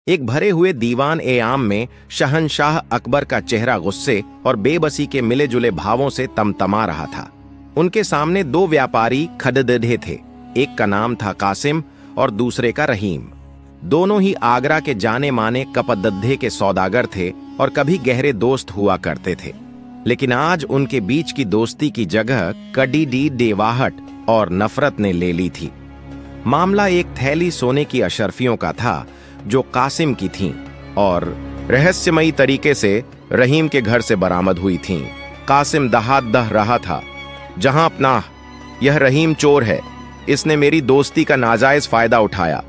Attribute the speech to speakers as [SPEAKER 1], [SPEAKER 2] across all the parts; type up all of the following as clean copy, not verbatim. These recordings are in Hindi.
[SPEAKER 1] एक भरे हुए दीवान ए आम में शहंशाह अकबर का चेहरा गुस्से और बेबसी के मिले जुले भावों से तमतमा रहा था। उनके सामने दो व्यापारी खड़े थे। एक का नाम था कासिम और दूसरे का रहीम। दोनों ही आगरा के जाने माने कपदद्धे के सौदागर थे और कभी गहरे दोस्त हुआ करते थे। लेकिन आज उनके बीच की दोस्ती की जगह कड़ी डेवाहट और नफरत ने ले ली थी। मामला एक थैली सोने की अशर्फियों का था जो कासिम की थीं और रहस्यमयी तरीके से रहीम के घर से बरामद हुई थीं। कासिम दहात दह रहा था, जहां अपना यह रहीम चोर है, इसने मेरी दोस्ती का नाजायज फायदा उठाया।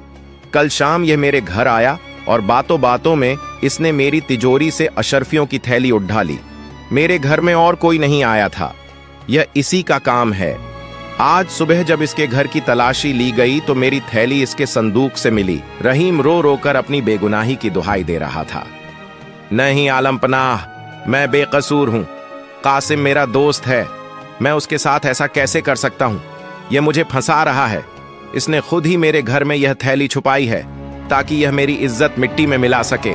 [SPEAKER 1] कल शाम यह मेरे घर आया और बातों बातों में इसने मेरी तिजोरी से अशर्फियों की थैली उठा ली। मेरे घर में और कोई नहीं आया था, यह इसी का काम है। आज सुबह जब इसके घर की तलाशी ली गई तो मेरी थैली इसके संदूक से मिली। रहीम रो रो कर अपनी बेगुनाही की दुहाई दे रहा था। नहीं आलम पनाह, मैं बेकसूर हूं। कासिम मेरा दोस्त है, मैं उसके साथ ऐसा कैसे कर सकता हूं? यह मुझे फंसा रहा है। इसने खुद ही मेरे घर में यह थैली छुपाई है ताकि यह मेरी इज्जत मिट्टी में मिला सके।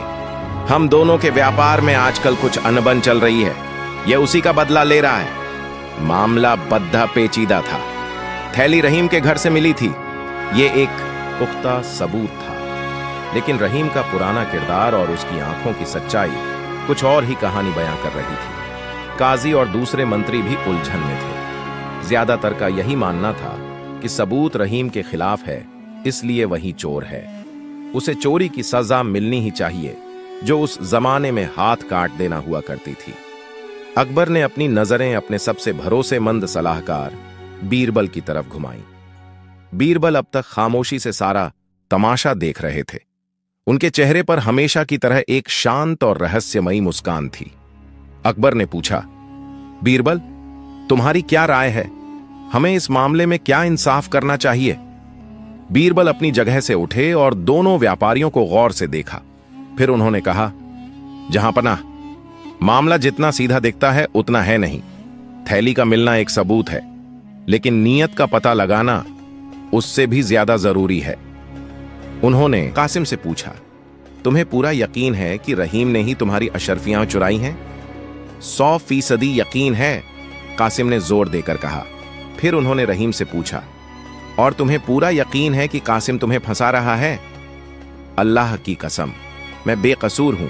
[SPEAKER 1] हम दोनों के व्यापार में आजकल कुछ अनबन चल रही है, यह उसी का बदला ले रहा है। मामला बद्धा पेचीदा था। थैली रहीम के घर से मिली थी, ये एक पुख्ता सबूत था। लेकिन रहीम का पुराना किरदार और उसकी आंखों की सच्चाई कुछ और ही कहानी बयां कर रही थी। काजी और दूसरे मंत्री भी उलझन में थे। ज्यादातर का यही मानना था कि सबूत रहीम के खिलाफ है, इसलिए वही चोर है। उसे चोरी की सजा मिलनी ही चाहिए, जो उस जमाने में हाथ काट देना हुआ करती थी। अकबर ने अपनी नजरें अपने सबसे भरोसेमंद सलाहकार बीरबल की तरफ घुमाई। बीरबल अब तक खामोशी से सारा तमाशा देख रहे थे। उनके चेहरे पर हमेशा की तरह एक शांत और रहस्यमयी मुस्कान थी। अकबर ने पूछा, बीरबल, तुम्हारी क्या राय है? हमें इस मामले में क्या इंसाफ करना चाहिए? बीरबल अपनी जगह से उठे और दोनों व्यापारियों को गौर से देखा। फिर उन्होंने कहा, जहांपनाह, मामला जितना सीधा दिखता है उतना है नहीं। थैली का मिलना एक सबूत है, लेकिन नीयत का पता लगाना उससे भी ज्यादा जरूरी है। उन्होंने कासिम से पूछा, तुम्हें पूरा यकीन है कि रहीम ने ही तुम्हारी अशर्फियां चुराई हैं? 100% यकीन है, कासिम ने जोर देकर कहा। फिर उन्होंने रहीम से पूछा, और तुम्हें पूरा यकीन है कि कासिम तुम्हें फंसा रहा है? अल्लाह की कसम, मैं बेकसूर हूं,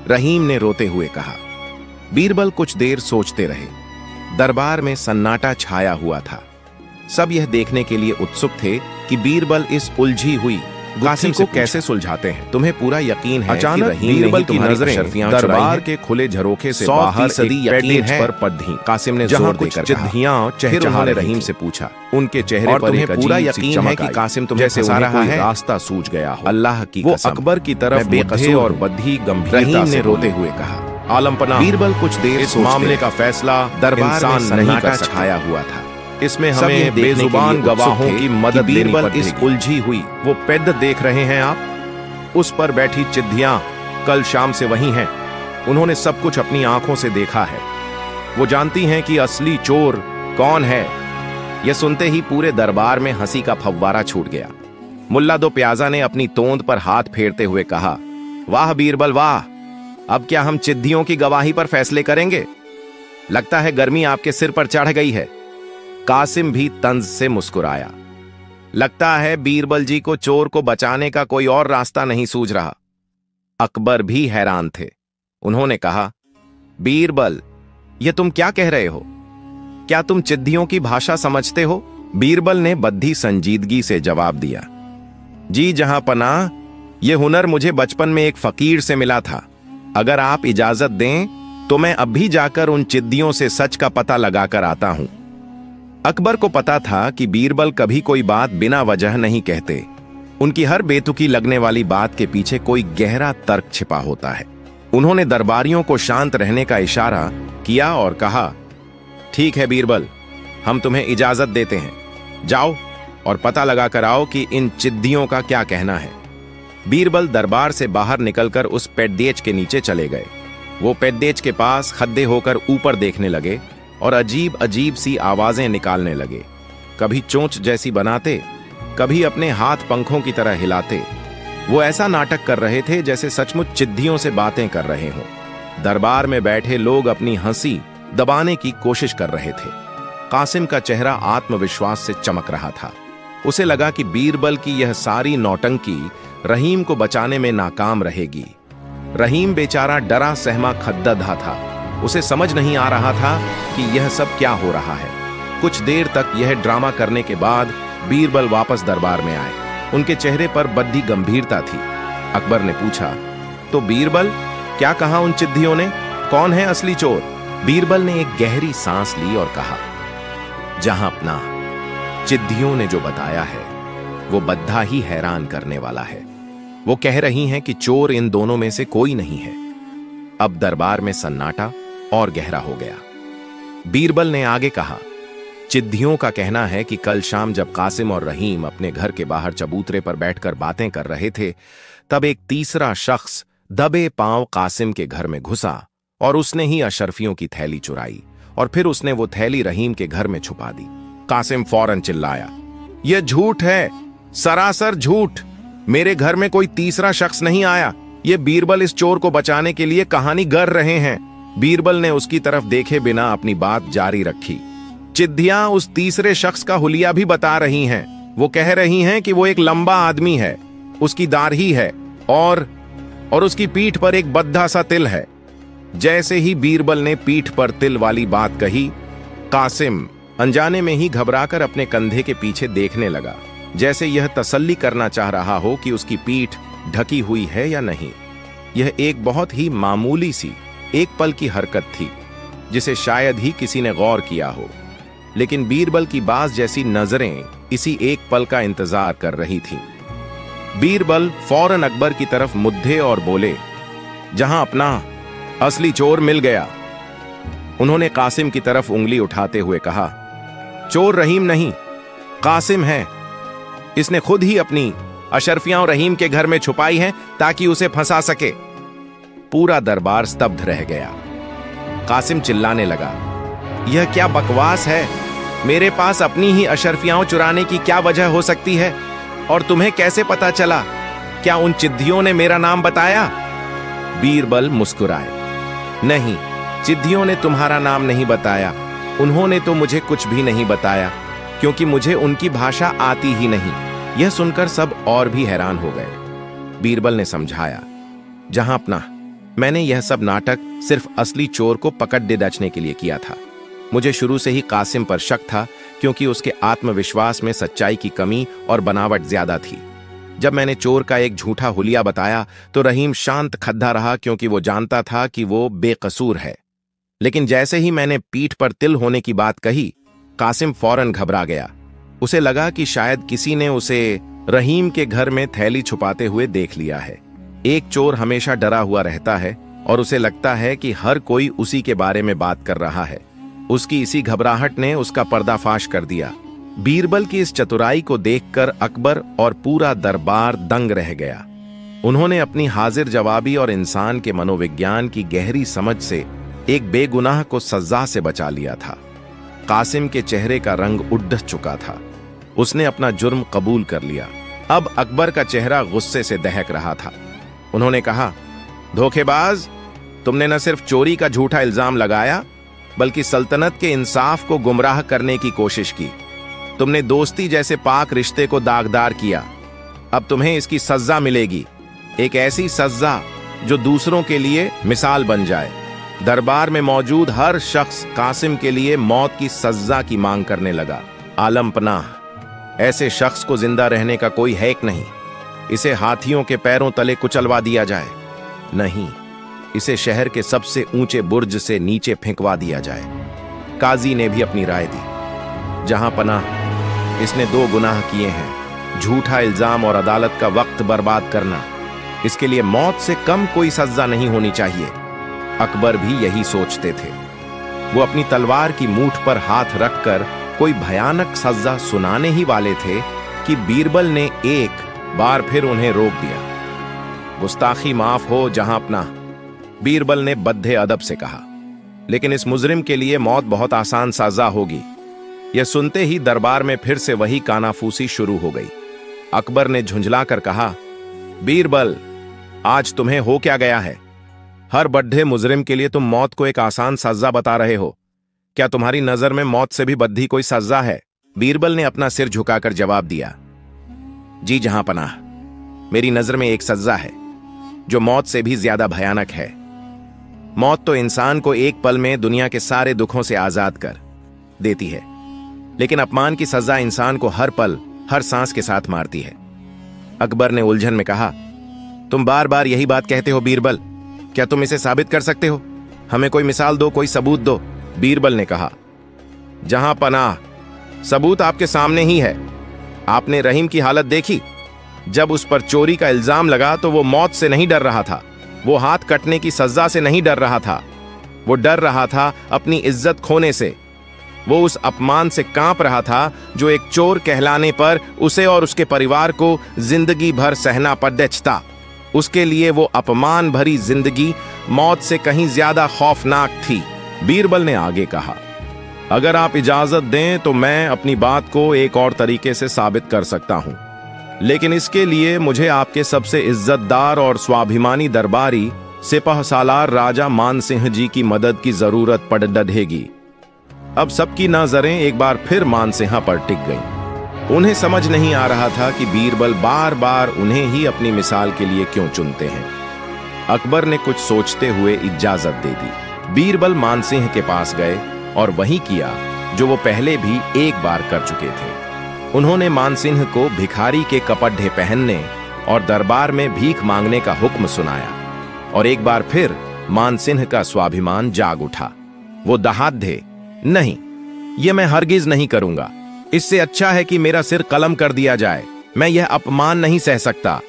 [SPEAKER 1] रहीम ने रोते हुए कहा। बीरबल कुछ देर सोचते रहे। दरबार में सन्नाटा छाया हुआ था। सब यह देखने के लिए उत्सुक थे कि बीरबल इस उलझी हुई कासिम को कैसे सुलझाते हैं। तुम्हें पूरा यकीन है? अचानक बीरबल की नजरें दरबार के खुले झरोखे से बाहर यकीन पर पड़ी। कासिम ने जोर देकर चिट्ठियां चहचहाने रहीम से पूछा। उनके चेहरे पर एक पूरा यकीन है कि कासिम तुम्हें फंसा रहा है? रास्ता सूझ गया हो। अल्लाह की कसम, वो अकबर की तरफ बेकसूर और बद्धी गंभीरता से रोते हुए कहा। आलमपना, बीरबल कुछ देर इस मामले का फैसला दरबार में सन्नाटा छाया हुआ था। इसमें हमें बेजुबान गवाहों की मदद लेनी पड़ेगी। इस उलझी हुई वो पेद देख रहे हैं आप? उस पर बैठी चिट्ठियां कल शाम से वही हैं। उन्होंने सब कुछ अपनी आंखों से देखा है। वो जानती हैं कि असली चोर कौन है। यह सुनते ही पूरे दरबार में हंसी का फव्वारा छूट गया। मुल्ला दो प्याजा ने अपनी तोंद पर हाथ फेरते हुए कहा, वाह बीरबल वाह, अब क्या हम चिट्ठियों की गवाही पर फैसले करेंगे? लगता है गर्मी आपके सिर पर चढ़ गई है। कासिम भी तंज से मुस्कुराया। लगता है बीरबल जी को चोर को बचाने का कोई और रास्ता नहीं सूझ रहा। अकबर भी हैरान थे। उन्होंने कहा, बीरबल, यह तुम क्या कह रहे हो? क्या तुम चिट्ठियों की भाषा समझते हो? बीरबल ने बद्धी संजीदगी से जवाब दिया, जी जहां पनाह, यह हुनर मुझे बचपन में एक फकीर से मिला था। अगर आप इजाजत दें तो मैं अभी जाकर उन चिट्ठियों से सच का पता लगाकर आता हूं। अकबर को पता था कि बीरबल कभी कोई बात बिना वजह नहीं कहते। उनकी हर बेतुकी लगने वाली बात के पीछे कोई गहरा तर्क छिपा होता है। उन्होंने दरबारियों को शांत रहने का इशारा किया और कहा, ठीक है बीरबल, हम तुम्हें इजाजत देते हैं। जाओ और पता लगाकर आओ कि इन चिट्ठियों का क्या कहना है। बीरबल दरबार से बाहर निकलकर उस पेड्डेच के नीचे चले गए। वो पेड्डेच के पास खड्डे होकर ऊपर देखने लगे और अजीब अजीब सी आवाजें निकालने लगे। कभी चोंच जैसी बनाते, कभी अपने हाथ पंखों की तरह हिलाते। वो ऐसा नाटक कर रहे थे जैसे सचमुच चिद्धियों से बातें कर रहे हों। दरबार में बैठे लोग अपनी हंसी दबाने की कोशिश कर रहे थे। कासिम का चेहरा आत्मविश्वास से चमक रहा था। उसे लगा कि बीरबल की यह सारी नौटंकी रहीम को बचाने में नाकाम रहेगी। रहीम बेचारा डरा सहमा खद्दधा था। उसे समझ नहीं आ रहा था कि यह सब क्या हो रहा है। कुछ देर तक यह ड्रामा करने के बाद बीरबल वापस दरबार में आए। उनके चेहरे पर बद्धी गंभीरता थी। अकबर ने पूछा, तो बीरबल, क्या कहा उन चिद्धियों ने? कौन है असली चोर? बीरबल ने एक गहरी सांस ली और कहा, जहां अपना चिद्धियों ने जो बताया है वो बद्धा ही हैरान करने वाला है। वो कह रही हैं कि चोर इन दोनों में से कोई नहीं है। अब दरबार में सन्नाटा और गहरा हो गया। बीरबल ने आगे कहा, चिद्धियों का कहना है कि कल शाम जब कासिम और रहीम अपने घर के बाहर चबूतरे पर बैठकर बातें कर रहे थे, तब एक तीसरा शख्स दबे पांव कासिम के घर में घुसा और उसने ही अशरफियों की थैली चुराई और फिर उसने वो थैली रहीम के घर में छुपा दी। कासिम फौरन चिल्लाया, यह झूठ है, सरासर झूठ। मेरे घर में कोई तीसरा शख्स नहीं आया। ये बीरबल इस चोर को बचाने के लिए कहानी गढ़ रहे हैं। बीरबल ने उसकी तरफ देखे बिना अपनी बात जारी रखी। चिद्धियां उस तीसरे शख्स का हुलिया भी बता रही हैं। वो कह रही हैं कि वो एक लंबा आदमी है, उसकी दाढ़ी है और उसकी पीठ पर एक बद्धा सा तिल है। जैसे ही बीरबल ने पीठ पर तिल वाली बात कही, कासिम अनजाने में ही घबराकर अपने कंधे के पीछे देखने लगा, जैसे यह तसल्ली करना चाह रहा हो कि उसकी पीठ ढकी हुई है या नहीं। यह एक बहुत ही मामूली सी एक पल की हरकत थी जिसे शायद ही किसी ने गौर किया हो, लेकिन बीरबल की बाज जैसी नजरें इसी एक पल का इंतजार कर रही थीं। बीरबल फौरन अकबर की तरफ मुद्दे और बोले, जहां अपना असली चोर मिल गया। उन्होंने कासिम की तरफ उंगली उठाते हुए कहा, चोर रहीम नहीं, कासिम है। इसने खुद ही अपनी अशरफियां रहीम के घर में छुपाई हैं ताकि उसे फंसा सके। पूरा दरबार स्तब्ध रह गया। कासिम चिल्लाने लगा, यह क्या बकवास है? मेरे पास अपनी ही अशरफियां चुराने की क्या वजह हो सकती है? और तुम्हें कैसे पता चला? क्या उन चिद्धियों ने मेरा नाम बताया? बीरबल मुस्कुराए, नहीं, चिद्धियों ने तुम्हारा नाम नहीं बताया। उन्होंने तो मुझे कुछ भी नहीं बताया, क्योंकि मुझे उनकी भाषा आती ही नहीं। यह सुनकर सब और भी हैरान हो गए। बीरबल ने समझाया, जहां अपना, मैंने यह सब नाटक सिर्फ असली चोर को पकड़ दे दचने के लिए किया था। मुझे शुरू से ही कासिम पर शक था, क्योंकि उसके आत्मविश्वास में सच्चाई की कमी और बनावट ज्यादा थी। जब मैंने चोर का एक झूठा हुलिया बताया तो रहीम शांत खद्दा रहा, क्योंकि वो जानता था कि वो बेकसूर है। लेकिन जैसे ही मैंने पीठ पर तिल होने की बात कही, कासिम फौरन घबरा गया। उसे लगा कि शायद किसी ने उसे रहीम के घर में थैली छुपाते हुए देख लिया है। एक चोर हमेशा डरा हुआ रहता है और उसे लगता है कि हर कोई उसी के बारे में बात कर रहा है। उसकी इसी घबराहट ने उसका पर्दाफाश कर दिया। बीरबल की इस चतुराई को देखकर अकबर और पूरा दरबार दंग रह गया। उन्होंने अपनी हाजिर जवाबी और इंसान के मनोविज्ञान की गहरी समझ से एक बेगुनाह को सजा से बचा लिया था। कासिम के चेहरे का रंग उड़ चुका था। उसने अपना जुर्म कबूल कर लिया। अब अकबर का चेहरा गुस्से से दहक रहा था। उन्होंने कहा, धोखेबाज, तुमने न सिर्फ चोरी का झूठा इल्जाम लगाया, बल्कि सल्तनत के इंसाफ को गुमराह करने की कोशिश की। तुमने दोस्ती जैसे पाक रिश्ते को दागदार किया। अब तुम्हें इसकी सजा मिलेगी, एक ऐसी सजा जो दूसरों के लिए मिसाल बन जाए। दरबार में मौजूद हर शख्स कासिम के लिए मौत की सजा की मांग करने लगा। आलम पनाह, ऐसे शख्स को जिंदा रहने का कोई हैक नहीं। इसे हाथियों के पैरों तले कुचलवा दिया जाए। नहीं, इसे शहर के सबसे ऊंचे बुर्ज से नीचे फेंकवा दिया जाए। काजी ने भी अपनी राय दी। जहां पनाह, इसने 2 गुनाह किए हैं, झूठा इल्जाम और अदालत का वक्त बर्बाद करना। इसके लिए मौत से कम कोई सजा नहीं होनी चाहिए। अकबर भी यही सोचते थे। वो अपनी तलवार की मूठ पर हाथ रखकर कोई भयानक सजा सुनाने ही वाले थे कि बीरबल ने एक बार फिर उन्हें रोक दिया। गुस्ताखी माफ हो जहां अपना, बीरबल ने बद्दे अदब से कहा, लेकिन इस मुजरिम के लिए मौत बहुत आसान सजा होगी। यह सुनते ही दरबार में फिर से वही कानाफूसी शुरू हो गई। अकबर ने झुंझलाकर कहा, बीरबल, आज तुम्हें हो क्या गया है? हर बड्ढे मुजरिम के लिए तुम मौत को एक आसान सजा बता रहे हो। क्या तुम्हारी नजर में मौत से भी बद्धी कोई सजा है? बीरबल ने अपना सिर झुकाकर जवाब दिया, जी जहां पनाह, मेरी नजर में एक सजा है जो मौत से भी ज्यादा भयानक है। मौत तो इंसान को एक पल में दुनिया के सारे दुखों से आजाद कर देती है, लेकिन अपमान की सजा इंसान को हर पल, हर सांस के साथ मारती है। अकबर ने उलझन में कहा, तुम बार बार यही बात कहते हो बीरबल, क्या तुम इसे साबित कर सकते हो? हमें कोई मिसाल दो, कोई सबूत दो। बीरबल ने कहा, जहां पनाह, सबूत आपके सामने ही है। आपने रहीम की हालत देखी। जब उस पर चोरी का इल्जाम लगा तो वो मौत से नहीं डर रहा था, वो हाथ कटने की सजा से नहीं डर रहा था, वो डर रहा था अपनी इज्जत खोने से। वो उस अपमान से कांप रहा था जो एक चोर कहलाने पर उसे और उसके परिवार को जिंदगी भर सहना पड़ता। उसके लिए वो अपमान भरी जिंदगी मौत से कहीं ज्यादा खौफनाक थी। बीरबल ने आगे कहा, अगर आप इजाजत दें तो मैं अपनी बात को एक और तरीके से साबित कर सकता हूं, लेकिन इसके लिए मुझे आपके सबसे इज्जतदार और स्वाभिमानी दरबारी सिपहसालार राजा मानसिंह जी की मदद की जरूरत पड़ डढ़ेगी। अब सबकी नजरें एक बार फिर मानसिंह पर टिक गईं। उन्हें समझ नहीं आ रहा था कि बीरबल बार बार उन्हें ही अपनी मिसाल के लिए क्यों चुनते हैं। अकबर ने कुछ सोचते हुए इजाजत दे दी। बीरबल मानसिंह के पास गए और वही किया जो वो पहले भी एक बार कर चुके थे। उन्होंने मानसिंह को भिखारी के कपड़े पहनने और दरबार में भीख मांगने का हुक्म सुनाया, और एक बार फिर मानसिंह का स्वाभिमान जाग उठा। वो दहाड़े, नहीं, ये मैं हरगिज नहीं करूंगा। इससे अच्छा है कि मेरा सिर कलम कर दिया जाए। मैं यह अपमान नहीं सह सकता।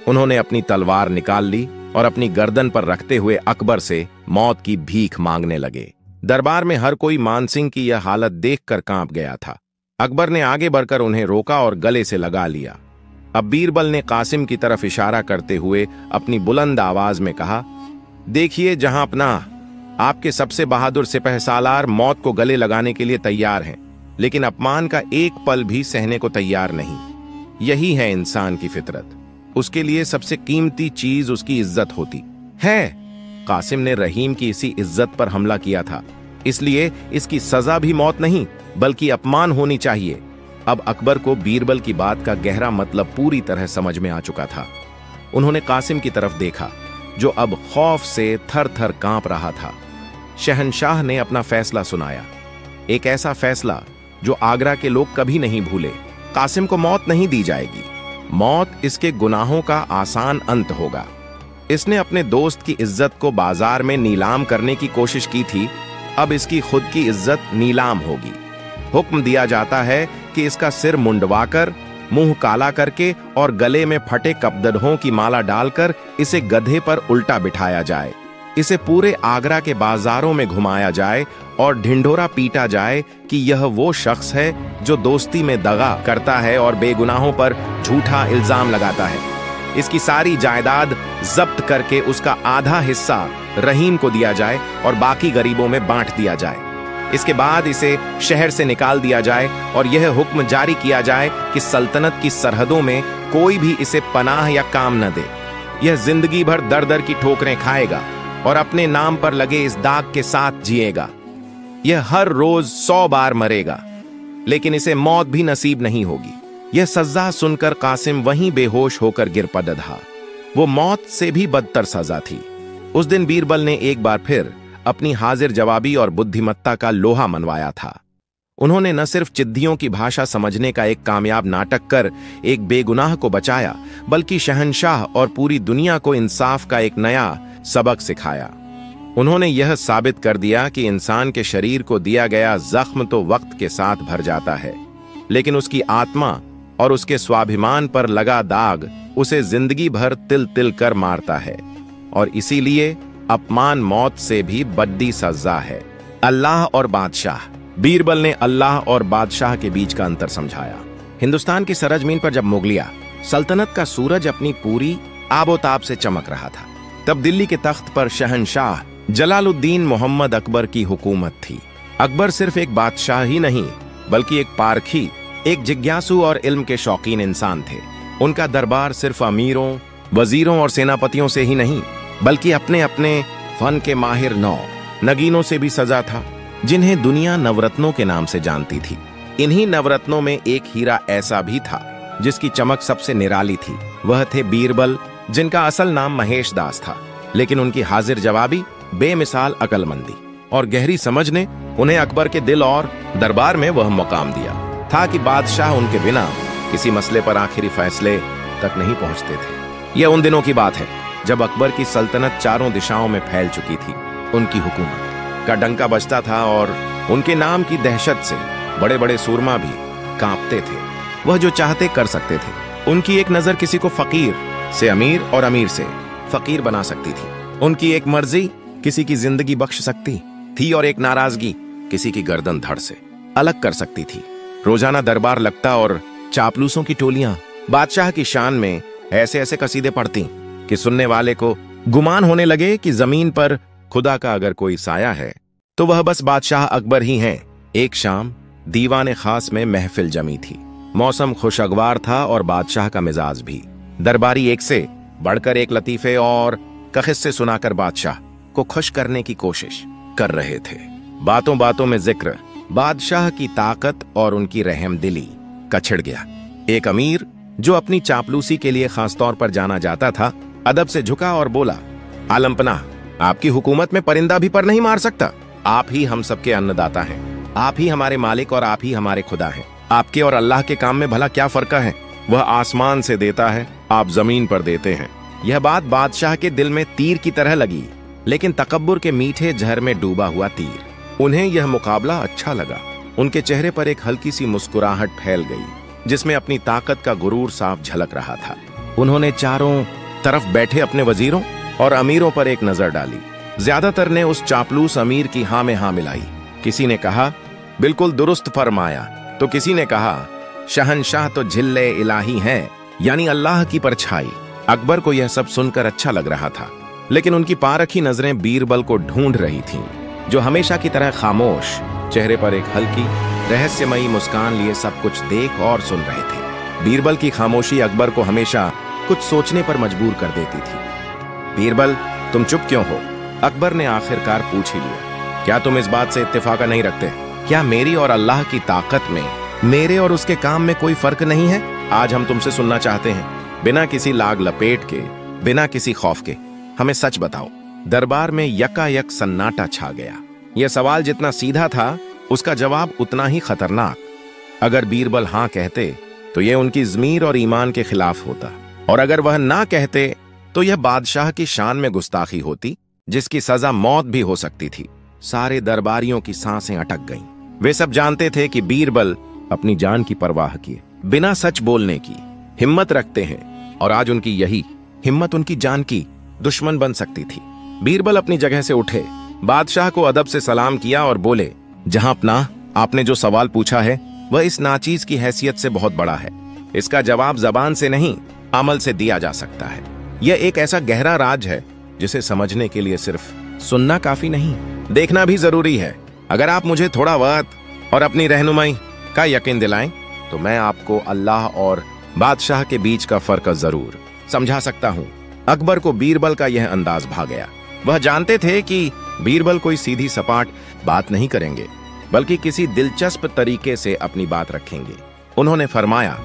[SPEAKER 1] उन्होंने अपनी तलवार निकाल ली और अपनी गर्दन पर रखते हुए अकबर से मौत की भीख मांगने लगे। दरबार में हर कोई मानसिंह की यह हालत देखकर कांप गया था। अकबर ने आगे बढ़कर उन्हें रोका और गले से लगा लिया। अब बीरबल ने कासिम की तरफ इशारा करते हुए अपनी बुलंद आवाज में कहा, देखिए जहां अपना, आपके सबसे बहादुर सिपहसालार मौत को गले लगाने के लिए तैयार हैं, लेकिन अपमान का एक पल भी सहने को तैयार नहीं। यही है इंसान की फितरत। उसके लिए सबसे कीमती चीज उसकी इज्जत होती है। कासिम ने रहीम की इसी इज्जत पर हमला किया था, इसलिए इसकी सजा भी मौत नहीं बल्कि अपमान होनी चाहिए। अब अकबर को बीरबल की बात का गहरा मतलब पूरी तरह समझ में आ चुका था। उन्होंने कासिम की तरफ देखा जो अब खौफ से थर थर कांप रहा था। शहंशाह ने अपना फैसला सुनाया, एक ऐसा फैसला जो आगरा के लोग कभी नहीं भूले। कासिम को मौत नहीं दी जाएगी। मौत इसके गुनाहों का आसान अंत होगा। इसने अपने दोस्त की इज्जत को बाजार में नीलाम करने की कोशिश की थी, अब इसकी खुद की इज्जत नीलाम होगी। हुक्म दिया जाता है कि इसका सिर मुंडवाकर, मुंह काला करके और गले में फटे कपदढ़ों की माला डालकर इसे गधे पर उल्टा बिठाया जाए। इसे पूरे आगरा के बाजारों में घुमाया जाए और ढिंढोरा पीटा जाए कि यह वो शख्स है जो दोस्ती में दगा करता है और बेगुनाहों पर झूठा इल्जाम लगाता है। इसकी सारी जायदाद जब्त करके उसका आधा हिस्सा रहीम को दिया जाए और बाकी गरीबों में बांट दिया जाए। इसके बाद इसे शहर से निकाल दिया जाए और यह हुक्म जारी किया जाए कि सल्तनत की सरहदों में कोई भी इसे पनाह या काम न दे। यह जिंदगी भर दर दर की ठोकरें खाएगा और अपने नाम पर लगे इस दाग के साथ जिएगा। यह हर रोज 100 बार मरेगा, लेकिन इसे मौत भी नसीब नहीं होगी। यह सजा सुनकर कासिम वहीं बेहोश होकर गिर पड़ा था। वो मौत से भी बदतर सजा थी। उस दिन बीरबल ने एक बार फिर अपनी हाजिर जवाबी और बुद्धिमत्ता का लोहा मनवाया था। उन्होंने न सिर्फ चिद्दियों की भाषा समझने का एक कामयाब नाटक कर एक बेगुनाह को बचाया, बल्कि शहंशाह और पूरी दुनिया को इंसाफ का एक नया सबक सिखाया। उन्होंने यह साबित कर दिया कि इंसान के शरीर को दिया गया जख्म तो वक्त के साथ भर जाता है, लेकिन उसकी आत्मा और उसके स्वाभिमान पर लगा दाग उसे जिंदगी भर तिल तिल कर मारता है, और इसीलिए अपमान मौत से भी बड़ी सजा है। अल्लाह और बादशाह। बीरबल ने अल्लाह और बादशाह के बीच का अंतर समझाया। हिंदुस्तान की सरजमीन पर जब मुगलिया सल्तनत का सूरज अपनी पूरी आबोताब से चमक रहा था, तब दिल्ली के तख्त पर शहंशाह जलालुद्दीन मोहम्मद अकबर की हुकूमत थी। अकबर सिर्फ एक बादशाह ही नहीं, बल्कि एक पारखी, एक जिज्ञासु और इल्म के शौकीन इंसान थे। उनका दरबार सिर्फ अमीरों, वजीरों और सेनापतियों से ही नहीं, बल्कि अपने अपने फन के माहिर नगीनों से भी सजा था, जिन्हें दुनिया नवरत्नों के नाम से जानती थी। इन्हीं नवरत्नों में एक हीरा ऐसा भी था जिसकी चमक सबसे निराली थी। वह थे बीरबल, जिनका असल नाम महेश दास था, लेकिन उनकी हाजिर जवाबी, बेमिसाल अकलमंदी और गहरी समझ ने उन्हें अकबर के दिल और दरबार में वह मुकाम दिया था कि बादशाह उनके बिना किसी मसले पर आखिरी फैसले तक नहीं पहुंचते थे। यह उन दिनों की बात है जब अकबर की सल्तनत चारों दिशाओं में फैल चुकी थी। उनकी हुकूमत का डंका बजता था और उनके नाम की दहशत से बड़े बड़े सूरमा भी कांपते थे। वह जो चाहते कर सकते थे। उनकी एक नजर किसी को फकीर से अमीर और अमीर से फकीर बना सकती थी। उनकी एक मर्जी किसी की जिंदगी बख्श सकती थी और एक नाराजगी किसी की गर्दन धड़ से अलग कर सकती थी। रोजाना दरबार लगता और चापलूसों की टोलियां बादशाह की शान में ऐसे ऐसे कसीदे पढ़ती कि सुनने वाले को गुमान होने लगे कि जमीन पर खुदा का अगर कोई साया है तो वह बस बादशाह अकबर ही हैं। एक शाम दीवाने खास में महफिल जमी थी। मौसम खुशगवार था और बादशाह का मिजाज भी। दरबारी एक से बढ़कर एक लतीफे और किस्से सुनाकर बादशाह को खुश करने की कोशिश कर रहे थे। बातों बातों में जिक्र बादशाह की ताकत और उनकी रहमदिली का छिड़ गया। एक अमीर जो अपनी चापलूसी के लिए खासतौर पर जाना जाता था, अदब से झुका और बोला, आलमपनाह, आपकी हुकूमत में परिंदा भी पर नहीं मार सकता। आप ही हम सबके अन्नदाता हैं, आप ही हमारे मालिक और आप ही हमारे खुदा हैं। आपके और अल्लाह के काम में भला क्या फर्क है? वह आसमान से देता है, आप जमीन पर देते हैं। यह बात बादशाह के दिल में तीर की तरह लगी, लेकिन तकब्बुर के मीठे जहर में डूबा हुआ तीर। उन्हें यह मुकाबला अच्छा लगा। उनके चेहरे पर एक हल्की सी मुस्कुराहट फैल गई, जिसमें अपनी ताकत का गुरूर साफ झलक रहा था। उन्होंने चारों तरफ बैठे अपने वजीरों और अमीरों पर एक नजर डाली। ज्यादातर ने उस चापलूस अमीर की हाँ में हाँ मिलाई। किसी ने कहा, बिल्कुल दुरुस्त फरमाया, तो किसी ने कहा, शहनशाह तो झिल्ले इलाही हैं, यानी अल्लाह की परछाई। अकबर को यह सब सुनकर अच्छा लग रहा था, लेकिन उनकी पारखी नजरें बीरबल को ढूंढ रही थीं, जो हमेशा की तरह खामोश, चेहरे पर एक हल्की रहस्यमयी मुस्कान लिए सब कुछ देख और सुन रहे थे। बीरबल की खामोशी अकबर को हमेशा कुछ सोचने पर मजबूर कर देती थी। बीरबल, तुम चुप क्यों हो? अकबर ने आखिरकार पूछ ही लिया। क्या तुम इस बात से इत्तेफाक नहीं रखते? क्या मेरी और अल्लाह की ताकत में, मेरे और उसके काम में कोई फर्क नहीं है? आज हम तुमसे सुनना चाहते हैं, बिना किसी लाग लपेट के, बिना किसी खौफ के, हमें सच बताओ। दरबार में यकायक सन्नाटा छा गया। यह सवाल जितना सीधा था, उसका जवाब उतना ही खतरनाक। अगर बीरबल हां कहते तो यह उनकी ज़मीर और ईमान के खिलाफ होता, और अगर वह ना कहते तो यह बादशाह की शान में गुस्ताखी होती, जिसकी सजा मौत भी हो सकती थी। सारे दरबारियों की सांसें अटक गईं। वे सब जानते थे कि बीरबल अपनी जान की परवाह किए बिना सच बोलने की हिम्मत रखते हैं, और आज उनकी यही हिम्मत उनकी जान की दुश्मन बन सकती थी। बीरबल अपनी जगह से उठे, बादशाह को अदब से सलाम किया और बोले, जहां अपना आपने जो सवाल पूछा है वह इस नाचीज की हैसियत से बहुत बड़ा है। इसका जवाब जबान से नहीं, अमल से दिया जा सकता है। यह एक ऐसा गहरा राज है जिसे समझने के लिए सिर्फ सुनना काफी नहीं, देखना भी जरूरी है। अगर आप मुझे थोड़ा वक्त और अपनी रहनुमाई का यकीन दिलाएं तो मैं आपको अल्लाह और बादशाह के बीच का फर्क जरूर समझा सकता हूं। अकबर को बीरबल का यह अंदाज भा गया। वह जानते थे कि बीरबल कोई सीधी सपाट बात नहीं करेंगे, बल्कि किसी दिलचस्प तरीके से अपनी बात रखेंगे। उन्होंने फरमाया,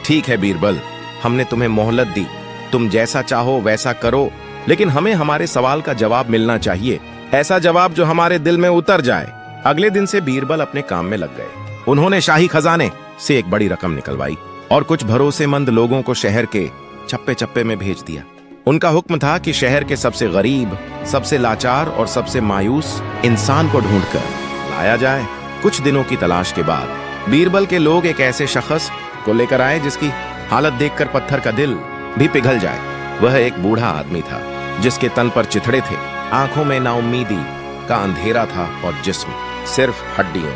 [SPEAKER 1] ठीक है बीरबल, हमने तुम्हें मोहलत दी, तुम जैसा चाहो वैसा करो, लेकिन हमें हमारे सवाल का जवाब मिलना चाहिए, ऐसा जवाब जो हमारे दिल में उतर जाए। अगले दिन से बीरबल अपने काम में लग गए। उन्होंने शाही खजाने से एक बड़ी रकम निकलवाई और कुछ भरोसेमंद लोगों को शहर के चप्पे चप्पे में भेज दिया। उनका हुक्म था कि शहर के सबसे गरीब, सबसे लाचार और सबसे मायूस इंसान को ढूंढकर लाया जाए। कुछ दिनों की तलाश के बाद बीरबल के लोग एक ऐसे शख्स को लेकर आए जिसकी हालत देखकर पत्थर का दिल भी पिघल जाए। वह एक बूढ़ा आदमी था जिसके तन पर चिथड़े थे, आंखों में नाउम्मीदी का अंधेरा था और जिस्म सिर्फ हड्डियों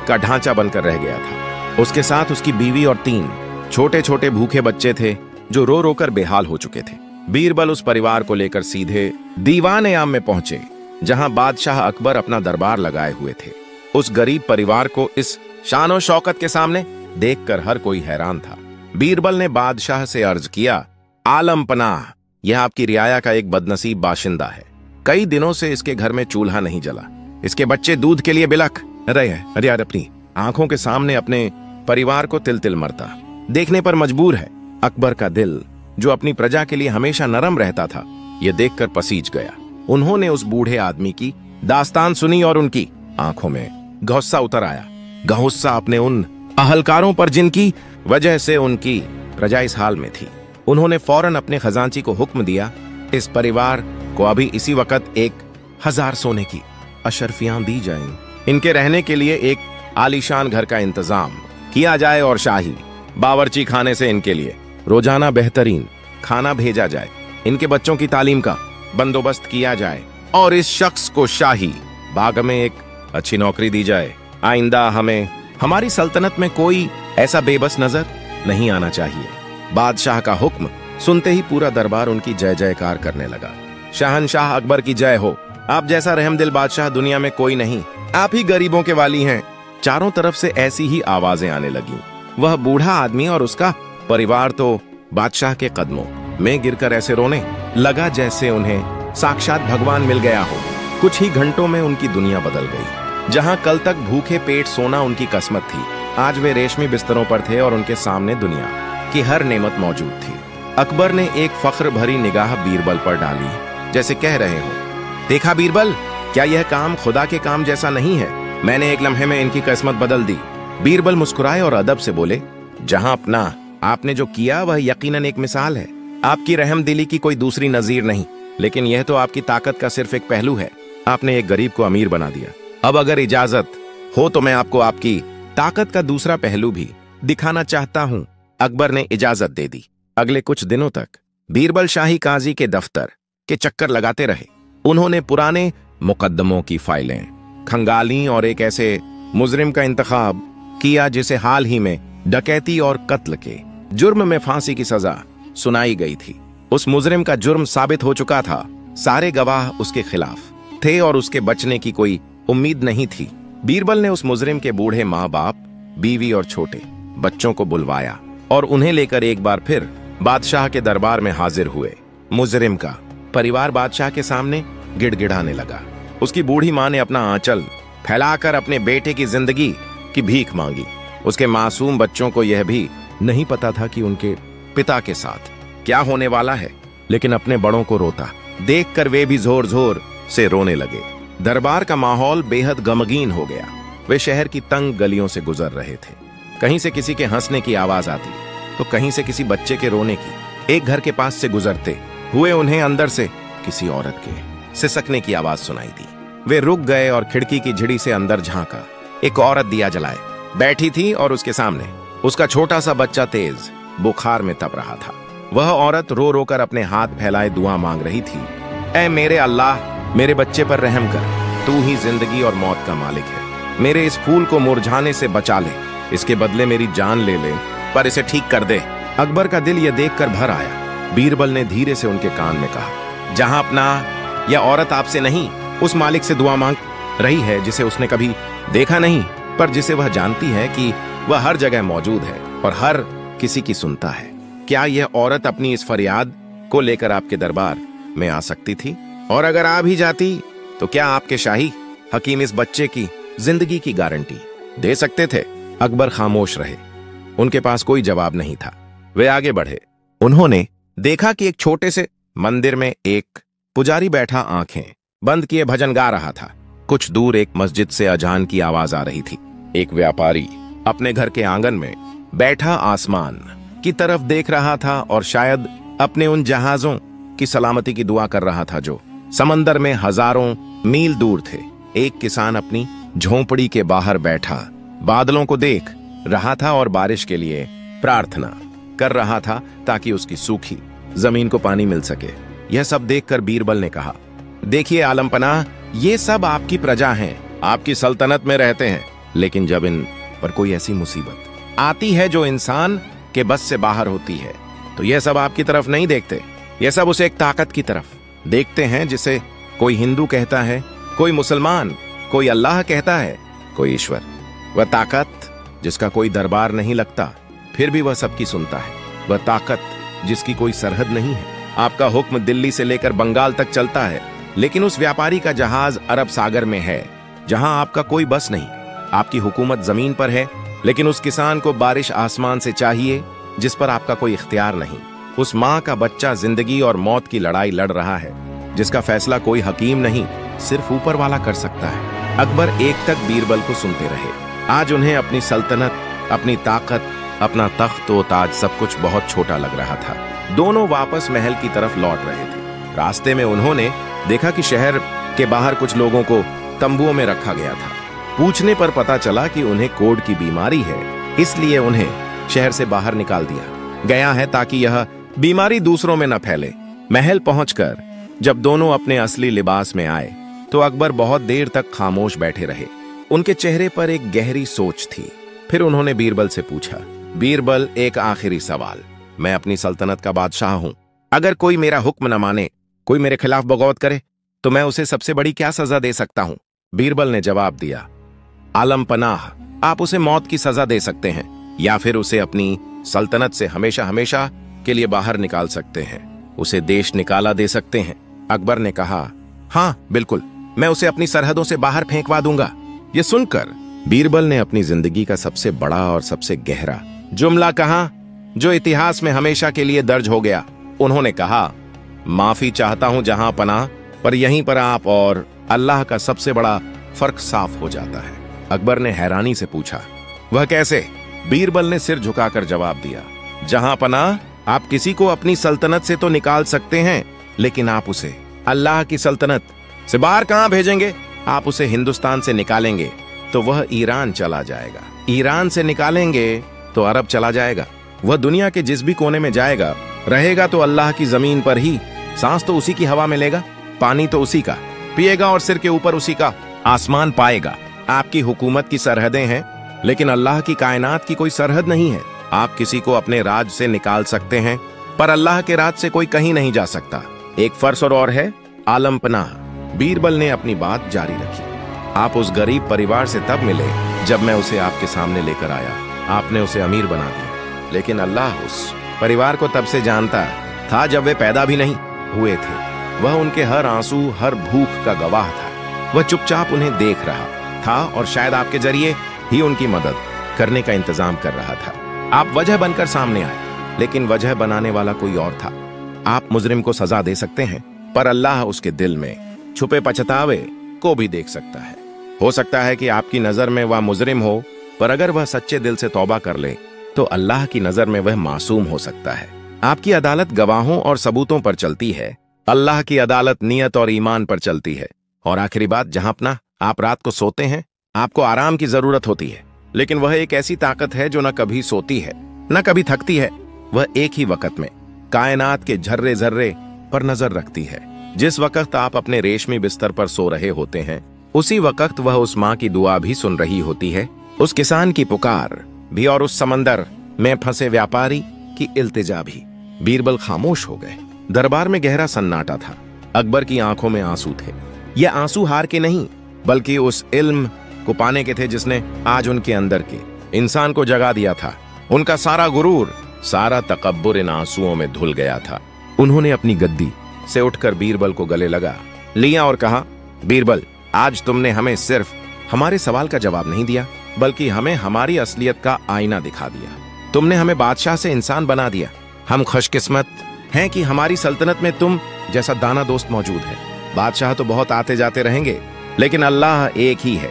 [SPEAKER 1] का ढांचा बनकर रह गया था। उसके साथ उसकी बीवी और 3 छोटे छोटे भूखे बच्चे थे जो रो रो कर बेहाल हो चुके थे। बीरबल उस परिवार को लेकर सीधे दीवान आम में पहुंचे, जहां बादशाह अकबर अपना दरबार लगाए हुए थे। उस गरीब परिवार को इस शानो शौकत के सामने देखकर हर कोई हैरान था। बीरबल ने बादशाह से अर्ज किया, आलम पनाह, यह आपकी रियाया का एक बदनसीब बाशिंदा है। कई दिनों से इसके घर में चूल्हा नहीं जला। इसके बच्चे दूध के लिए बिलख रहे हैं। अरे यार, अपनी आंखों के सामने अपने परिवार को तिल तिल मरता देखने पर मजबूर है। अकबर का दिल, जो अपनी प्रजा के लिए हमेशा नरम रहता था, यह देखकर पसीज गया। उन्होंने उस बूढ़े आदमी की दास्तान सुनी और उनकी आंखों में गुस्सा उतर आया। गुस्सा अपने उन अहलकारों पर जिनकी वजह से उनकी प्रजा इस हाल में थी। उन्होंने फौरन अपने खजांची को हुक्म दिया, इस परिवार को अभी इसी वक्त 1000 सोने की अशरफियां दी जाएं। इनके रहने के लिए एक आलीशान घर का इंतजाम किया जाए और शाही बावर्ची खाने से इनके लिए रोजाना बेहतरीन खाना भेजा जाए। इनके बच्चों की तालीम का बंदोबस्त किया जाए और इस शख्स को शाही बाग में एक अच्छी नौकरी दी जाए। आइंदा हमें हमारी सल्तनत में कोई ऐसा बेबस नजर नहीं आना चाहिए। बादशाह का हुक्म सुनते ही पूरा दरबार उनकी जय जयकार करने लगा। शहनशाह अकबर की जय हो। आप जैसा रहमदिल बादशाह दुनिया में कोई नहीं। आप ही गरीबों के वाली हैं। चारों तरफ से ऐसी ही आवाजें आने लगी। वह बूढ़ा आदमी और उसका परिवार तो बादशाह के कदमों में गिरकर ऐसे रोने लगा जैसे उन्हें साक्षात भगवान मिल गया हो। कुछ ही घंटों में उनकी दुनिया बदल गई। जहां कल तक भूखे पेट सोना उनकी किस्मत थी, आज वे रेशमी बिस्तरों पर थे और उनके सामने दुनिया की हर नेमत मौजूद थी। अकबर ने एक फख्र भरी निगाह बीरबल पर डाली, जैसे कह रहे हो, देखा बीरबल, क्या यह काम खुदा के काम जैसा नहीं है? मैंने एक लम्हे में इनकी किस्मत बदल दी। बीरबल मुस्कुराए और अदब से बोले, जहां अपना आपने जो किया वह यकीनन एक मिसाल है। आपकी रहमदिली की कोई दूसरी नजीर नहीं, लेकिन यह तो आपकी ताकत का सिर्फ एक पहलू है। आपने एक गरीब को अमीर बना दिया। अब अगर इजाजत हो तो मैं आपको आपकी ताकत का दूसरा पहलू भी दिखाना चाहता हूं। अकबर ने इजाजत दे दी। अगले कुछ दिनों तक बीरबल शाही काजी के दफ्तर के चक्कर लगाते रहे। उन्होंने पुराने मुकद्दमों की फाइलें खंगाली और एक ऐसे मुजरिम का इंतखाब किया जिसे हाल ही में डकैती और कत्ल के जुर्म में फांसी की सजा सुनाई गई थी। उस मुजरिम का जुर्म साबित हो चुका था। सारे गवाह उसके खिलाफ थे और उसके बचने की कोई उम्मीद नहीं थी। बीरबल ने उस मुजरिम के बूढ़े माँ बाप, बीवी और छोटे बच्चों को बुलवाया और उन्हें लेकर एक बार फिर बादशाह के दरबार में हाजिर हुए। मुजरिम का परिवार बादशाह के सामने गिड़गिड़ाने लगा। उसकी बूढ़ी माँ ने अपना आंचल फैलाकर अपने बेटे की जिंदगी की भीख मांगी। उसके मासूम बच्चों को यह भी नहीं पता था कि उनके पिता के साथ क्या होने वाला है, लेकिन अपने बड़ों को रोता देखकर वे भी जोर जोर से रोने लगे। दरबार का माहौल बेहद गमगीन हो गया। वे शहर की तंग गलियों से गुजर रहे थे। कहीं से किसी के हंसने की आवाज आती तो कहीं से किसी बच्चे के रोने की। एक घर के पास से गुजरते हुए उन्हें अंदर से किसी औरत के सिसकने की आवाज सुनाई दी। वे रुक गए और खिड़की की झिड़ी से अंदर झांका। एक औरत दिया जलाए बैठी थी और उसके सामने उसका छोटा सा बच्चा तेज बुखार में तप रहा था। वह औरत रो रो कर अपने हाथ फैलाए दुआ मांग रही थी। ऐ मेरे अल्लाह, मेरे बच्चे पर रहम कर। तू ही जिंदगी और मौत का मालिक है। मेरे इस फूल को मुरझाने से बचा ले। इसके बदले मेरी जान ले ले, पर इसे ठीक कर दे। अकबर का दिल यह देखकर भर आया। बीरबल ने धीरे से उनके कान में कहा, जहां अपना यह औरत आपसे नहीं, उस मालिक से दुआ मांग रही है जिसे उसने कभी देखा नहीं, पर जिसे वह जानती है कि वह हर जगह मौजूद है और हर किसी की सुनता है। क्या यह औरत अपनी इस फरियाद को लेकर आपके दरबार में आ सकती थी? और अगर आ भी जाती तो क्या आपके शाही हकीम इस बच्चे की जिंदगी की गारंटी दे सकते थे? अकबर खामोश रहे। उनके पास कोई जवाब नहीं था। वे आगे बढ़े। उन्होंने देखा कि एक छोटे से मंदिर में एक पुजारी बैठा आंखें बंद किए भजन गा रहा था। कुछ दूर एक मस्जिद से अजान की आवाज आ रही थी। एक व्यापारी अपने घर के आंगन में बैठा आसमान की तरफ देख रहा था और शायद अपने उन जहाजों की सलामती की दुआ कर रहा था जो समंदर में हजारों मील दूर थे। एक किसान अपनी झोंपड़ी के बाहर बैठा बादलों को देख रहा था और बारिश के लिए प्रार्थना कर रहा था ताकि उसकी सूखी जमीन को पानी मिल सके। यह सब देखकर बीरबल ने कहा, देखिए आलम पनाह, ये सब आपकी प्रजा हैं, आपकी सल्तनत में रहते हैं, लेकिन जब इन पर कोई ऐसी मुसीबत आती है जो इंसान के बस से बाहर होती है, तो यह सब आपकी तरफ नहीं देखते। यह सब उसे एक ताकत की तरफ देखते हैं जिसे कोई हिंदू कहता है, कोई मुसलमान, कोई अल्लाह कहता है, कोई ईश्वर। वह ताकत जिसका कोई दरबार नहीं लगता, फिर भी वह सबकी सुनता है। वह ताकत जिसकी कोई सरहद नहीं है। आपका हुक्म दिल्ली से लेकर बंगाल तक चलता है, लेकिन उस व्यापारी का जहाज अरब सागर में है, जहां आपका कोई बस नहीं। आपकी हुकूमत जमीन पर है, लेकिन उस किसान को बारिश आसमान से चाहिए, जिस पर आपका कोई इख्तियार नहीं। उस माँ का बच्चा जिंदगी और मौत की लड़ाई लड़ रहा है, जिसका फैसला कोई हकीम नहीं, सिर्फ ऊपर वाला कर सकता है। अकबर एक तक बीरबल को सुनते रहे। आज उन्हें अपनी सल्तनत, अपनी ताकत, अपना तख्त व ताज सब कुछ बहुत छोटा लग रहा था। दोनों वापस महल की तरफ लौट रहे थे। रास्ते में उन्होंने देखा कि शहर के बाहर कुछ लोगों को तंबुओं में रखा गया था। पूछने पर पता चला कि उन्हें कोढ़ की बीमारी है, इसलिए उन्हें शहर से बाहर निकाल दिया गया है ताकि यह बीमारी दूसरों में न फैले। महल पहुंचकर जब दोनों अपने असली लिबास में आए तो अकबर बहुत देर तक खामोश बैठे रहे। उनके चेहरे पर एक गहरी सोच थी। फिर उन्होंने बीरबल से पूछा, बीरबल, एक आखिरी सवाल। मैं अपनी सल्तनत का बादशाह हूं। अगर कोई मेरा हुक्म न माने, कोई मेरे खिलाफ बगौत करे, तो मैं उसे सबसे बड़ी क्या सजा दे सकता हूं? बीरबल ने जवाब दिया, आलम पनाह, आप उसे मौत की सजा दे सकते हैं या फिर उसे अपनी सल्तनत से हमेशा हमेशा के लिए बाहर निकाल सकते हैं। उसे देश निकाला दे सकते हैं। अकबर ने कहा, हाँ बिल्कुल, मैं उसे अपनी सरहदों से बाहर फेंकवा दूंगा। यह सुनकर बीरबल ने अपनी जिंदगी का सबसे बड़ा और सबसे गहरा जुमला कहा, जो इतिहास में हमेशा के लिए दर्ज हो गया। उन्होंने कहा, माफी चाहता हूं जहां पनाह, पर यहीं पर आप और अल्लाह का सबसे बड़ा फर्क साफ हो जाता है। अकबर ने हैरानी से पूछा, वह कैसे? बीरबल ने सिर झुकाकर जवाब दिया, जहां पनाह, आप किसी को अपनी सल्तनत से तो निकाल सकते हैं, लेकिन आप उसे अल्लाह की सल्तनत से बाहर कहां भेजेंगे? आप उसे हिंदुस्तान से निकालेंगे तो वह ईरान चला जाएगा, ईरान से निकालेंगे तो अरब चला जाएगा। वह दुनिया के जिस भी कोने में जाएगा, रहेगा तो अल्लाह की जमीन पर ही। सांस तो उसी की हवा में लेगा, पानी तो उसी का पिएगा और सिर के ऊपर उसी का आसमान पाएगा। आपकी हुकूमत की सरहदें हैं, लेकिन अल्लाह की कायनात की कोई सरहद नहीं है। आप किसी को अपने राज से निकाल सकते हैं, पर अल्लाह के राज से कोई कहीं नहीं जा सकता। एक फर्ज और है, आलम पनाह। बीरबल ने अपनी बात जारी रखी, आप उस गरीब परिवार से तब मिले जब मैं उसे आपके सामने लेकर आया। आपने उसे अमीर बना दिया, लेकिन अल्लाह उस परिवार को तब से जानता था जब वे पैदा भी नहीं हुए थे। वह उनके हर आंसू, हर भूख का गवाह था। वह चुपचाप उन्हें देख रहा था और शायद आपके जरिए ही उनकी मदद करने का इंतजाम कर रहा था। आप वजह बनकर सामने आए, लेकिन वजह बनाने वाला कोई और था। आप मुजरिम को सजा दे सकते हैं, पर अल्लाह उसके दिल में छुपे पछतावे को भी देख सकता है। हो सकता है कि आपकी नजर में वह मुजरिम हो, पर अगर वह सच्चे दिल से तौबा कर ले तो अल्लाह की नजर में वह मासूम हो सकता है। आपकी अदालत गवाहों और सबूतों पर चलती है, अल्लाह की अदालत नियत और ईमान पर चलती है। और आखिरी बात, जहां अपना आप रात को सोते हैं, आपको आराम की जरूरत होती है, लेकिन वह एक ऐसी ताकत है जो न कभी सोती है न कभी थकती है। वह एक ही वक्त में कायनात के झर्रे झर्रे पर नजर रखती है। जिस वक्त आप अपने रेशमी बिस्तर पर सो रहे होते हैं, उसी वक्त वह उस माँ की दुआ भी सुन रही होती है, उस किसान की पुकार भी और उस समंदर में फंसे व्यापारी की इल्तिजा भी। बीरबल खामोश हो गए। दरबार में गहरा सन्नाटा था। अकबर की आंखों में आंसू थे। ये आंसू हार के नहीं, बल्कि उस इल्म को पाने के थे जिसने आज उनके अंदर के इंसान को जगा दिया था। उनका सारा गुरूर, सारा तकब्बुर इन आंसुओं में धुल गया था। उन्होंने अपनी गद्दी से उठकर बीरबल को गले लगा लिया और कहा, बीरबल, आज तुमने हमें सिर्फ हमारे सवाल का जवाब नहीं दिया, बल्कि हमें हमारी असलियत का आईना दिखा दिया। तुमने हमें बादशाह से इंसान बना दिया। हम खुशकिस्मत हैं कि हमारी सल्तनत में तुम जैसा दाना दोस्त मौजूद है। बादशाह तो बहुत आते जाते रहेंगे, लेकिन अल्लाह एक ही है,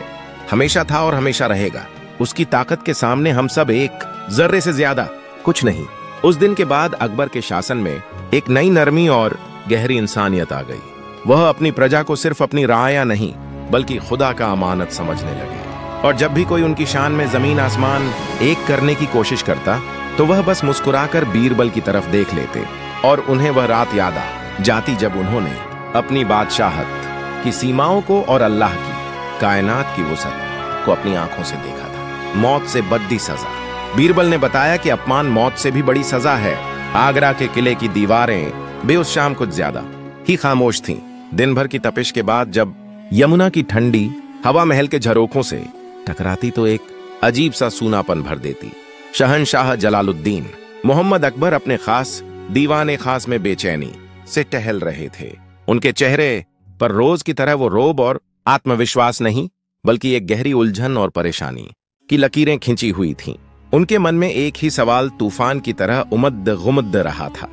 [SPEAKER 1] हमेशा था और हमेशा रहेगा। उसकी ताकत के सामने हम सब एक जर्रे से ज्यादा कुछ नहीं। उस दिन के बाद अकबर के शासन में एक नई नरमी और गहरी इंसानियत आ गई। वह अपनी प्रजा को सिर्फ अपनी राया नहीं, बल्कि खुदा का अमानत समझने लगे। और जब भी कोई उनकी शान में जमीन आसमान एक करने की कोशिश करता, तो वह बस मुस्कुराकर बीरबल की तरफ देख लेते। और उन्हें वह रात याद आ जाती जब उन्होंने अपनी बादशाहत की सीमाओं को और अल्लाह की कायनात की वुसअत को अपनी आंखों से देखा था। मौत से बद्दी सजा। बीरबल ने बताया कि अपमान मौत से भी बड़ी सजा है। आगरा के किले की दीवारें भी उस शाम कुछ ज्यादा ही खामोश थीं। दिन भर की तपिश के बाद जब यमुना की ठंडी हवा महल के झरोखों से टकराती तो एक अजीब सा सूनापन भर देती। शहंशाह जलालुद्दीन मोहम्मद अकबर अपने खास दीवाने खास में बेचैनी से टहल रहे थे। उनके चेहरे पर रोज की तरह वो रोब और आत्मविश्वास नहीं, बल्कि एक गहरी उलझन और परेशानी की लकीरें खिंची हुई थीं। उनके मन में एक ही सवाल तूफान की तरह उमद्द गुमद्द रहा था,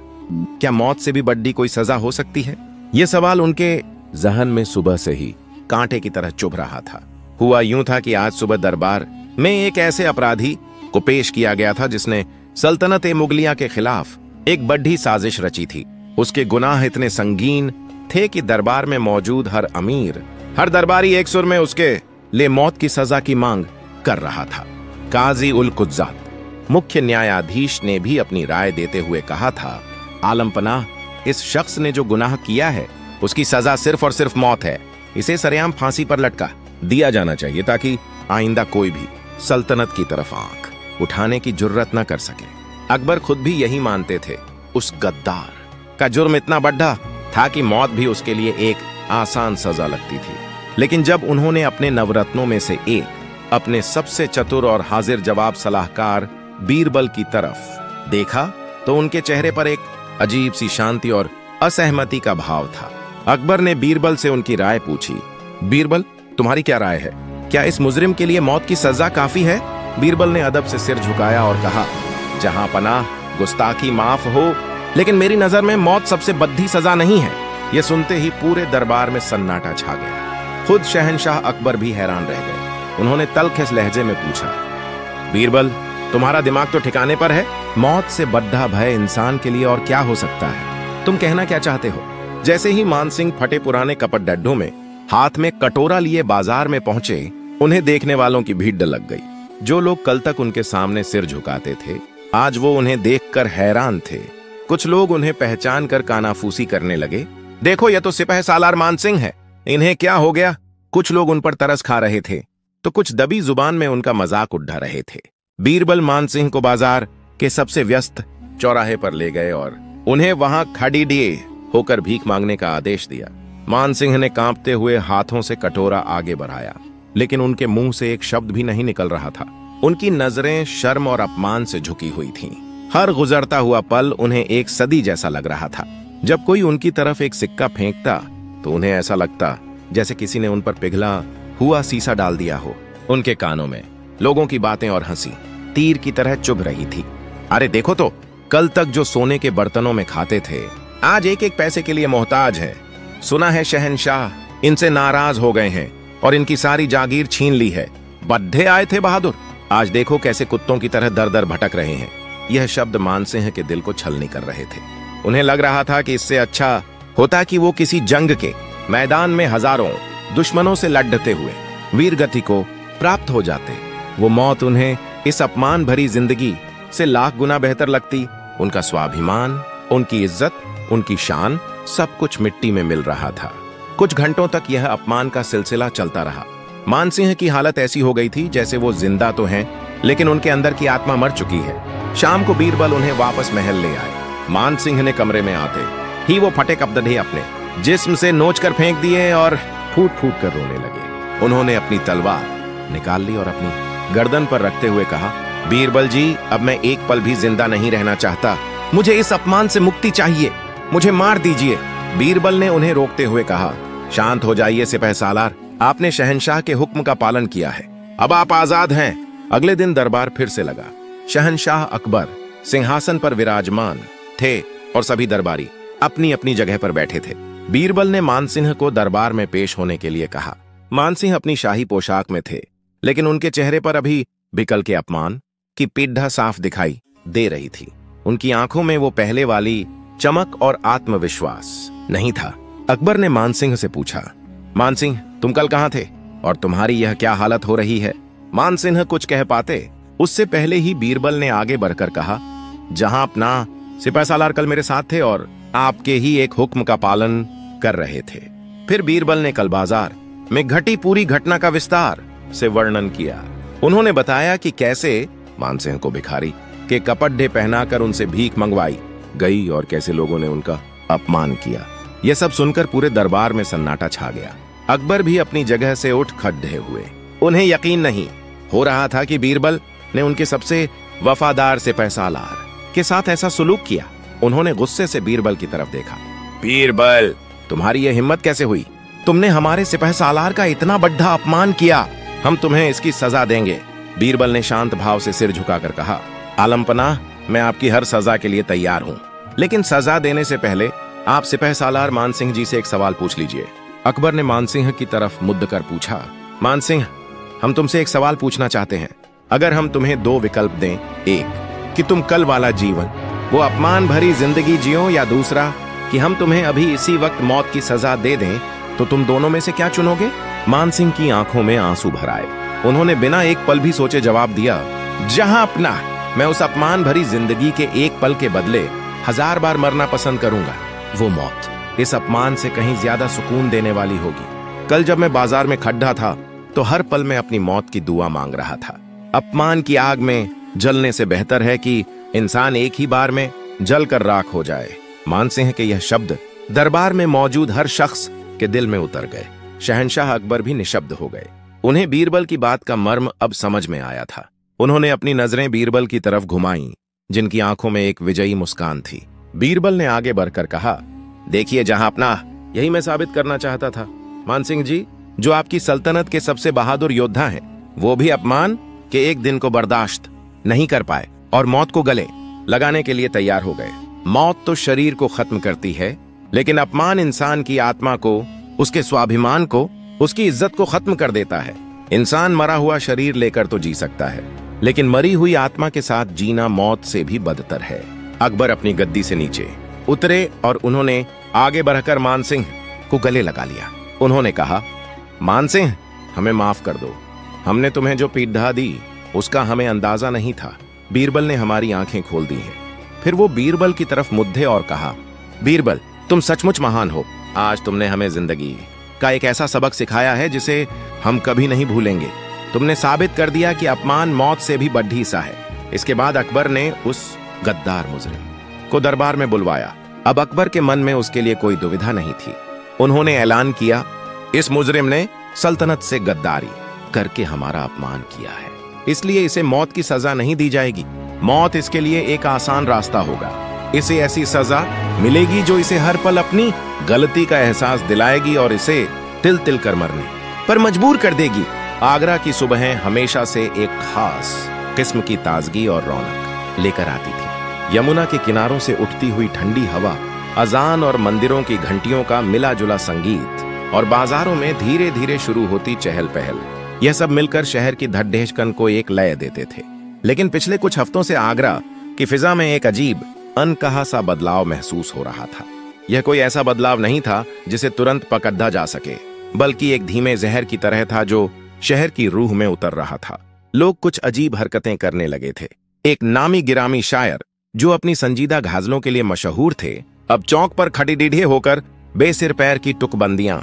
[SPEAKER 1] क्या मौत से भी बड़ी कोई सजा हो सकती है? यह सवाल उनके जहन में सुबह से ही कांटे की तरह चुभ रहा था। हुआ यूं था कि आज सुबह दरबार में एक ऐसे अपराधी को पेश किया गया था जिसने सल्तनत मुगलिया के खिलाफ एक बड़ी साजिश रची थी। उसके गुनाह इतने संगीन थे कि दरबार में मौजूद हर अमीर, हर दरबारी एक सुर में उसके लिए मौत की सजा की मांग कर रहा था। काजी उल कुज्जात, मुख्य न्यायाधीश, ने भी अपनी राय देते हुए कहा था, आलमपनाह, इस शख्स ने जो गुनाह किया है उसकी सजा सिर्फ और सिर्फ मौत है। इसे सरेआम फांसी पर लटका दिया जाना चाहिए ताकि आइंदा कोई भी सल्तनत की तरफ आंख उठाने की जुर्रत न कर सके। अकबर खुद भी यही मानते थे। उस गद्दार का जुर्म इतना बड़ा था कि मौत भी उसके लिए एक आसान सजा लगती थी। लेकिन जब उन्होंने अपने नवरत्नों में से एक, अपने सबसे चतुर और हाजिर जवाब सलाहकार बीरबल की तरफ देखा तो उनके चेहरे पर एक अजीब सी शांति और असहमति का भाव था। अकबर ने बीरबल से उनकी राय पूछी। बीरबल, तुम्हारी क्या राय है? क्या इस मुजरिम के लिए मौत की सजा काफी है? बीरबल ने अदब से सिर झुकाया और कहा, जहां पनाह, गुस्ताखी माफ हो, लेकिन मेरी नजर में मौत सबसे बद्दी सजा नहीं है। यह सुनते ही पूरे दरबार में सन्नाटा छा गया। खुद शहंशाह अकबर भी हैरान रह गए। उन्होंने तल्ख लहजे में पूछा, बीरबल, तुम्हारा दिमाग तो ठिकाने पर है? मौत से बद्दा भय इंसान के लिए और क्या हो सकता है? तुम कहना क्या चाहते हो? जैसे ही मानसिंह फटे पुराने कपट डड्डों में हाथ में कटोरा लिए बाजार में पहुंचे, उन्हें देखने वालों की भीड़ लग गई। जो लोग कल तक उनके सामने सिर झुकाते थे, आज वो उन्हें देखकर हैरान थे। कुछ लोग उन्हें पहचान कर कानाफूसी करने लगे। देखो, यह तो सिपह सालार मानसिंह है, इन्हें क्या हो गया? कुछ लोग उन पर तरस खा रहे थे तो कुछ दबी जुबान में उनका मजाक उड़ा रहे थे। बीरबल मानसिंह को बाजार के सबसे व्यस्त चौराहे पर ले गए और उन्हें वहां खड़ीडिए होकर भीख मांगने का आदेश दिया। मानसिंह ने कांपते हुए हाथों से कटोरा आगे बढ़ाया, लेकिन उनके मुंह से एक शब्द भी नहीं निकल रहा था। उनकी नजरें शर्म और अपमान से झुकी हुई थीं। हर गुजरता हुआ पल उन्हें एक सदी जैसा लग रहा था। जब कोई उनकी तरफ एक सिक्का फेंकता तो उन्हें ऐसा लगता जैसे किसी ने उन पर पिघला हुआ सीसा डाल दिया हो। उनके कानों में लोगों की बातें और हंसी तीर की तरह चुभ रही थी। अरे देखो तो, कल तक जो सोने के बर्तनों में खाते थे, आज एक एक पैसे के लिए मोहताज हैं। सुना है शहंशाह इनसे नाराज हो गए हैं और इनकी सारी जागीर छीन ली है। बद्दे आए थे बहादुर, आज देखो कैसे कुत्तों की तरह दर दर भटक रहे हैं। यह शब्द मानसिंह के दिल को छलनी कर रहे थे। उन्हें लग रहा था कि इससे अच्छा होता कि वो किसी जंग के मैदान में हजारों दुश्मनों से लड़ते हुए वीरगति को प्राप्त हो जाते। वो मौत उन्हें इस अपमान भरी जिंदगी से लाख गुना बेहतर लगती। उनका स्वाभिमान, उनकी इज्जत, उनकी शान, सब कुछ मिट्टी में मिल रहा था। कुछ घंटों तक यह अपमान का सिलसिला चलता रहा। मानसिंह की हालत ऐसी हो गई थी जैसे वो जिंदा तो हैं, लेकिन उनके अंदर की आत्मा मर चुकी है। शाम को बीरबल उन्हें वापस महल ले आए। मानसिंह ने कमरे में आते ही वो फटे कपड़े अपने जिस्म से नोचकर फेंक दिए और फूट फूट कर रोने लगे। उन्होंने अपनी तलवार निकाल ली और अपनी गर्दन पर रखते हुए कहा, बीरबल जी, अब मैं एक पल भी जिंदा नहीं रहना चाहता। मुझे इस अपमान से मुक्ति चाहिए, मुझे मार दीजिए। बीरबल ने उन्हें रोकते हुए कहा, शांत हो जाइए सिपह सालार, आपने शहंशाह के हुक्म का पालन किया है, अब आप आजाद हैं। अगले दिन दरबार फिर से लगा। शहंशाह अकबर सिंहासन पर विराजमान थे और सभी दरबारी अपनी अपनी जगह पर बैठे थे। बीरबल ने मानसिंह को दरबार में पेश होने के लिए कहा। मानसिंह अपनी शाही पोशाक में थे, लेकिन उनके चेहरे पर अभी बिकल के अपमान की पीढ़ा साफ दिखाई दे रही थी। उनकी आंखों में वो पहले वाली चमक और आत्मविश्वास नहीं था। अकबर ने मानसिंह से पूछा, मानसिंह, तुम कल कहां थे और तुम्हारी यह क्या हालत हो रही है? मानसिंह कुछ कह पाते उससे पहले ही बीरबल ने आगे बढ़कर कहा, जहां अपना सिपह सालार कल मेरे साथ थे और आपके ही एक हुक्म का पालन कर रहे थे। फिर बीरबल ने कल बाजार में घटी पूरी घटना का विस्तार से वर्णन किया। उन्होंने बताया कि कैसे मानसिंह को भिखारी के कपड़े पहनाकर उनसे भीख मंगवाई गई और कैसे लोगों ने उनका अपमान किया। यह सब सुनकर पूरे दरबार में सन्नाटा छा गया। अकबर भी अपनी जगह से उठ खड़े हुए। उन्हें यकीन नहीं हो रहा था कि बीरबल ने उनके सबसे वफादार सिपह सालार के साथ ऐसा सुलूक किया। उन्होंने गुस्से से बीरबल की तरफ देखा। बीरबल, तुम्हारी यह हिम्मत कैसे हुई? तुमने हमारे सिपह सालार का इतना बड़ा अपमान किया। हम तुम्हें इसकी सजा देंगे। बीरबल ने शांत भाव से सिर झुकाकर कहा, आलमपनाह, मैं आपकी हर सजा के लिए तैयार हूं, लेकिन सजा देने से पहले आप सिपह सालार मानसिंह जी से एक सवाल पूछ लीजिए। अकबर ने मानसिंह की तरफ मुद्द कर पूछा, मानसिंह, हम तुमसे एक सवाल पूछना चाहते हैं। अगर हम तुम्हें दो विकल्प दें, एक कि तुम कल वाला जीवन, वो अपमान भरी जिंदगी जियो, या दूसरा कि हम तुम्हें अभी इसी वक्त मौत की सजा दे दें, तो तुम दोनों में से क्या चुनोगे? मानसिंह की आंखों में आंसू भर आए। उन्होंने बिना एक पल भी सोचे जवाब दिया, जहां अपना, मैं उस अपमान भरी जिंदगी के एक पल के बदले 1000 बार मरना पसंद करूंगा। वो मौत इस अपमान से कहीं ज्यादा सुकून देने वाली होगी। कल जब मैं बाजार में खड्डा था तो हर पल में अपनी मौत की दुआ मांग रहा था। अपमान की आग में जलने से बेहतर है कि इंसान एक ही बार में जलकर राख हो जाए। मानसिंह के यह शब्द दरबार में मौजूद हर शख्स के दिल में उतर गए। शहंशाह अकबर भी निशब्द हो गए। उन्हें बीरबल की बात का मर्म अब समझ में आया था। उन्होंने अपनी नजरें बीरबल की तरफ घुमाईं, जिनकी आंखों में एक विजयी मुस्कान थी। बीरबल ने आगे बढ़कर कहा, देखिए जहां अपना, यही मैं साबित करना चाहता था। मानसिंह जी, जो आपकी सल्तनत के सबसे बहादुर योद्धा हैं, वो भी अपमान के एक दिन को बर्दाश्त नहीं कर पाए और मौत को गले लगाने के लिए तैयार हो गए। मौत तो शरीर को खत्म करती है, लेकिन अपमान इंसान की आत्मा को, उसके स्वाभिमान को, उसकी इज्जत को खत्म कर देता है। इंसान मरा हुआ शरीर लेकर तो जी सकता है, लेकिन मरी हुई आत्मा के साथ जीना मौत से भी बदतर है। अकबर अपनी गद्दी से नीचे उतरे और उन्होंने आगे बढ़कर मानसिंह को गले लगा लिया। उन्होंने कहा, मानसिंह, हमें माफ कर दो। हमने तुम्हें जो पीड़ा दी उसका हमें अंदाजा नहीं था। बीरबल ने हमारी आंखें खोल दी हैं। फिर वो बीरबल की तरफ मुद्दे और कहा, बीरबल, तुम सचमुच महान हो। आज तुमने हमें जिंदगी का एक ऐसा सबक सिखाया है जिसे हम कभी नहीं भूलेंगे। तुमने साबित कर दिया कि अपमान मौत से भी बड़ी सा है। इसके बाद अकबर ने उस गद्दार मुजरिम को दरबार में बुलवाया। अब अकबर के मन में उसके लिए कोई दुविधा नहीं थी। उन्होंने ऐलान किया, इस मुजरिम ने सल्तनत से गद्दारी करके हमारा अपमान किया है, इसलिए इसे मौत की सजा नहीं दी जाएगी। मौत इसके लिए एक आसान रास्ता होगा। इसे ऐसी सजा मिलेगी जो इसे हर पल अपनी गलती का एहसास दिलाएगी और इसे तिल तिल कर मरने पर मजबूर कर देगी। आगरा की सुबहें हमेशा से एक खास किस्म की ताजगी और रौनक लेकर आती थी। यमुना के किनारों से उठती हुई ठंडी हवा, अजान और मंदिरों की घंटियों का मिला जुला संगीत और बाजारों में धीरे धीरे शुरू होती चहल पहल, यह सब मिलकर शहर की धड्ढेशकन को एक लय देते थे। लेकिन पिछले कुछ हफ्तों से आगरा की फिजा में एक अजीब अनकहा सा बदलाव महसूस हो रहा था। यह कोई ऐसा बदलाव नहीं था जिसे तुरंत पकड़ा जा सके, बल्कि एक धीमे जहर की तरह था जो शहर की रूह में उतर रहा था। लोग कुछ अजीब हरकतें करने लगे थे। एक नामी गिरामी शायर जो अपनी संजीदा गजलों के लिए मशहूर थे, अब चौक पर खड़ीडीढ़े होकर बेसिर पैर की टुकबंदियां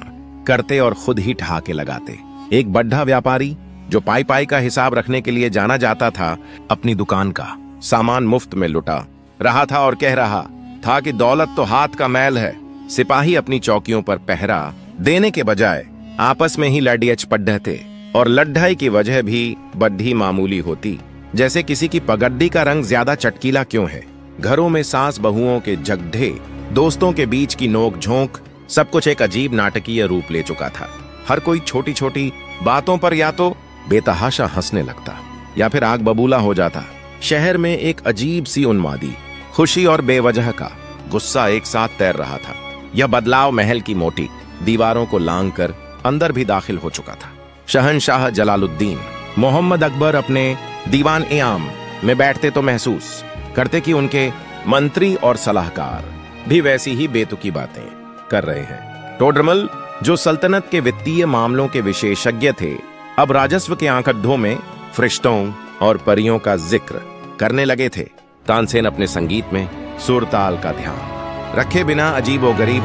[SPEAKER 1] करते और खुद ही ठहाके लगाते। एक बड्ढा व्यापारी जो पाई पाई का हिसाब रखने के लिए जाना जाता था, अपनी दुकान का सामान मुफ्त में लुटा रहा था और कह रहा था कि दौलत तो हाथ का मैल है। सिपाही अपनी चौकियों पर पहरा देने के बजाय आपस में ही लड़ियच पड्ढे थे और लड्ढाई की वजह भी बड्ढी मामूली होती, जैसे किसी की पगड्डी का रंग ज्यादा चटकीला क्यों है। घरों में सास बहुओं के झगड़े, दोस्तों के बीच की नोक झोंक, सब कुछ एक अजीब नाटकीय रूप ले चुका था। हर कोई छोटी छोटी बातों पर या तो बेतहाशा हंसने लगता या फिर आग बबूला हो जाता। शहर में एक अजीब सी उन्मादी, खुशी और बेवजह का गुस्सा एक साथ तैर रहा था। यह बदलाव महल की मोटी दीवारों को लांग कर अंदर भी दाखिल हो चुका था। शहंशाह जलालुद्दीन मोहम्मद अकबर अपने दीवान ए आम में बैठते तो महसूस करते कि उनके मंत्री और सलाहकार भी वैसी ही बेतुकी बातें कर रहे हैं। टोडरमल, जो सल्तनत के वित्तीय मामलों के विशेषज्ञ थे, अब राजस्व के आंकड़ों में फरिश्तों और परियों का जिक्र करने लगे थे। तानसेन अपने संगीत में सुर ताल का ध्यान रखे बिना अजीबोगरीब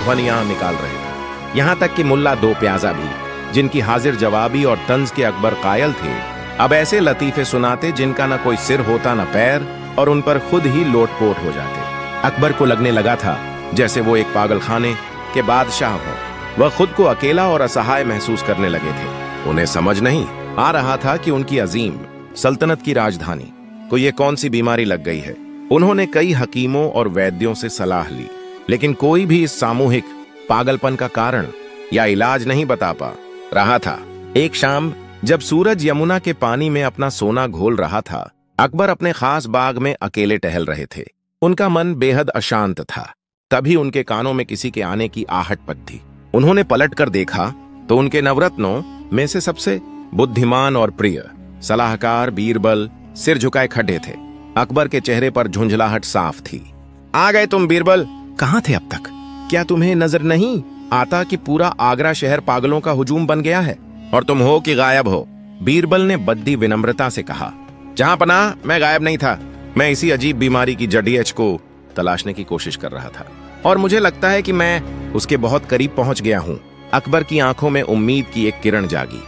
[SPEAKER 1] ध्वनियां निकाल रहे थे। यहां तक कि मुल्ला दो प्याजा भी, जिनकी हाजिर जवाबी और तंज के अकबर कायल थे, अब ऐसे लतीफे सुनाते जिनका न कोई सिर होता न पैर, और उन पर खुद ही लोटपोट हो जाते। अकबर को लगने लगा था जैसे वो एक पागलखाने के बादशाह हो। वह खुद को अकेला और असहाय महसूस करने लगे थे। उन्हें समझ नहीं आ रहा था कि उनकी अजीम सल्तनत की राजधानी को ये कौन सी बीमारी लग गई है उन्होंने कई हकीमों और वैद्यों से सलाह ली, लेकिन कोई भी इस सामूहिक पागलपन का कारण या इलाज नहीं बता पा रहा था। एक शाम जब सूरज यमुना के पानी में अपना सोना घोल रहा था, अकबर अपने खास बाग में अकेले टहल रहे थे। उनका मन बेहद अशांत था। तभी उनके कानों में किसी के आने की आहट पड़ी। उन्होंने पलटकर देखा तो उनके नवरत्नों में से सबसे बुद्धिमान और प्रिय सलाहकार बीरबल सिर झुकाए खड़े थे। अकबर के चेहरे पर झुंझलाहट साफ थी। आ गए तुम बीरबल? कहाँ थे अब तक? क्या तुम्हें नजर नहीं आता कि पूरा आगरा शहर पागलों का हुजूम बन गया है और तुम हो कि गायब हो? बीरबल ने बद्दी विनम्रता से कहा। जहां पनाह, मैं गायब नहीं था। मैं इसी अजीब बीमारी की जड़ी को तलाशने की कोशिश कर रहा था और मुझे लगता है कि मैं उसके बहुत करीब पहुंच गया हूं। अकबर की आंखों में उम्मीद की एक किरण जागी।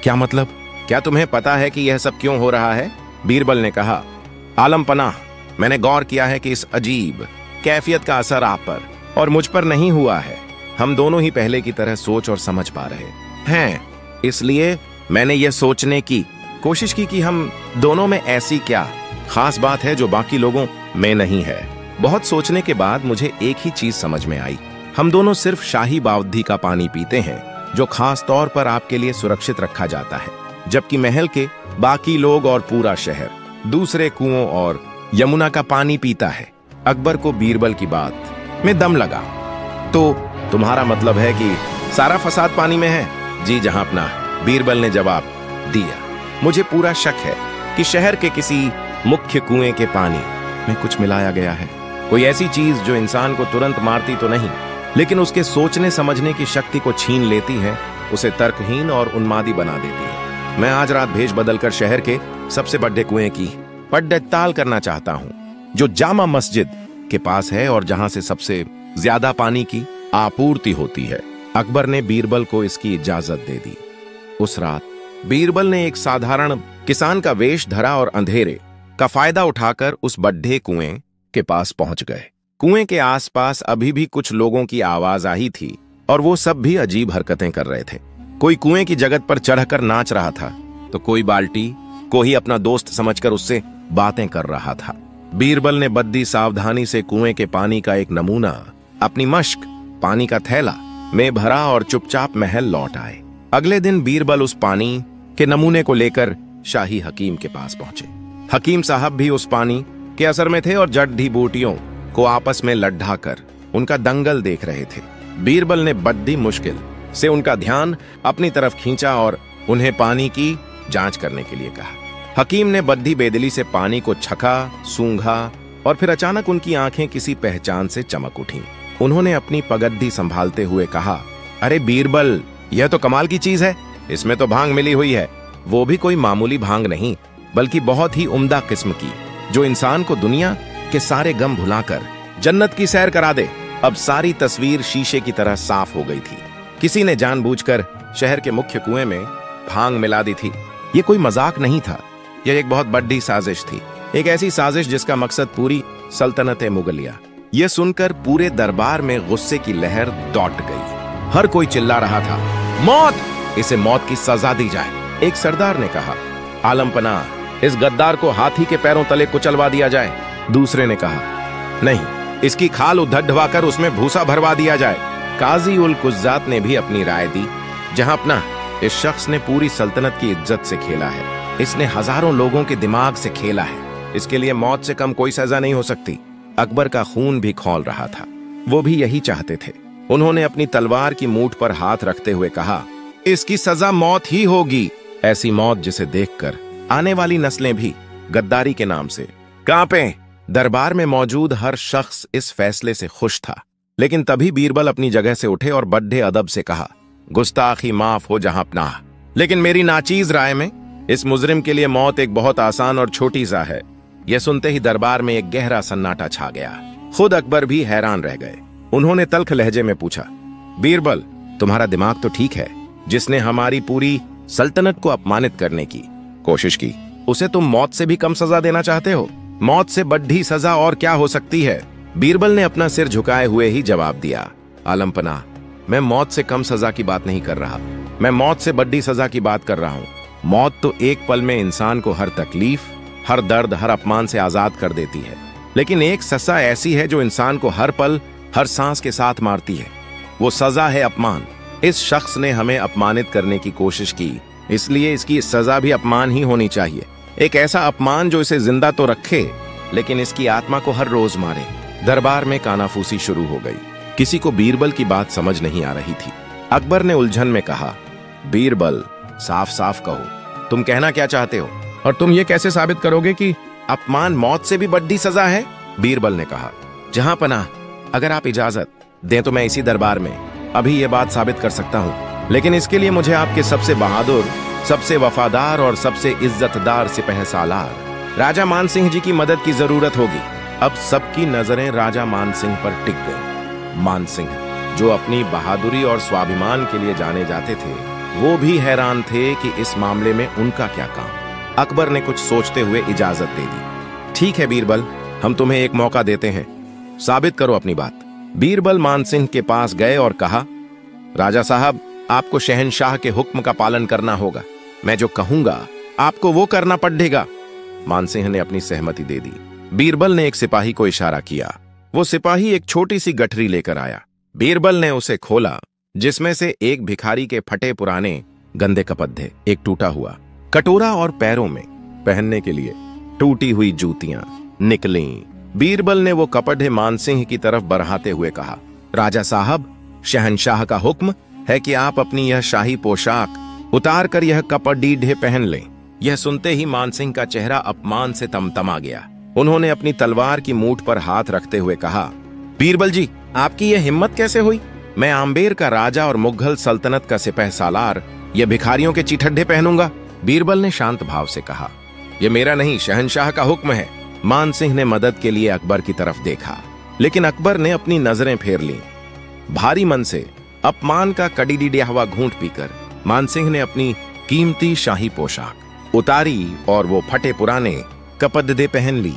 [SPEAKER 1] क्या मतलब? क्या तुम्हें पता है कि यह सब क्यों हो रहा है? बीरबल ने कहा। आलम पनाह, मैंने गौर किया है कि इस अजीब कैफियत का असर आप पर और मुझ पर नहीं हुआ है। हम दोनों ही पहले की तरह सोच और समझ पा रहे हैं। इसलिए मैंने यह सोचने की कोशिश की कि हम दोनों में ऐसी क्या खास बात है जो बाकी लोगों में नहीं है। बहुत सोचने के बाद मुझे एक ही चीज समझ में आई। हम दोनों सिर्फ शाही बावधी का पानी पीते हैं, जो खास तौर पर आपके लिए सुरक्षित रखा जाता है, जबकि महल के बाकी लोग और पूरा शहर दूसरे कुओं और यमुना का पानी पीता है। अकबर को बीरबल की बात में दम लगा। तो तुम्हारा मतलब है कि सारा फसाद पानी में है? जी जहां अपना, बीरबल ने जवाब दिया। मुझे पूरा शक है कि शहर के किसी मुख्य कुएं के पानी में कुछ मिलाया गया है। कोई ऐसी चीज जो इंसान को तुरंत मारती तो नहीं, लेकिन उसके सोचने समझने की शक्ति को छीन लेती है, उसे तर्कहीन और उन्मादी बना देती है। मैं आज रात भेष बदलकर शहर के सबसे बड़े कुएं की पड़ताल करना चाहता हूं, जो जामा मस्जिद के पास है और जहां से सबसे ज्यादा पानी की आपूर्ति होती है। अकबर ने बीरबल को इसकी इजाजत दे दी। उस रात बीरबल ने एक साधारण किसान का वेश धरा और अंधेरे का फायदा उठाकर उस बड्ढे कुएं के पास पहुंच गए। कुएं के आसपास अभी भी कुछ लोगों की आवाज आई थी और वो सब भी अजीब हरकतें कर रहे थे। कोई कुएं की जगत पर चढ़कर नाच रहा था, तो कोई बाल्टी को ही अपना दोस्त समझकर उससे बातें कर रहा था। बीरबल ने बद्दी सावधानी से कुएं के पानी का एक नमूना अपनी मश्क पानी का थैला में भरा और चुपचाप महल लौट आए। अगले दिन बीरबल उस पानी के नमूने को लेकर शाही हकीम के पास पहुंचे। हकीम साहब भी उस पानी के असर में थे और जड़ी बूटियों को आपस में लड्ढा कर उनका दंगल देख रहे थे। बीरबल ने बड़ी मुश्किल से उनका ध्यान अपनी तरफ खींचा और उन्हें पानी की जांच करने के लिए कहा। हकीम ने बद्दी बेदली से पानी को छका, सूंघा और फिर अचानक उनकी आंखें किसी पहचान से चमक उठी। उन्होंने अपनी पगड्डी संभालते हुए कहा, अरे बीरबल, यह तो कमाल की चीज है। इसमें तो भांग मिली हुई है, वो भी कोई मामूली भांग नहीं, बल्कि बहुत ही उम्दा किस्म की, जो इंसान को दुनिया के सारे गम भुलाकर जन्नत की सैर करा दे। अब सारी तस्वीर शीशे की तरह साफ हो गई थी। किसी ने जानबूझकर शहर के मुख्य कुएं में भांग मिला दी थी। ये कोई मजाक नहीं था, यह एक बहुत बड़ी साजिश थी। एक ऐसी साजिश जिसका मकसद पूरी सल्तनत मुगलिया। यह सुनकर पूरे दरबार में गुस्से की लहर दौड़ गई। हर कोई चिल्ला रहा था, मौत! इसे मौत की सजा दी जाए। एक सरदार ने कहा, आलम पनाह, इस गद्दार को हाथी के पैरों तले कुचलवा दिया जाए। दूसरे ने कहा, नहीं, इसकी खाल उधड़वाकर उसमें भूसा भरवा दिया जाए। काजी उल कुज्जात ने भी अपनी राय दी, जहां अपना, इस शख्स ने पूरी सल्तनत की इज्जत से खेला है। इसने हजारों लोगों के दिमाग से खेला है। इसके लिए मौत से कम कोई सजा नहीं हो सकती। अकबर का खून भी खौल रहा था। वो भी यही चाहते थे। उन्होंने अपनी तलवार की मूठ पर हाथ रखते हुए कहा, इसकी सजा मौत ही होगी। ऐसी मौत जिसे देखकर आने वाली नस्लें भी गद्दारी के नाम से कांपे। दरबार में मौजूद हर शख्स इस फैसले से खुश था। लेकिन तभी बीरबल अपनी जगह से उठे और बड्ढे अदब से कहा, गुस्ताखी माफ हो जहां अपना, लेकिन मेरी नाचीज राय में इस मुजरिम के लिए मौत एक बहुत आसान और छोटी सा है। यह सुनते ही दरबार में एक गहरा सन्नाटा छा गया। खुद अकबर भी हैरान रह गए। उन्होंने तल्ख लहजे में पूछा, बीरबल, तुम्हारा दिमाग तो ठीक है। जिसने हमारी पूरी सल्तनत को अपमानित करने की कोशिश की, उसे तुम मौत से भी कम सजा देना चाहते हो? मौत से बड़ी सजा और क्या हो सकती है? बीरबल ने अपना सिर झुकाए हुए ही जवाब दिया, आलम पनाह, मैं मौत से कम सजा की बात नहीं कर रहा। मैं मौत से बड़ी सजा की बात कर रहा हूं। मौत तो एक पल में इंसान को हर तकलीफ, हर दर्द, हर अपमान से आजाद कर देती है। लेकिन एक सजा ऐसी है जो इंसान को हर पल हर सांस के साथ मारती है। वो सजा है अपमान। इस शख्स ने हमें अपमानित करने की कोशिश की, इसलिए इसकी सजा भी अपमान ही होनी चाहिए। एक ऐसा अपमान जो इसे जिंदा तो रखे लेकिन इसकी आत्मा को हर रोज मारे। दरबार में कानाफूसी शुरू हो गई। किसी को बीरबल की बात समझ नहीं आ रही थी। अकबर ने उलझन में कहा, बीरबल, साफ साफ कहो, तुम कहना क्या चाहते हो, और तुम ये कैसे साबित करोगे कि अपमान मौत से भी बड़ी सजा है? बीरबल ने कहा, जहां पनाह, अगर आप इजाजत दें तो मैं इसी दरबार में अभी ये बात साबित कर सकता हूं, लेकिन इसके लिए मुझे आपके सबसे बहादुर, सबसे वफादार और सबसे इज्जतदार सिपहसालार राजा मान सिंह जी की मदद की जरूरत होगी। अब सबकी नजरें राजा मान सिंह पर टिक गई। मान सिंह, जो अपनी बहादुरी और स्वाभिमान के लिए जाने जाते थे, वो भी हैरान थे कि इस मामले में उनका क्या काम। अकबर ने कुछ सोचते हुए इजाजत दे दी। ठीक है बीरबल, हम तुम्हें एक मौका देते हैं, साबित करो अपनी बात। बीरबल मान सिंह के पास गए और कहा, राजा साहब, आपको शहनशाह के हुक्म का पालन करना होगा। मैं जो कहूंगा आपको वो करना पड़ेगा। मान सिंह ने अपनी सहमति दे दी। बीरबल ने एक सिपाही को इशारा किया। वो सिपाही एक छोटी सी गठरी लेकर आया। बीरबल ने उसे खोला, जिसमें से एक भिखारी के फटे पुराने गंदे कपड़े, एक टूटा हुआ कटोरा और पैरों में पहनने के लिए टूटी हुई जूतियां निकली। बीरबल ने वो कपड़े मान सिंह की तरफ बढ़ाते हुए कहा, राजा साहब, शहनशाह का हुक्म है कि आप अपनी यह शाही पोशाक उतार कर यह कपड़े पहन लें। यह सुनते ही मान सिंह का चेहरा अपमान से तमतमा गया। उन्होंने अपनी तलवार की मूठ पर हाथ रखते हुए कहा, बीरबल जी, आपकी यह हिम्मत कैसे हुई? मैं आम्बेर का राजा और मुगल सल्तनत का सिपहसालार यह भिखारियों के चिठड्ढे पहनूंगा? बीरबल ने शांत भाव से कहा, यह मेरा नहीं, शहनशाह का हुक्म है। मान सिंह ने मदद के लिए अकबर की तरफ देखा, लेकिन अकबर ने अपनी नजरें फेर लीं। भारी मन से अपमान का कड़ीडिया हुआ घूंट पीकर मान सिंह ने अपनी कीमती शाही पोशाक उतारी और वो फटे पुराने कपड़े पहन ली।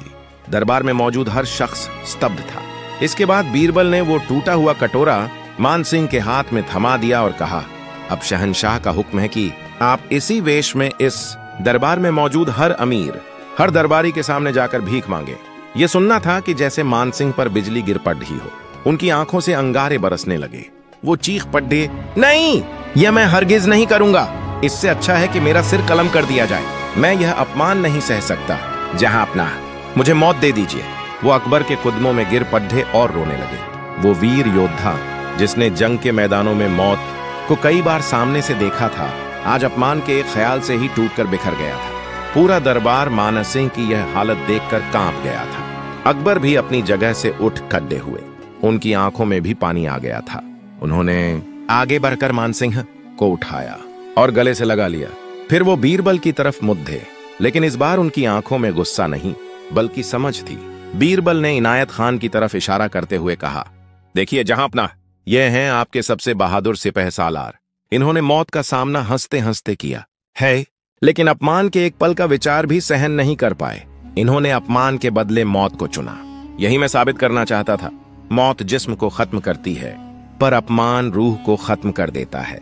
[SPEAKER 1] दरबार में मौजूद हर शख्स स्तब्ध था। इसके बाद बीरबल ने वो टूटा हुआ कटोरा मान सिंह के हाथ में थमा दिया और कहा, अब शहनशाह का हुक्म है कि आप इसी वेश में इस दरबार में मौजूद हर अमीर, हर दरबारी के सामने जाकर भीख मांगे। ये सुनना था कि जैसे मान सिंह पर बिजली गिर पड़ी हो। उनकी आंखों से अंगारे बरसने लगे। वो चीख पड़े, नहीं, यह मैं हरगिज नहीं करूंगा। इससे अच्छा है कि मेरा सिर कलम कर दिया जाए। मैं यह अपमान नहीं सह सकता। जहां अपना, मुझे मौत दे दीजिए। वो अकबर के कुदमों में गिर पड़े और रोने लगे। वो वीर योद्धा जिसने जंग के मैदानों में मौत को कई बार सामने से देखा था, आज अपमान के एक ख्याल से ही टूटकर बिखर गया था। पूरा दरबार मान सिंह की यह हालत देखकर कांप गया था। अकबर भी अपनी जगह से उठ खड़े हुए। उनकी आंखों में भी पानी आ गया था। उन्होंने आगे बढ़कर मान सिंह को उठाया और गले से लगा लिया। फिर वो बीरबल की तरफ मुद्दे, लेकिन इस बार उनकी आंखों में गुस्सा नहीं बल्कि समझ थी। बीरबल ने इनायत खान की तरफ इशारा करते हुए कहा, देखिए जहां अपना, ये हैं आपके सबसे बहादुर सिपहसालार। इन्होंने मौत का सामना हंसते हंसते किया है, लेकिन अपमान के एक पल का विचार भी सहन नहीं कर पाए। इन्होंने अपमान के बदले मौत को चुना। यही मैं साबित करना चाहता था। मौत जिस्म को खत्म करती है, पर अपमान रूह को खत्म कर देता है,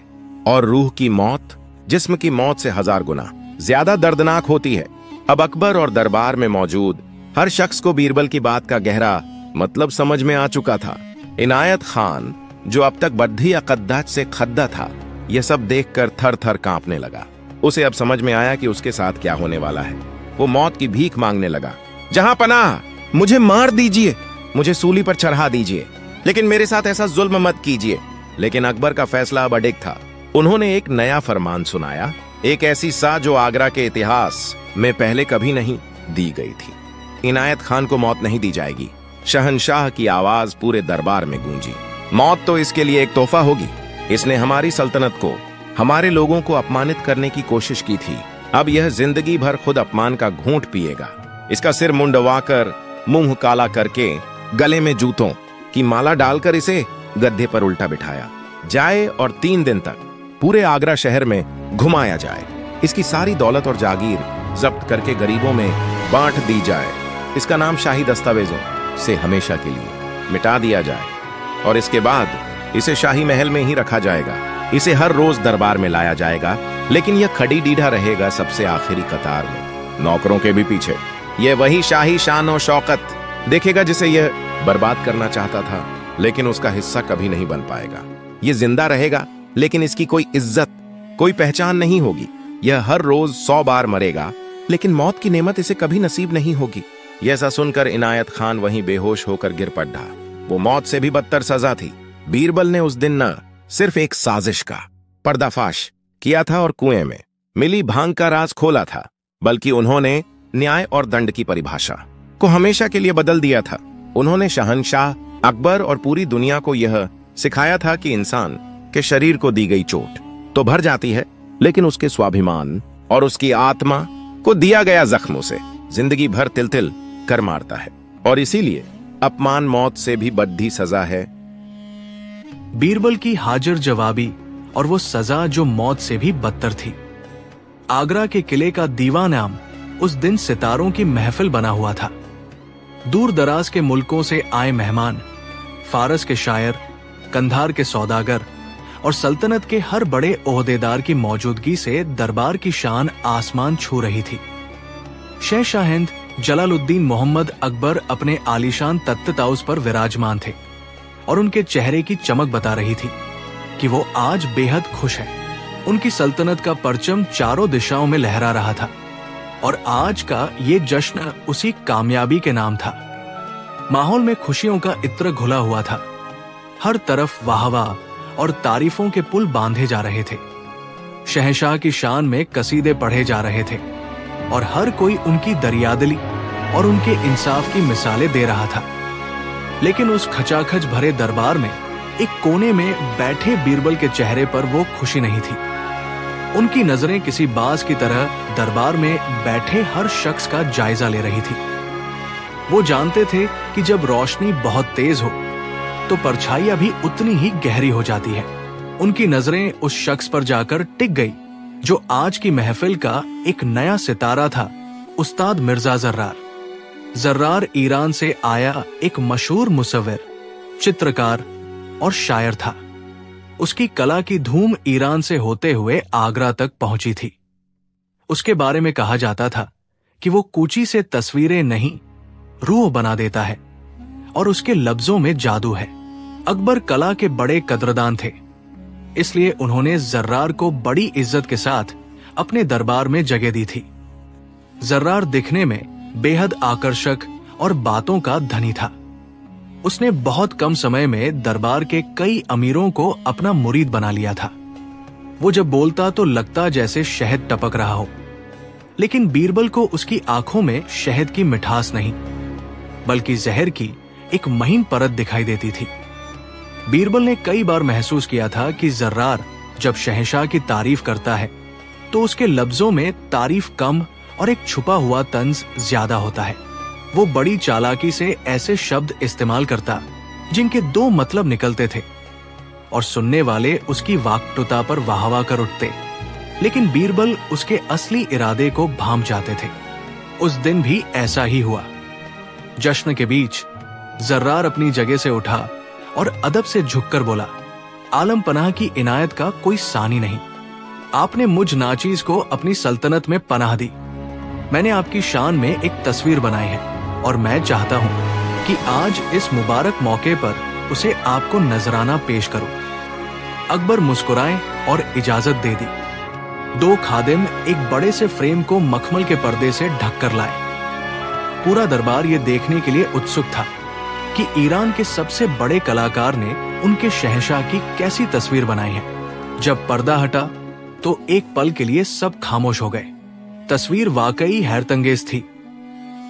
[SPEAKER 1] और रूह की मौत जिस्म की मौत से 1000 गुना ज्यादा दर्दनाक होती है। अब अकबर और दरबार में मौजूद हर शख्स को बीरबल की बात का गहरा मतलब समझ में आ चुका था। इनायत खान, जो अब तक बद्धी अकद्दाच से खद्दा था, यह सब देखकर थर थर कांपने लगा। उसे अब समझ में आया कि उसके साथ क्या होने वाला है। वो मौत की भीख मांगने लगा, जहां पनाह, मुझे मार दीजिए, मुझे सूली पर चढ़ा दीजिए, लेकिन मेरे साथ ऐसा जुल्म मत कीजिए। लेकिन अकबर का फैसला अब अडिग था। उन्होंने एक नया फरमान सुनाया, एक ऐसी सा जो आगरा के इतिहास में पहले कभी नहीं दी गई थी। इनायत खान को मौत नहीं दी जाएगी। शहनशाह की आवाज पूरे दरबार में गूंजी। मौत तो इसके लिए एक तोहफा होगी। इसने हमारी सल्तनत को, हमारे लोगों को अपमानित करने की कोशिश की थी। अब यह जिंदगी भर खुद अपमान का घूंट पिएगा। इसका सिर मुंडवाकर, मुंह काला करके, गले में जूतों की माला डालकर इसे गद्दे पर उल्टा बिठाया जाए और 3 दिन तक पूरे आगरा शहर में घुमाया जाए। इसकी सारी दौलत और जागीर जब्त करके गरीबों में बांट दी जाए। इसका नाम शाही दस्तावेजों से हमेशा के लिए मिटा दिया जाए और इसके बाद इसे शाही महल में ही रखा जाएगा। इसे हर रोज दरबार में लाया जाएगा, लेकिन यह खड़ी डीढ़ा रहेगा सबसे आखिरी कतार में, नौकरों के भी पीछे। यह वही शाही शान और शौकत देखेगा जिसे यह बर्बाद करना चाहता था, लेकिन उसका हिस्सा कभी नहीं बन पाएगा। ये जिंदा रहेगा, लेकिन इसकी कोई इज्जत, कोई पहचान नहीं होगी। यह हर रोज 100 बार मरेगा, लेकिन मौत की नेमत इसे कभी नसीब नहीं होगी। यह ऐसा सुनकर इनायत खान वहीं बेहोश होकर गिर पड़ा। वो मौत से भी बदतर सजा थी। बीरबल ने उस दिन न सिर्फ एक साजिश का पर्दाफाश किया था और कुएं में मिली भांग का राज खोला था, बल्कि उन्होंने न्याय और दंड की परिभाषा को हमेशा के लिए बदल दिया था। उन्होंने शहंशाह अकबर और पूरी दुनिया को यह सिखाया था कि इंसान के शरीर को दी गई चोट तो भर जाती है, लेकिन उसके स्वाभिमान और उसकी आत्मा को दिया गया जख्मों से जिंदगी भर तिल तिल कर मारता है, और इसीलिए अपमान मौत से भी बड़ी सजा है।
[SPEAKER 2] बीरबल की हाजिर जवाबी और वो सजा जो मौत से भी बदतर थी। आगरा के किले का दीवान आम उस दिन सितारों की महफिल बना हुआ था। दूर दराज के मुल्कों से आए मेहमान, फारस के शायर, कंधार के सौदागर और सल्तनत के हर बड़े ओहदेदार की मौजूदगी से दरबार की शान आसमान छू रही थी। शहशाहिंद जलालुद्दीन मोहम्मद अकबर अपने आलीशान तख्त ताउस पर विराजमान थे और उनके चेहरे की चमक बता रही थी कि वो आज बेहद खुश है। उनकी सल्तनत का परचम चारों दिशाओं में लहरा रहा था और आज का ये जश्न उसी कामयाबी के नाम था। माहौल में खुशियों का इत्र घुला हुआ था। हर तरफ वाहवाह और तारीफों के पुल बांधे जा रहे थे। शहंशाह की शान में कसीदे पढ़े जा रहे थे और हर कोई उनकी दरियादिली और उनके इंसाफ की मिसालें दे रहा था। लेकिन उस खचाखच भरे दरबार में एक कोने में बैठे बीरबल के चेहरे पर वो खुशी नहीं थी। उनकी नजरें किसी बाज की तरह दरबार में बैठे हर शख्स का जायजा ले रही थी। वो जानते थे कि जब रोशनी बहुत तेज हो तो परछाइयां भी उतनी ही गहरी हो जाती है। उनकी नजरें उस शख्स पर जाकर टिक गई जो आज की महफिल का एक नया सितारा था, उस्ताद मिर्जा जर्रार। जर्रार ईरान से आया एक मशहूर मुसव्विर, चित्रकार और शायर था। उसकी कला की धूम ईरान से होते हुए आगरा तक पहुंची थी। उसके बारे में कहा जाता था कि वो कूची से तस्वीरें नहीं, रूह बना देता है और उसके लफ्जों में जादू है। अकबर कला के बड़े कदरदान थे, इसलिए उन्होंने जर्रार को बड़ी इज्जत के साथ अपने दरबार में जगह दी थी। जर्रार दिखने में बेहद आकर्षक और बातों का धनी था। उसने बहुत कम समय में दरबार के कई अमीरों को अपना मुरीद बना लिया था। वो जब बोलता तो लगता जैसे शहद टपक रहा हो, लेकिन बीरबल को उसकी आंखों में शहद की मिठास नहीं, बल्कि जहर की एक महीन परत दिखाई देती थी। बीरबल ने कई बार महसूस किया था कि जर्रार जब शहंशाह की तारीफ करता है तो उसके लफ्जों में तारीफ कम और एक छुपा हुआ तंज ज्यादा होता है। वो बड़ी चालाकी से ऐसे शब्द इस्तेमाल करता जिनके दो मतलब निकलते थे और सुनने वाले उसकी वाक्टुता पर वाहवा कर उठते, लेकिन बीरबल उसके असली इरादे को भांप जाते थे। उस दिन भी ऐसा ही हुआ। जश्न के बीच जर्रार अपनी जगह से उठा और अदब से झुककर बोला, आलम पनाह की इनायत का कोई सानी नहीं। आपने मुझ नाचीज को अपनी सल्तनत में पनाह दी। मैंने आपकी शान में एक तस्वीर बनाई है और मैं चाहता हूं कि आज इस मुबारक मौके पर उसे आपको नजराना पेश करूं। अकबर मुस्कुराए और इजाजत दे दी। दो खादिम एक बड़े से फ्रेम को मखमल के पर्दे से ढककर लाए। पूरा दरबार ये देखने के लिए उत्सुक था कि ईरान के सबसे बड़े कलाकार ने उनके शहंशाह की कैसी तस्वीर बनाई है। जब पर्दा हटा तो एक पल के लिए सब खामोश हो गए। तस्वीर वाकई हैरतंगेज थी।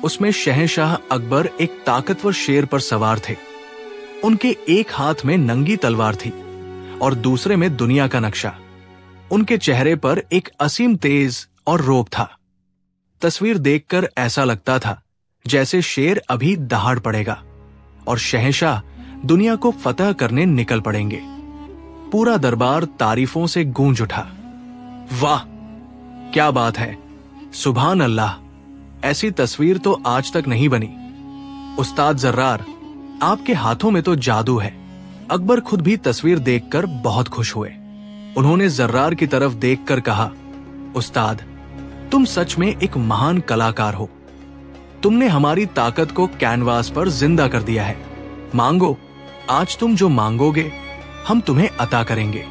[SPEAKER 2] उसमें शहंशाह अकबर एक ताकतवर शेर पर सवार थे। उनके एक हाथ में नंगी तलवार थी और दूसरे में दुनिया का नक्शा। उनके चेहरे पर एक असीम तेज और रोब था। तस्वीर देखकर ऐसा लगता था जैसे शेर अभी दहाड़ पड़ेगा और शहंशाह दुनिया को फतह करने निकल पड़ेंगे। पूरा दरबार तारीफों से गूंज उठा। वाह, क्या बात है, सुभान अल्लाह, ऐसी तस्वीर तो आज तक नहीं बनी। उस्ताद जर्रार, आपके हाथों में तो जादू है। अकबर खुद भी तस्वीर देखकर बहुत खुश हुए। उन्होंने जर्रार की तरफ देखकर कहा, उस्ताद, तुम सच में एक महान कलाकार हो। तुमने हमारी ताकत को कैनवास पर जिंदा कर दिया है। मांगो, आज तुम जो मांगोगे हम तुम्हें अता करेंगे।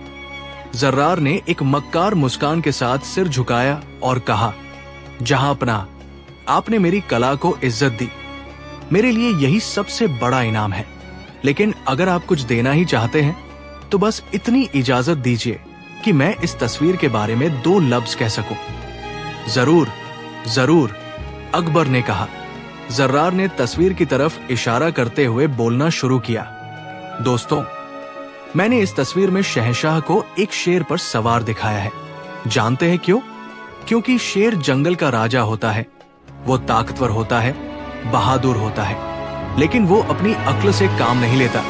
[SPEAKER 2] जर्रार ने एक मक्कार मुस्कान के साथ सिर झुकाया और कहा, जहांपना, आपने मेरी कला को इज्जत दी, मेरे लिए यही सबसे बड़ा इनाम है। लेकिन अगर आप कुछ देना ही चाहते हैं तो बस इतनी इजाजत दीजिए कि मैं इस तस्वीर के बारे में 2 लफ्ज कह सकूं। जरूर, जरूर, अकबर ने कहा। जर्रार ने तस्वीर की तरफ इशारा करते हुए बोलना शुरू किया। दोस्तों, मैंने इस तस्वीर में शहंशाह को एक शेर पर सवार दिखाया है। जानते हैं क्यों? क्योंकि शेर जंगल का राजा होता है, वो ताकतवर होता है, बहादुर होता है, लेकिन वो अपनी अक्ल से काम नहीं लेता।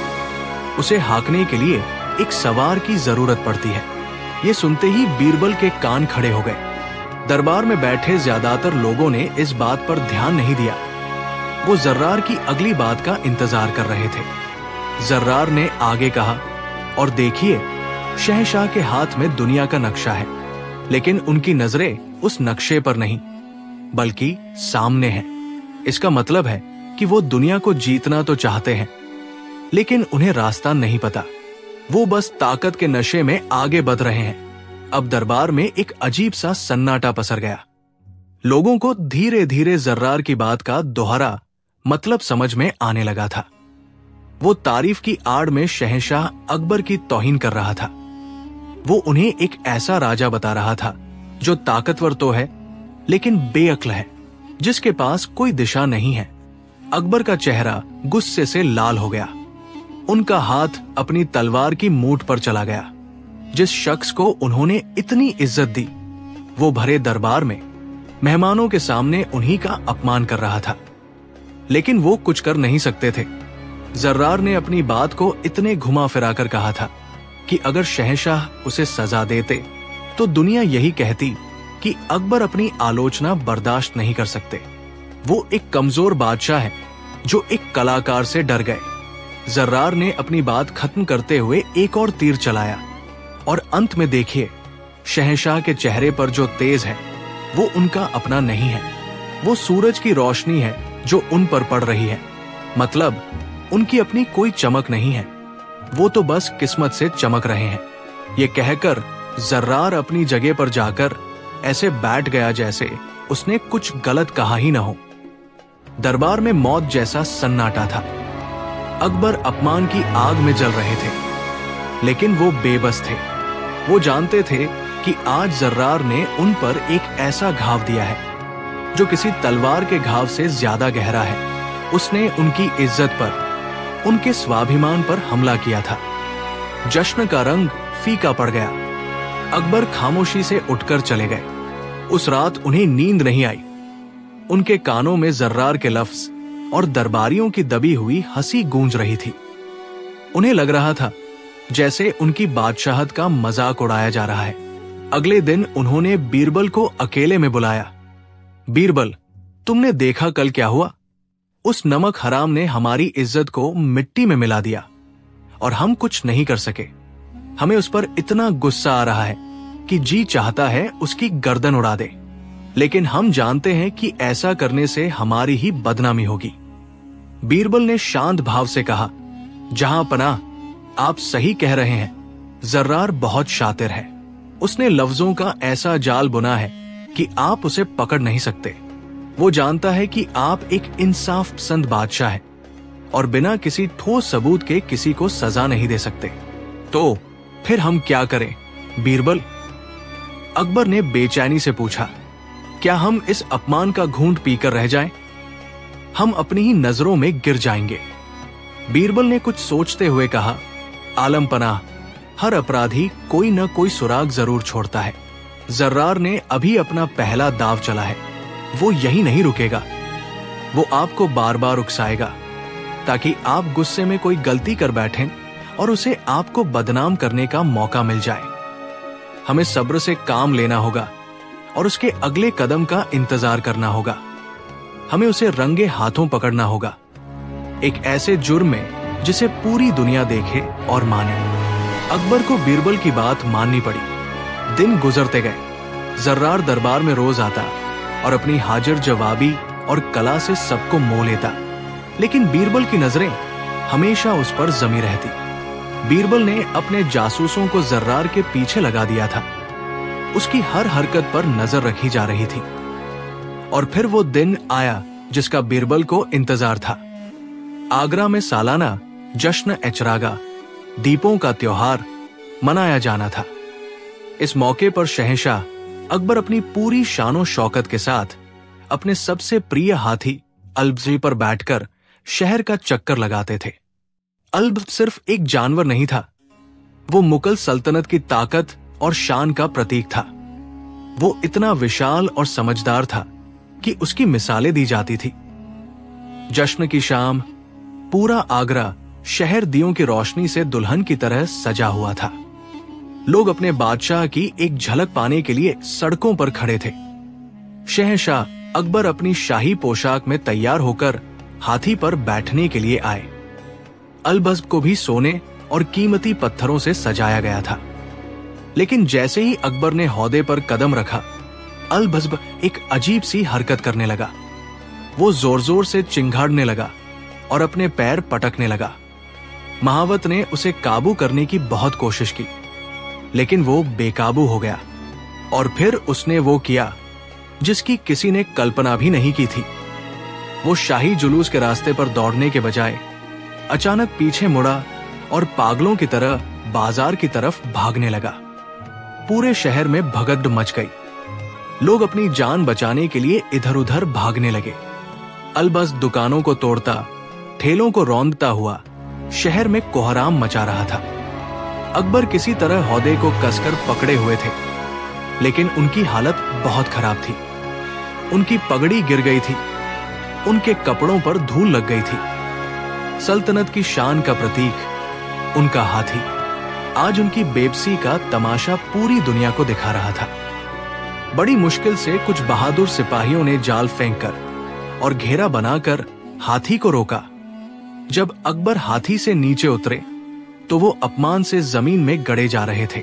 [SPEAKER 2] उसे हांकने के लिए एक सवार की जरूरत पड़ती है। ये सुनते ही बीरबल के कान खड़े हो गए। दरबार में बैठे ज्यादातर लोगों ने इस बात पर ध्यान नहीं दिया। वो जर्रार की अगली बात का इंतजार कर रहे थे। जर्रार ने आगे कहा, और देखिए, शहंशाह के हाथ में दुनिया का नक्शा है, लेकिन उनकी नजरें उस नक्शे पर नहीं बल्कि सामने हैं। इसका मतलब है कि वो दुनिया को जीतना तो चाहते हैं, लेकिन उन्हें रास्ता नहीं पता। वो बस ताकत के नशे में आगे बढ़ रहे हैं। अब दरबार में एक अजीब सा सन्नाटा पसर गया। लोगों को धीरे धीरे जर्रार की बात का दोहरा मतलब समझ में आने लगा था। वो तारीफ की आड़ में शहंशाह अकबर की तौहीन कर रहा था। वो उन्हें एक ऐसा राजा बता रहा था जो ताकतवर तो है लेकिन बेअक्ल है, जिसके पास कोई दिशा नहीं है। अकबर का चेहरा गुस्से से लाल हो गया। उनका हाथ अपनी तलवार की मूठ पर चला गया। जिस शख्स को उन्होंने इतनी इज्जत दी, वो भरे दरबार में मेहमानों के सामने उन्हीं का अपमान कर रहा था, लेकिन वो कुछ कर नहीं सकते थे। जर्रार ने अपनी बात को इतने घुमा फिराकर कहा था कि अगर शहंशाह उसे सजा देते तो दुनिया यही कहती कि अकबर अपनी आलोचना बर्दाश्त नहीं कर सकते। वो एक कमजोर बादशाह है जो एक कलाकार से डर गए। जर्रार ने अपनी बात खत्म करते हुए एक और तीर चलाया, और अंत में देखिए, शहंशाह के चेहरे पर जो तेज है वो उनका अपना नहीं है। वो सूरज की रोशनी है जो उन पर पड़ रही है। मतलब उनकी अपनी कोई चमक नहीं है, वो तो बस किस्मत से चमक रहे हैं। ये कहकर जर्रार अपनी जगह पर जाकर ऐसे बैठ गया जैसे उसने कुछ गलत कहा ही न हो। दरबार में मौत जैसा सन्नाटा था। अकबर अपमान की आग में जल रहे थे, लेकिन वो बेबस थे। वो जानते थे कि आज जर्रार ने उन पर एक ऐसा घाव दिया है जो किसी तलवार के घाव से ज्यादा गहरा है। उसने उनकी इज्जत पर, उनके स्वाभिमान पर हमला किया था। जश्न का रंग फीका पड़ गया। अकबर खामोशी से उठकर चले गए। उस रात उन्हें नींद नहीं आई। उनके कानों में जर्रार के लफ्ज और दरबारियों की दबी हुई हंसी गूंज रही थी। उन्हें लग रहा था जैसे उनकी बादशाहत का मजाक उड़ाया जा रहा है। अगले दिन उन्होंने बीरबल को अकेले में बुलाया। बीरबल, तुमने देखा कल क्या हुआ? उस नमक हराम ने हमारी इज्जत को मिट्टी में मिला दिया और हम कुछ नहीं कर सके। हमें उस पर इतना गुस्सा आ रहा है कि जी चाहता है उसकी गर्दन उड़ा दे, लेकिन हम जानते हैं कि ऐसा करने से हमारी ही बदनामी होगी। बीरबल ने शांत भाव से कहा, जहां पनाह, आप सही कह रहे हैं। जर्रार बहुत शातिर है। उसने लफ्जों का ऐसा जाल बुना है कि आप उसे पकड़ नहीं सकते। वो जानता है कि आप एक इंसाफ पसंद बादशाह हैं और बिना किसी ठोस सबूत के किसी को सजा नहीं दे सकते। तो फिर हम क्या करें बीरबल? अकबर ने बेचैनी से पूछा, क्या हम इस अपमान का घूंट पीकर रह जाएं? हम अपनी ही नजरों में गिर जाएंगे। बीरबल ने कुछ सोचते हुए कहा, आलम पनाह, हर अपराधी कोई न कोई सुराग जरूर छोड़ता है। जर्रार ने अभी अपना पहला दाव चला है। वो यही नहीं रुकेगा। वो आपको बार बार उकसाएगा ताकि आप गुस्से में कोई गलती कर बैठें और उसे आपको बदनाम करने का मौका मिल जाए। हमें सब्र से काम लेना होगा और उसके अगले कदम का इंतजार करना होगा। हमें उसे रंगे हाथों पकड़ना होगा, एक ऐसे जुर्म में जिसे पूरी दुनिया देखे और माने। अकबर को बीरबल की बात माननी पड़ी। दिन गुजरते गए। जर्रार दरबार में रोज आता और अपनी हाजिर जवाबी और कला से सबको मोह लेता, लेकिन बीरबल की नजरें हमेशा उस पर जमी रहती। बीरबल ने अपने जासूसों को जर्रार के पीछे लगा दिया था। उसकी हर हरकत पर नजर रखी जा रही थी। और फिर वो दिन आया जिसका बीरबल को इंतजार था। आगरा में सालाना जश्न एचरागा, दीपों का त्योहार मनाया जाना था। इस मौके पर शहंशाह अकबर अपनी पूरी शानो शौकत के साथ अपने सबसे प्रिय हाथी अल्बज़ी पर बैठकर शहर का चक्कर लगाते थे। अल्ब सिर्फ एक जानवर नहीं था, वो मुगल सल्तनत की ताकत और शान का प्रतीक था। वो इतना विशाल और समझदार था कि उसकी मिसालें दी जाती थी। जश्न की शाम पूरा आगरा शहर दियों की रोशनी से दुल्हन की तरह सजा हुआ था। लोग अपने बादशाह की एक झलक पाने के लिए सड़कों पर खड़े थे। शहंशाह अकबर अपनी शाही पोशाक में तैयार होकर हाथी पर बैठने के लिए आए। अल्बज़ को भी सोने और कीमती पत्थरों से सजाया गया था। लेकिन जैसे ही अकबर ने हौदे पर कदम रखा, अल्बज़ एक अजीब सी हरकत करने लगा। वो जोर जोर से चिंघाड़ने लगा और अपने पैर पटकने लगा। महावत ने उसे काबू करने की बहुत कोशिश की, लेकिन वो बेकाबू हो गया। और फिर उसने वो किया जिसकी किसी ने कल्पना भी नहीं की थी। वो शाही जुलूस के रास्ते पर दौड़ने के बजाय अचानक पीछे मुड़ा और पागलों की तरह बाजार की तरफ भागने लगा। पूरे शहर में भगदड़ मच गई। लोग अपनी जान बचाने के लिए इधर उधर भागने लगे। अल्बज़ दुकानों को तोड़ता, ठेलों को रौंदता हुआ शहर में कोहराम मचा रहा था। अकबर किसी तरह हौदे को कसकर पकड़े हुए थे, लेकिन उनकी हालत बहुत खराब थी। उनकी पगड़ी गिर गई थी, उनके कपड़ों पर धूल लग गई थी। सल्तनत की शान का प्रतीक उनका हाथी आज उनकी बेबसी का तमाशा पूरी दुनिया को दिखा रहा था। बड़ी मुश्किल से कुछ बहादुर सिपाहियों ने जाल फेंककर और घेरा बनाकर हाथी को रोका। जब अकबर हाथी से नीचे उतरे तो वो अपमान से जमीन में गड़े जा रहे थे।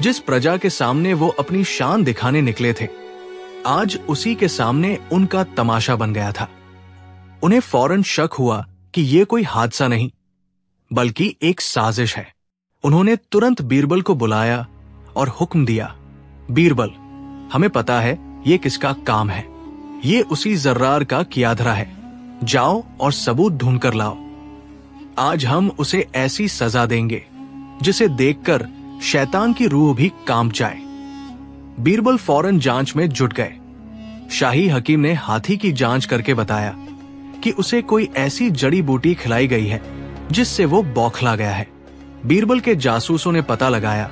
[SPEAKER 2] जिस प्रजा के सामने वो अपनी शान दिखाने निकले थे, आज उसी के सामने उनका तमाशा बन गया था। उन्हें फौरन शक हुआ कि ये कोई हादसा नहीं बल्कि एक साजिश है। उन्होंने तुरंत बीरबल को बुलाया और हुक्म दिया, बीरबल, हमें पता है ये किसका काम है। ये उसी जर्रार का कियाधरा है। जाओ और सबूत ढूंढ कर लाओ। आज हम उसे ऐसी सजा देंगे जिसे देखकर शैतान की रूह भी कांप जाए। बीरबल फौरन जांच में जुट गए। शाही हकीम ने हाथी की जांच करके बताया कि उसे कोई ऐसी जड़ी बूटी खिलाई गई है जिससे वो बौखला गया है। बीरबल के जासूसों ने पता लगाया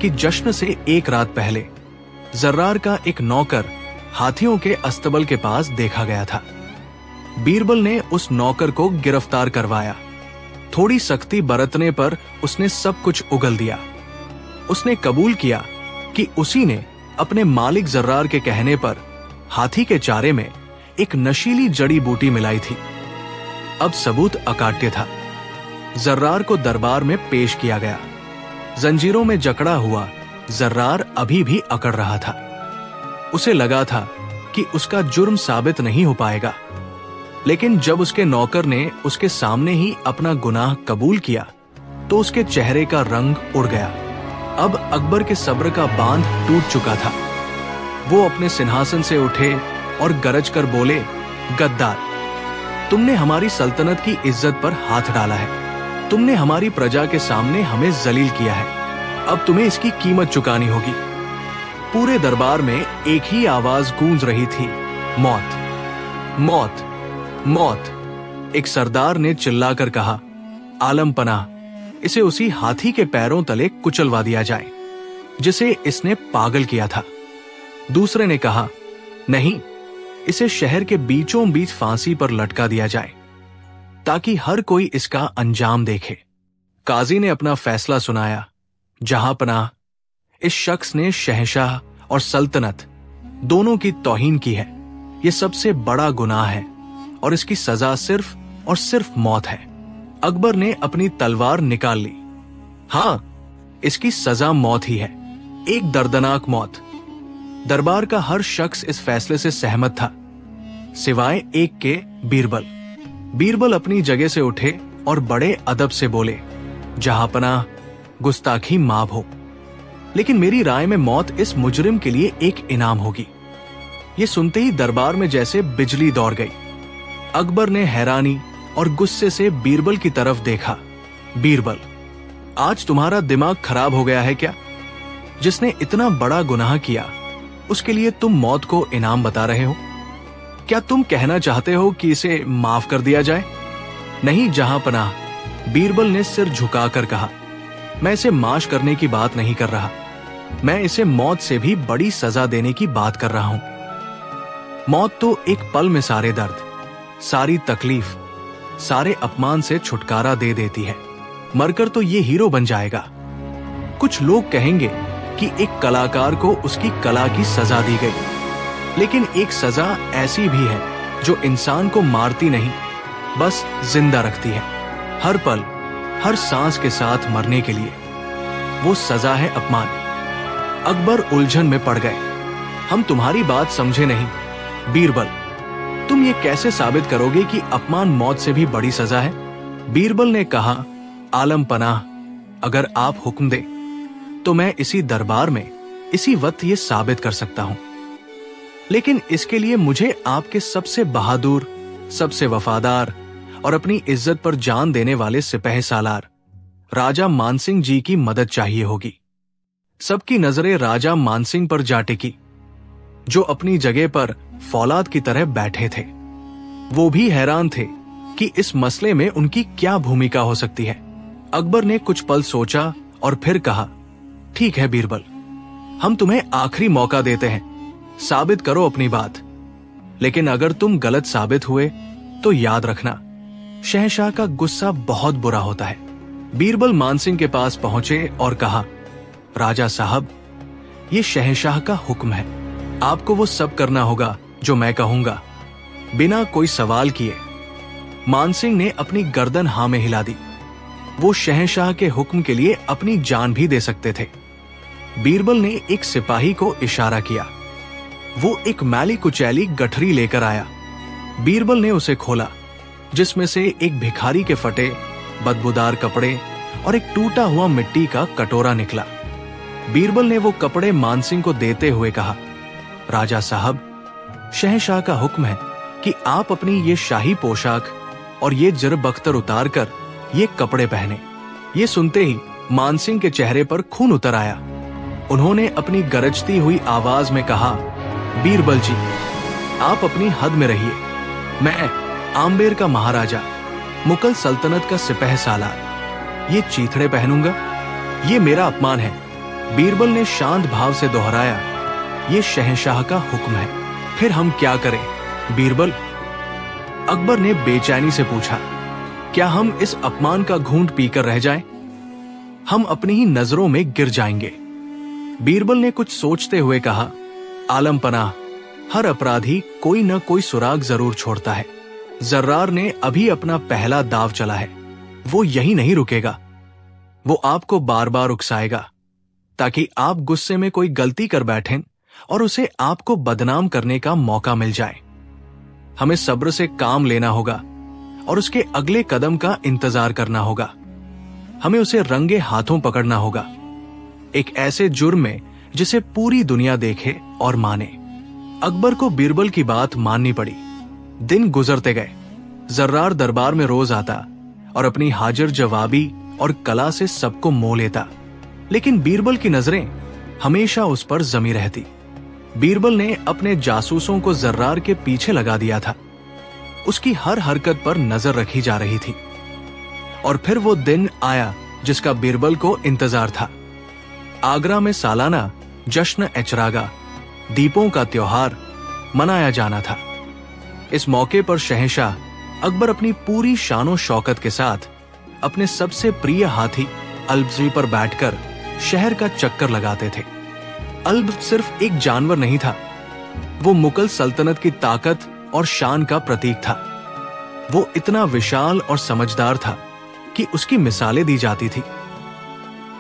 [SPEAKER 2] कि जश्न से एक रात पहले जर्रार का एक नौकर हाथियों के अस्तबल के पास देखा गया था। बीरबल ने उस नौकर को गिरफ्तार करवाया। थोड़ी सख्ती बरतने पर उसने सब कुछ उगल दिया। उसने कबूल किया कि उसी ने अपने मालिक जर्रार के कहने पर हाथी के चारे में एक नशीली जड़ी बूटी मिलाई थी। अब सबूत अकाट्य था। जर्रार को दरबार में पेश किया गया। जंजीरों में जकड़ा हुआ जर्रार अभी भी अकड़ रहा था। उसे लगा था कि उसका जुर्म साबित नहीं हो पाएगा, लेकिन जब उसके नौकर ने उसके सामने ही अपना गुनाह कबूल किया तो उसके चेहरे का रंग उड़ गया। अब अकबर के सब्र का बांध टूट चुका था। वो अपने सिंहासन से उठे और गरज कर बोले, गद्दार, तुमने हमारी सल्तनत की इज्जत पर हाथ डाला है। तुमने हमारी प्रजा के सामने हमें जलील किया है। अब तुम्हें इसकी कीमत चुकानी होगी। पूरे दरबार में एक ही आवाज गूंज रही थी, मौत, मौत, मौत। एक सरदार ने चिल्लाकर कहा, आलम पनाह, इसे उसी हाथी के पैरों तले कुचलवा दिया जाए जिसे इसने पागल किया था। दूसरे ने कहा, नहीं, इसे शहर के बीचों बीच फांसी पर लटका दिया जाए ताकि हर कोई इसका अंजाम देखे। काजी ने अपना फैसला सुनाया, जहां पनाह, इस शख्स ने शहंशाह और सल्तनत दोनों की तौहीन की है। यह सबसे बड़ा गुनाह है और इसकी सजा सिर्फ और सिर्फ मौत है। अकबर ने अपनी तलवार निकाल ली। हां, इसकी सजा मौत ही है, एक दर्दनाक मौत। दरबार का हर शख्स इस फैसले से सहमत था। सिवाय एक के बीरबल। बीरबल अपनी जगह से उठे और बड़े अदब से बोले, जहांपनाह, गुस्ताखी माफ हो, लेकिन मेरी राय में मौत इस मुजरिम के लिए एक इनाम होगी। ये सुनते ही दरबार में जैसे बिजली दौड़ गई। अकबर ने हैरानी और गुस्से से बीरबल की तरफ देखा। बीरबल, आज तुम्हारा दिमाग खराब हो गया है क्या? जिसने इतना बड़ा गुनाह किया उसके लिए तुम मौत को इनाम बता रहे हो? क्या तुम कहना चाहते हो कि इसे माफ कर दिया जाए? नहीं जहांपनाह, बीरबल ने सिर झुकाकर कहा, मैं इसे माश करने की बात नहीं कर रहा, मैं इसे मौत से भी बड़ी सजा देने की बात कर रहा हूं। मौत तो एक पल में सारे दर्द, सारी तकलीफ, सारे अपमान से छुटकारा दे देती है। मरकर तो ये हीरो बन जाएगा। कुछ लोग कहेंगे कि एक कलाकार को उसकी कला की सजा दी गई, लेकिन एक सजा ऐसी भी है जो इंसान को मारती नहीं, बस जिंदा रखती है, हर पल, हर सांस के साथ मरने के लिए। वो सजा है अपमान। अकबर उलझन में पड़ गए। हम तुम्हारी बात समझे नहीं। बीरबल, तुम ये कैसे साबित करोगे कि अपमान मौत से भी बड़ी सजा है? बीरबल ने कहा, आलम पनाह, अगर आप हुक्म दें तो मैं इसी दरबार में इसी वक्त ये साबित कर सकता हूं, लेकिन इसके लिए मुझे आपके सबसे बहादुर, सबसे वफादार और अपनी इज्जत पर जान देने वाले सिपह सालार राजा मानसिंह जी की मदद चाहिए होगी। सबकी नजरें राजा मानसिंह पर जा टिकी, जो अपनी जगह पर फौलाद की तरह बैठे थे। वो भी हैरान थे कि इस मसले में उनकी क्या भूमिका हो सकती है। अकबर ने कुछ पल सोचा और फिर कहा, ठीक है बीरबल, हम तुम्हें आखिरी मौका देते हैं, साबित करो अपनी बात, लेकिन अगर तुम गलत साबित हुए तो याद रखना, शहंशाह का गुस्सा बहुत बुरा होता है। बीरबल मानसिंह के पास पहुंचे और कहा, राजा साहब, ये शहंशाह का हुक्म है, आपको वो सब करना होगा जो मैं कहूंगा, बिना कोई सवाल किए। मानसिंह ने अपनी गर्दन हां में हिला दी। वो शहंशाह के हुक्म के लिए अपनी जान भी दे सकते थे। बीरबल ने एक सिपाही को इशारा किया। वो एक मैली कुचैली गठरी लेकर आया। बीरबल ने उसे खोला, जिसमें से एक भिखारी के फटे, बदबूदार कपड़े और एक टूटा हुआ मिट्टी का कटोरा निकला। बीरबल ने वो कपड़े मानसिंह को देते हुए कहा, राजा साहब, शहंशाह का हुक्म है कि आप अपनी ये शाही पोशाक और ये जिरब अख्तर उतार कर ये कपड़े पहने। ये सुनते ही मानसिंह के चेहरे पर खून उतर आया। उन्होंने अपनी गरजती हुई आवाज में कहा, बीरबल जी, आप अपनी हद में रहिए। मैं आम्बेर का महाराजा, मुगल सल्तनत का सिपह सालार, ये चीथड़े पहनूंगा? ये मेरा अपमान है। बीरबल ने शांत भाव से दोहराया, ये शहंशाह का हुक्म है। फिर हम क्या करें बीरबल? अकबर ने बेचैनी से पूछा, क्या हम इस अपमान का घूंट पीकर रह जाएं? हम अपनी ही नजरों में गिर जाएंगे। बीरबल ने कुछ सोचते हुए कहा, आलम पनाह, हर अपराधी कोई न कोई सुराग जरूर छोड़ता है। जर्रार ने अभी अपना पहला दाव चला है, वो यही नहीं रुकेगा। वो आपको बार बार उकसाएगा ताकि आप गुस्से में कोई गलती कर बैठें और उसे आपको बदनाम करने का मौका मिल जाए। हमें सब्र से काम लेना होगा और उसके अगले कदम का इंतजार करना होगा। हमें उसे रंगे हाथों पकड़ना होगा, एक ऐसे जुर्म में जिसे पूरी दुनिया देखे और माने। अकबर को बीरबल की बात माननी पड़ी। दिन गुजरते गए। जर्रार दरबार में रोज आता और अपनी हाजिर जवाबी और कला से सबको मोह लेता, लेकिन बीरबल की नजरें हमेशा उस पर जमी रहती। बीरबल ने अपने जासूसों को जर्रार के पीछे लगा दिया था। उसकी हर हरकत पर नजर रखी जा रही थी। और फिर वो दिन आया जिसका बीरबल को इंतजार था। आगरा में सालाना जश्न एचरागा, दीपों का त्योहार मनाया जाना था। इस मौके पर शहंशाह अकबर अपनी पूरी शानो शौकत के साथ अपने सबसे प्रिय हाथी अल्बजी पर बैठकर शहर का चक्कर लगाते थे। अल्ब सिर्फ एक जानवर नहीं था, वो मुगल सल्तनत की ताकत और शान का प्रतीक था। वो इतना विशाल और समझदार था कि उसकी मिसालें दी जाती थी।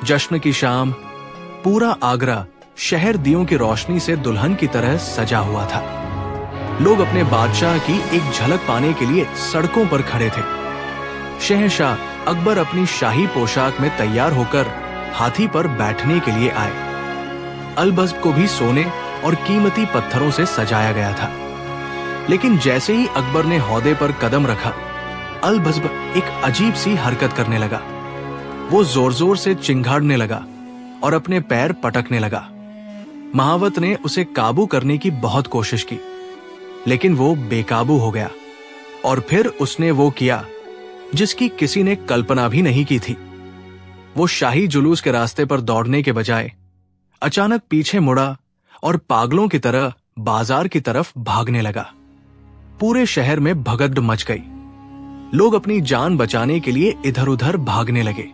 [SPEAKER 2] जश्न की शाम पूरा आगरा शहर दियों की रोशनी से दुल्हन की तरह सजा हुआ था। लोग अपने बादशाह की एक झलक पाने के लिए सड़कों पर खड़े थे। शहंशाह अकबर अपनी शाही पोशाक में तैयार होकर हाथी पर बैठने के लिए आए। अलबज्ब को भी सोने और कीमती पत्थरों से सजाया गया था। लेकिन जैसे ही अकबर ने हौदे पर कदम रखा, अलबज्ब एक अजीब सी हरकत करने लगा। वो जोर जोर से चिंघाड़ने लगा और अपने पैर पटकने लगा। महावत ने उसे काबू करने की बहुत कोशिश की, लेकिन वो बेकाबू हो गया। और फिर उसने वो किया जिसकी किसी ने कल्पना भी नहीं की थी। वो शाही जुलूस के रास्ते पर दौड़ने के बजाय अचानक पीछे मुड़ा और पागलों की तरह बाजार की तरफ भागने लगा। पूरे शहर में भगदड़ मच गई। लोग अपनी जान बचाने के लिए इधर उधर भागने लगे।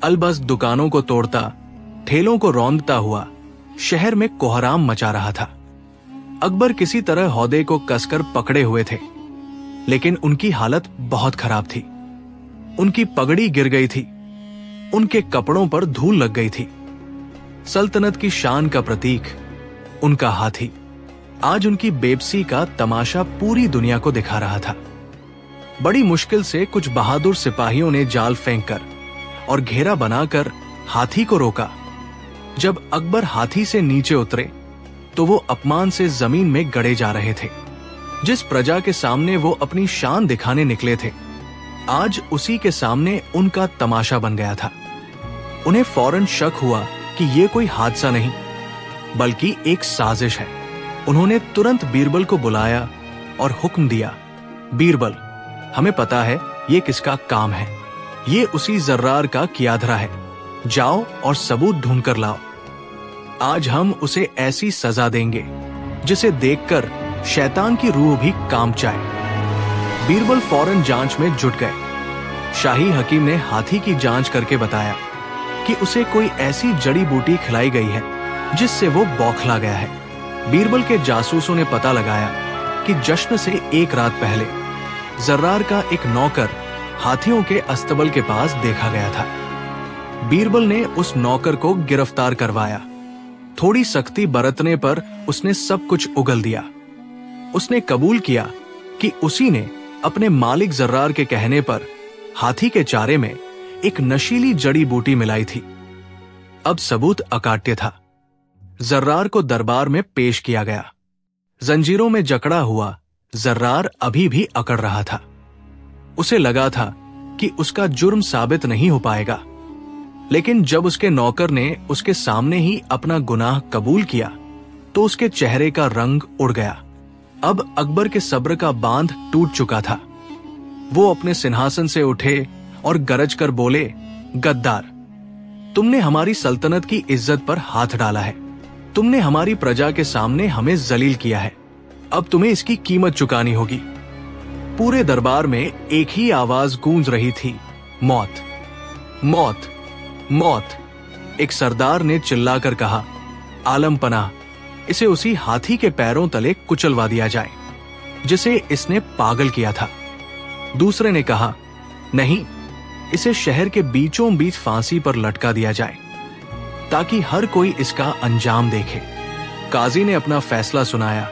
[SPEAKER 2] अलबज्ब दुकानों को तोड़ता, ठेलों को रौंदता हुआ शहर में कोहराम मचा रहा था। अकबर किसी तरह हौदे को कसकर पकड़े हुए थे, लेकिन उनकी हालत बहुत खराब थी। उनकी पगड़ी गिर गई थी, उनके कपड़ों पर धूल लग गई थी। सल्तनत की शान का प्रतीक, उनका हाथी, आज उनकी बेबसी का तमाशा पूरी दुनिया को दिखा रहा था। बड़ी मुश्किल से कुछ बहादुर सिपाहियों ने जाल फेंककर और घेरा बनाकर हाथी को रोका। जब अकबर हाथी से नीचे उतरे तो वो अपमान से जमीन में गड़े जा रहे थे। जिस प्रजा के सामने वो अपनी शान दिखाने निकले थे, आज उसी के सामने उनका तमाशा बन गया था। उन्हें फौरन शक हुआ कि ये कोई हादसा नहीं बल्कि एक साजिश है। उन्होंने तुरंत बीरबल को बुलाया और हुक्म दिया, बीरबल, हमें पता है ये किसका काम है। ये उसी जर्रार का कियाधरा है। जाओ और सबूत ढूंढ कर लाओ। आज हम उसे ऐसी सजा देंगे जिसे देखकर शैतान की रूह भी कांप जाए। बीरबल फौरन जांच में जुट गए। शाही हकीम ने हाथी की जांच करके बताया कि उसे कोई ऐसी जड़ी बूटी खिलाई गई है जिससे वो बौखला गया है। बीरबल के जासूसों ने पता लगाया कि जश्न से एक रात पहले जर्रार का एक नौकर हाथियों के अस्तबल के पास देखा गया था। बीरबल ने उस नौकर को गिरफ्तार करवाया। थोड़ी सख्ती बरतने पर उसने सब कुछ उगल दिया। उसने कबूल किया कि उसी ने अपने मालिक जर्रार के कहने पर हाथी के चारे में एक नशीली जड़ी बूटी मिलाई थी। अब सबूत अकाट्य था। जर्रार को दरबार में पेश किया गया। जंजीरों में जकड़ा हुआ जर्रार अभी भी अकड़ रहा था। उसे लगा था कि उसका जुर्म साबित नहीं हो पाएगा, लेकिन जब उसके नौकर ने उसके सामने ही अपना गुनाह कबूल किया तो उसके चेहरे का रंग उड़ गया। अब अकबर के सब्र का बांध टूट चुका था। वो अपने सिंहासन से उठे और गरज कर बोले, गद्दार, तुमने हमारी सल्तनत की इज्जत पर हाथ डाला है। तुमने हमारी प्रजा के सामने हमें जलील किया है। अब तुम्हें इसकी कीमत चुकानी होगी। पूरे दरबार में एक ही आवाज गूंज रही थी, मौत, मौत, मौत। एक सरदार ने चिल्लाकर कहा, आलम पनाह, इसे उसी हाथी के पैरों तले कुचलवा दिया जाए जिसे इसने पागल किया था। दूसरे ने कहा, नहीं, इसे शहर के बीचों बीच फांसी पर लटका दिया जाए ताकि हर कोई इसका अंजाम देखे। काजी ने अपना फैसला सुनाया,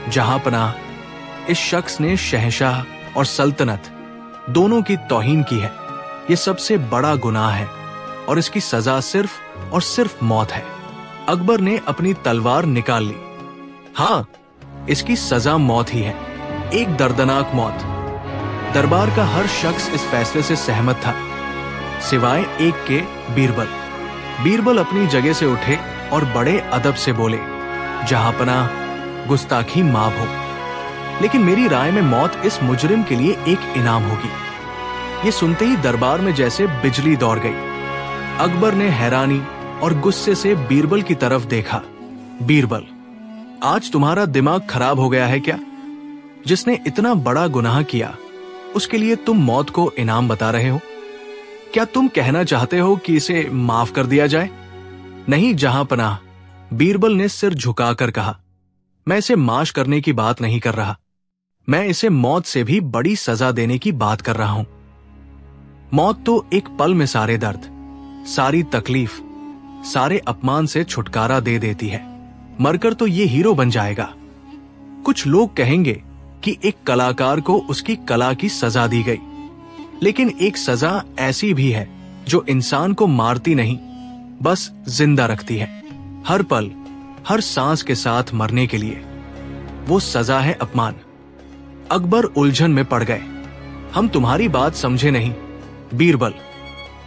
[SPEAKER 2] जहां पनाह, इस शख्स ने शहंशाह और सल्तनत दोनों की तौहीन की है। यह सबसे बड़ा गुनाह है और इसकी सजा सिर्फ और सिर्फ मौत है। अकबर ने अपनी तलवार निकाल ली। हां, इसकी सजा मौत ही है, एक दर्दनाक मौत। दरबार का हर शख्स इस फैसले से सहमत था, सिवाय एक के, बीरबल। बीरबल अपनी जगह से उठे और बड़े अदब से बोले, जहां पनाह, गुस्ताखी माफ हो, लेकिन मेरी राय में मौत इस मुजरिम के लिए एक इनाम होगी। ये सुनते ही दरबार में जैसे बिजली दौड़ गई। अकबर ने हैरानी और गुस्से से बीरबल की तरफ देखा। बीरबल, आज तुम्हारा दिमाग खराब हो गया है क्या? जिसने इतना बड़ा गुनाह किया उसके लिए तुम मौत को इनाम बता रहे हो? क्या तुम कहना चाहते हो कि इसे माफ कर दिया जाए? नहीं जहां पनाह, बीरबल ने सिर झुकाकर कहा, मैं इसे माश करने की बात नहीं कर रहा। मैं इसे मौत से भी बड़ी सजा देने की बात कर रहा हूं। मौत तो एक पल में सारे दर्द, सारी तकलीफ, सारे अपमान से छुटकारा दे देती है। मरकर तो ये हीरो बन जाएगा। कुछ लोग कहेंगे कि एक कलाकार को उसकी कला की सजा दी गई, लेकिन एक सजा ऐसी भी है जो इंसान को मारती नहीं, बस जिंदा रखती है, हर पल, हर सांस के साथ मरने के लिए। वो सजा है अपमान। अकबर उलझन में पड़ गए। हम तुम्हारी बात समझे नहीं। बीरबल,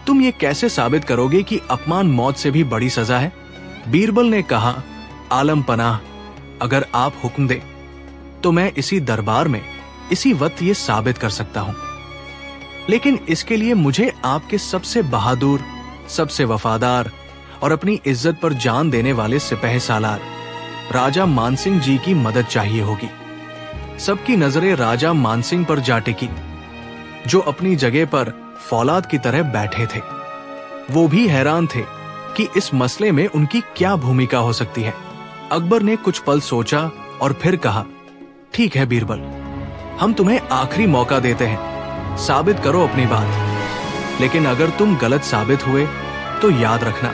[SPEAKER 2] तुम ये कैसे साबित करोगे कि अपमान मौत से भी बड़ी सजा है? बीरबल ने कहा, आलम पनाह, अगर आप हुक्म दें तो मैं इसी दरबार में इसी वक्त ये साबित कर सकता हूं, लेकिन इसके लिए मुझे आपके सबसे बहादुर, सबसे वफादार और अपनी इज्जत पर जान देने वाले सिपह सालार राजा मानसिंह जी की मदद चाहिए होगी। सबकी नजरें राजा मानसिंह पर जा टिकी, जो अपनी जगह पर फौलाद की तरह बैठे थे। वो भी हैरान थे कि इस मसले में उनकी क्या भूमिका हो सकती है। अकबर ने कुछ पल सोचा और फिर कहा, ठीक है बीरबल, हम तुम्हें आखिरी मौका देते हैं, साबित करो अपनी बात, लेकिन अगर तुम गलत साबित हुए तो याद रखना,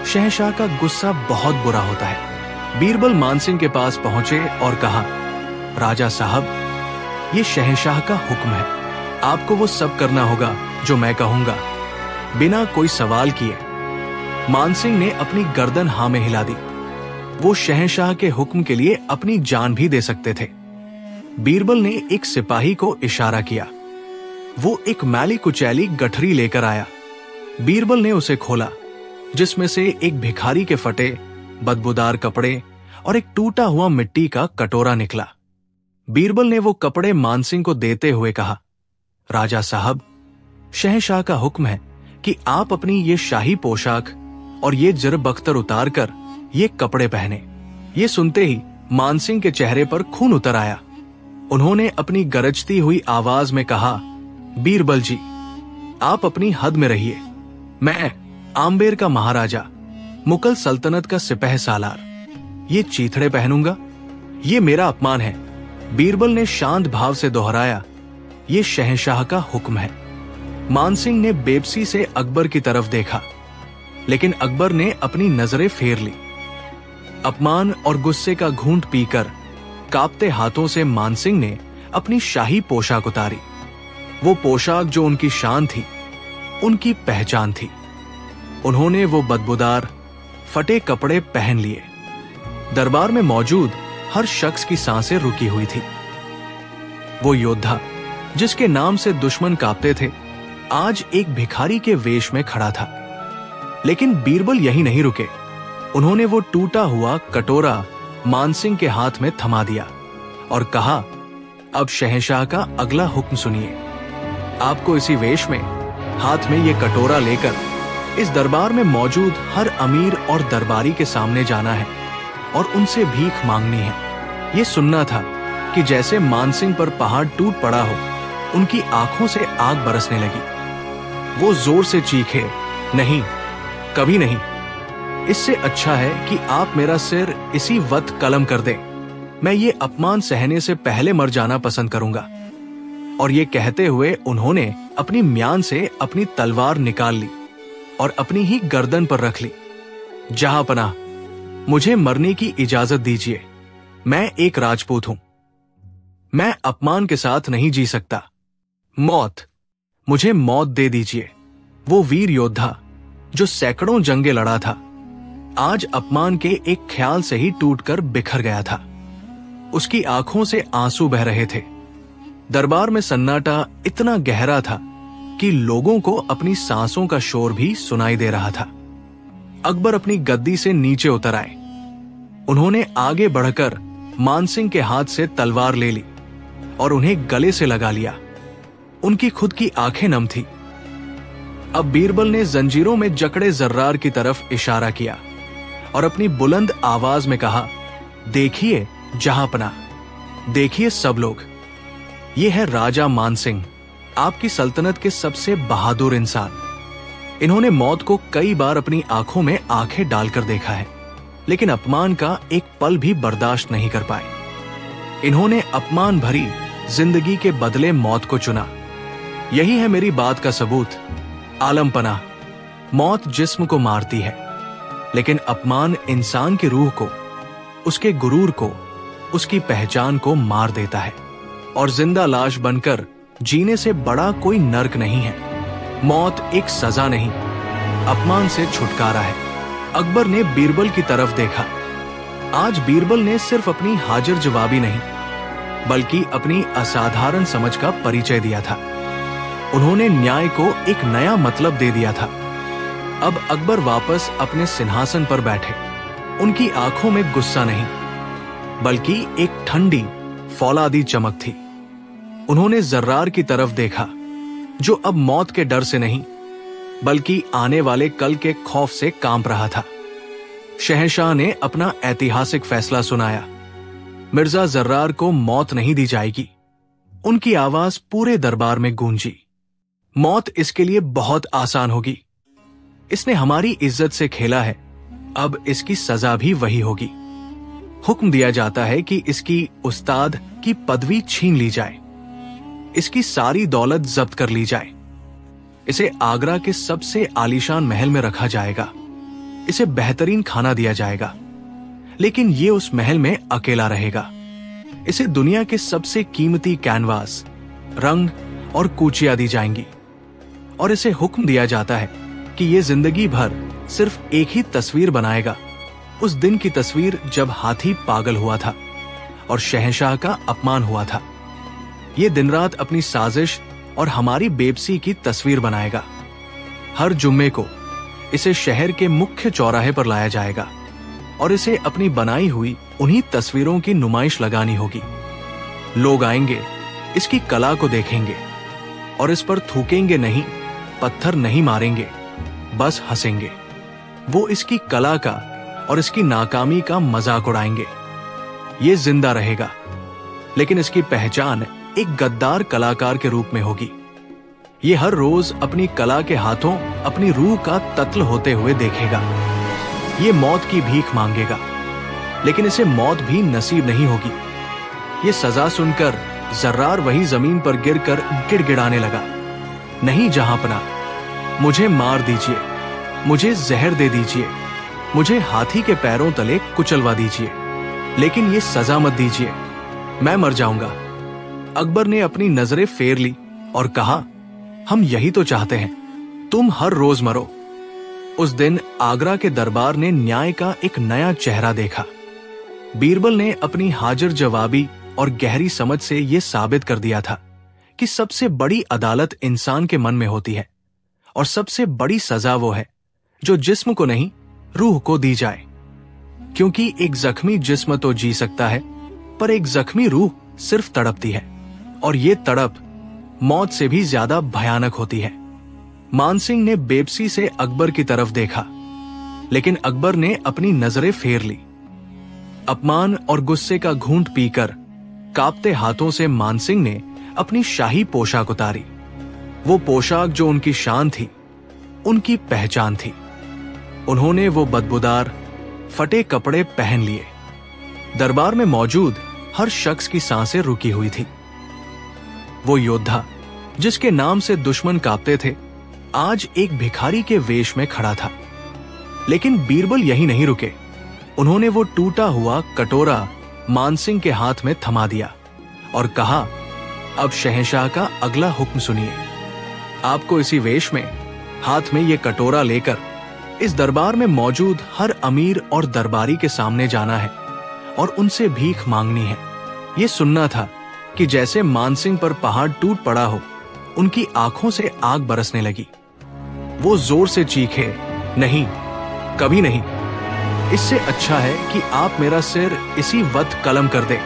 [SPEAKER 2] शहंशाह का गुस्सा बहुत बुरा होता है। बीरबल मानसिंह के पास पहुंचे और कहा, राजा साहब, ये शहंशाह का हुक्म है, आपको वो सब करना होगा जो मैं कहूंगा, बिना कोई सवाल किए। मानसिंह ने अपनी गर्दन हाँ में हिला दी। वो शहंशाह के हुक्म के लिए अपनी जान भी दे सकते थे। बीरबल ने एक सिपाही को इशारा किया। वो एक मैली कुचैली गठरी लेकर आया। बीरबल ने उसे खोला, जिसमें से एक भिखारी के फटे, बदबूदार कपड़े और एक टूटा हुआ मिट्टी का कटोरा निकला। बीरबल ने वो कपड़े मानसिंह को देते हुए कहा, राजा साहब, शहंशाह का हुक्म है कि आप अपनी ये शाही पोशाक और ये जिरब अख्तर उतार कर ये कपड़े पहने। ये सुनते ही मानसिंह के चेहरे पर खून उतर आया। उन्होंने अपनी गरजती हुई आवाज में कहा, बीरबल जी, आप अपनी हद में रहिए। मैं आम्बेर का महाराजा, मुगल सल्तनत का सिपह सालार, ये चीथड़े पहनूंगा? ये मेरा अपमान है। बीरबल ने शांत भाव से दोहराया, ये शहंशाह का हुक्म है। मानसिंह ने बेबसी से अकबर की तरफ देखा, लेकिन अकबर ने अपनी नजरें फेर ली। अपमान और गुस्से का घूंट पीकर कांपते हाथों से मानसिंह ने अपनी शाही पोशाक उतारी। वो पोशाक जो उनकी शान थी, उनकी पहचान थी। उन्होंने वो बदबूदार फटे कपड़े पहन लिए। दरबार में मौजूद हर शख्स की सांसें रुकी हुई थी। वो योद्धा जिसके नाम से दुश्मन कांपते थे, आज एक भिखारी के वेश में खड़ा था। लेकिन बीरबल यही नहीं रुके। उन्होंने वो टूटा हुआ कटोरा मानसिंह के हाथ में थमा दिया और कहा, अब शहंशाह का अगला हुक्म सुनिए। आपको इसी वेश में, हाथ में ये कटोरा लेकर इस दरबार में मौजूद हर अमीर और दरबारी के सामने जाना है और उनसे भीख मांगनी है। ये सुनना था कि जैसे मानसिंह पर पहाड़ टूट पड़ा हो, उनकी आंखों से आग बरसने लगी। वो जोर से चीखे, नहीं, कभी नहीं। इससे अच्छा है कि आप मेरा सिर इसी वक्त कलम कर दें। मैं ये अपमान सहने से पहले मर जाना पसंद करूंगा। और ये कहते हुए उन्होंने अपनी म्यान से अपनी तलवार निकाल ली और अपनी ही गर्दन पर रख ली। जहांपनाह, मुझे मरने की इजाजत दीजिए। मैं एक राजपूत हूं। मैं अपमान के साथ नहीं जी सकता। मौत, मुझे मौत दे दीजिए। वो वीर योद्धा जो सैकड़ों जंगें लड़ा था, आज अपमान के एक ख्याल से ही टूटकर बिखर गया था। उसकी आंखों से आंसू बह रहे थे। दरबार में सन्नाटा इतना गहरा था कि लोगों को अपनी सांसों का शोर भी सुनाई दे रहा था। अकबर अपनी गद्दी से नीचे उतर आए। उन्होंने आगे बढ़कर मानसिंह के हाथ से तलवार ले ली और उन्हें गले से लगा लिया। उनकी खुद की आंखें नम थी। अब बीरबल ने जंजीरों में जकड़े जर्रार की तरफ इशारा किया और अपनी बुलंद आवाज में कहा, देखिए जहांपनाह, देखिए सब लोग, ये है राजा मानसिंह, आपकी सल्तनत के सबसे बहादुर इंसान। इन्होंने मौत को कई बार अपनी आंखों में आंखें डालकर देखा है, लेकिन अपमान का एक पल भी बर्दाश्त नहीं कर पाए। इन्होंने अपमान भरी जिंदगी के बदले मौत को चुना। यही है मेरी बात का सबूत। आलम पनाह, मौत जिस्म को मारती है, लेकिन अपमान इंसान की रूह को, उसके गुरूर को, उसकी पहचान को मार देता है और जिंदा लाश बनकर जीने से बड़ा कोई नर्क नहीं है। मौत एक सजा नहीं, अपमान से छुटकारा है। अकबर ने बीरबल की तरफ देखा। आज बीरबल ने सिर्फ अपनी हाजिर जवाबी नहीं, बल्कि अपनी असाधारण समझ का परिचय दिया था। उन्होंने न्याय को एक नया मतलब दे दिया था। अब अकबर वापस अपने सिंहासन पर बैठे। उनकी आंखों में गुस्सा नहीं, बल्कि एक ठंडी फौलादी चमक थी। उन्होंने जर्रार की तरफ देखा, जो अब मौत के डर से नहीं, बल्कि आने वाले कल के खौफ से कांप रहा था। शहंशाह ने अपना ऐतिहासिक फैसला सुनाया। मिर्जा जर्रार को मौत नहीं दी जाएगी। उनकी आवाज पूरे दरबार में गूंजी। मौत इसके लिए बहुत आसान होगी। इसने हमारी इज्जत से खेला है, अब इसकी सजा भी वही होगी। हुक्म दिया जाता है कि इसकी उस्ताद की पदवी छीन ली जाए, इसकी सारी दौलत जब्त कर ली जाए, इसे आगरा के सबसे आलीशान महल में रखा जाएगा, इसे बेहतरीन खाना दिया जाएगा, लेकिन ये उस महल में अकेला रहेगा। इसे दुनिया के सबसे कीमती कैनवास, रंग और कूचियां दी जाएंगी, और इसे हुक्म दिया जाता है कि ये जिंदगी भर सिर्फ एक ही तस्वीर बनाएगा, उस दिन की तस्वीर जब हाथी पागल हुआ था और शहंशाह का अपमान हुआ था। ये दिन रात अपनी साजिश और हमारी बेबसी की तस्वीर बनाएगा। हर जुम्मे को इसे शहर के मुख्य चौराहे पर लाया जाएगा और इसे अपनी बनाई हुई उन्हीं तस्वीरों की नुमाइश लगानी होगी। लोग आएंगे, इसकी कला को देखेंगे और इस पर थूकेंगे नहीं, पत्थर नहीं मारेंगे, बस हंसेंगे। वो इसकी कला का और इसकी नाकामी का मजाक उड़ाएंगे। ये जिंदा रहेगा, लेकिन इसकी पहचान एक गद्दार कलाकार के रूप में होगी। ये हर रोज अपनी कला के हाथों अपनी रूह का तत्ल होते हुए देखेगा। ये मौत की भीख मांगेगा, लेकिन इसे मौत भी नसीब नहीं होगी। ये सजा सुनकर जर्रार वही जमीन पर गिरकर गिड़गिड़ाने लगा। नहीं जहांपना, मुझे मार दीजिए, मुझे जहर दे दीजिए, मुझे हाथी के पैरों तले कुचलवा दीजिए, लेकिन ये सजा मत दीजिए, मैं मर जाऊंगा। अकबर ने अपनी नजरें फेर ली और कहा, हम यही तो चाहते हैं, तुम हर रोज मरो। उस दिन आगरा के दरबार ने न्याय का एक नया चेहरा देखा। बीरबल ने अपनी हाजिर जवाबी और गहरी समझ से यह साबित कर दिया था कि सबसे बड़ी अदालत इंसान के मन में होती है, और सबसे बड़ी सजा वो है जो जिस्म को नहीं, रूह को दी जाए। क्योंकि एक जख्मी जिस्म तो जी सकता है, पर एक जख्मी रूह सिर्फ तड़पती है, और ये तड़प मौत से भी ज्यादा भयानक होती है। मानसिंह ने बेबसी से अकबर की तरफ देखा, लेकिन अकबर ने अपनी नजरें फेर ली। अपमान और गुस्से का घूंट पीकर कांपते हाथों से मानसिंह ने अपनी शाही पोशाक उतारी। वो पोशाक जो उनकी शान थी, उनकी पहचान थी। उन्होंने वो बदबूदार फटे कपड़े पहन लिए। दरबार में मौजूद हर शख्स की सांसें रुकी हुई थी। वो योद्धा जिसके नाम से दुश्मन कांपते थे, आज एक भिखारी के वेश में खड़ा था। लेकिन बीरबल यही नहीं रुके। उन्होंने वो टूटा हुआ कटोरा मानसिंह के हाथ में थमा दिया और कहा, अब शहंशाह का अगला हुक्म सुनिए। आपको इसी वेश में हाथ में ये कटोरा लेकर इस दरबार में मौजूद हर अमीर और दरबारी के सामने जाना है और उनसे भीख मांगनी है। ये सुनना था कि जैसे मानसिंह पर पहाड़ टूट पड़ा हो, उनकी आंखों से आग बरसने लगी। वो जोर से चीखे, नहीं, कभी नहीं। इससे अच्छा है कि आप मेरा सिर इसी वक्त कलम कर दे।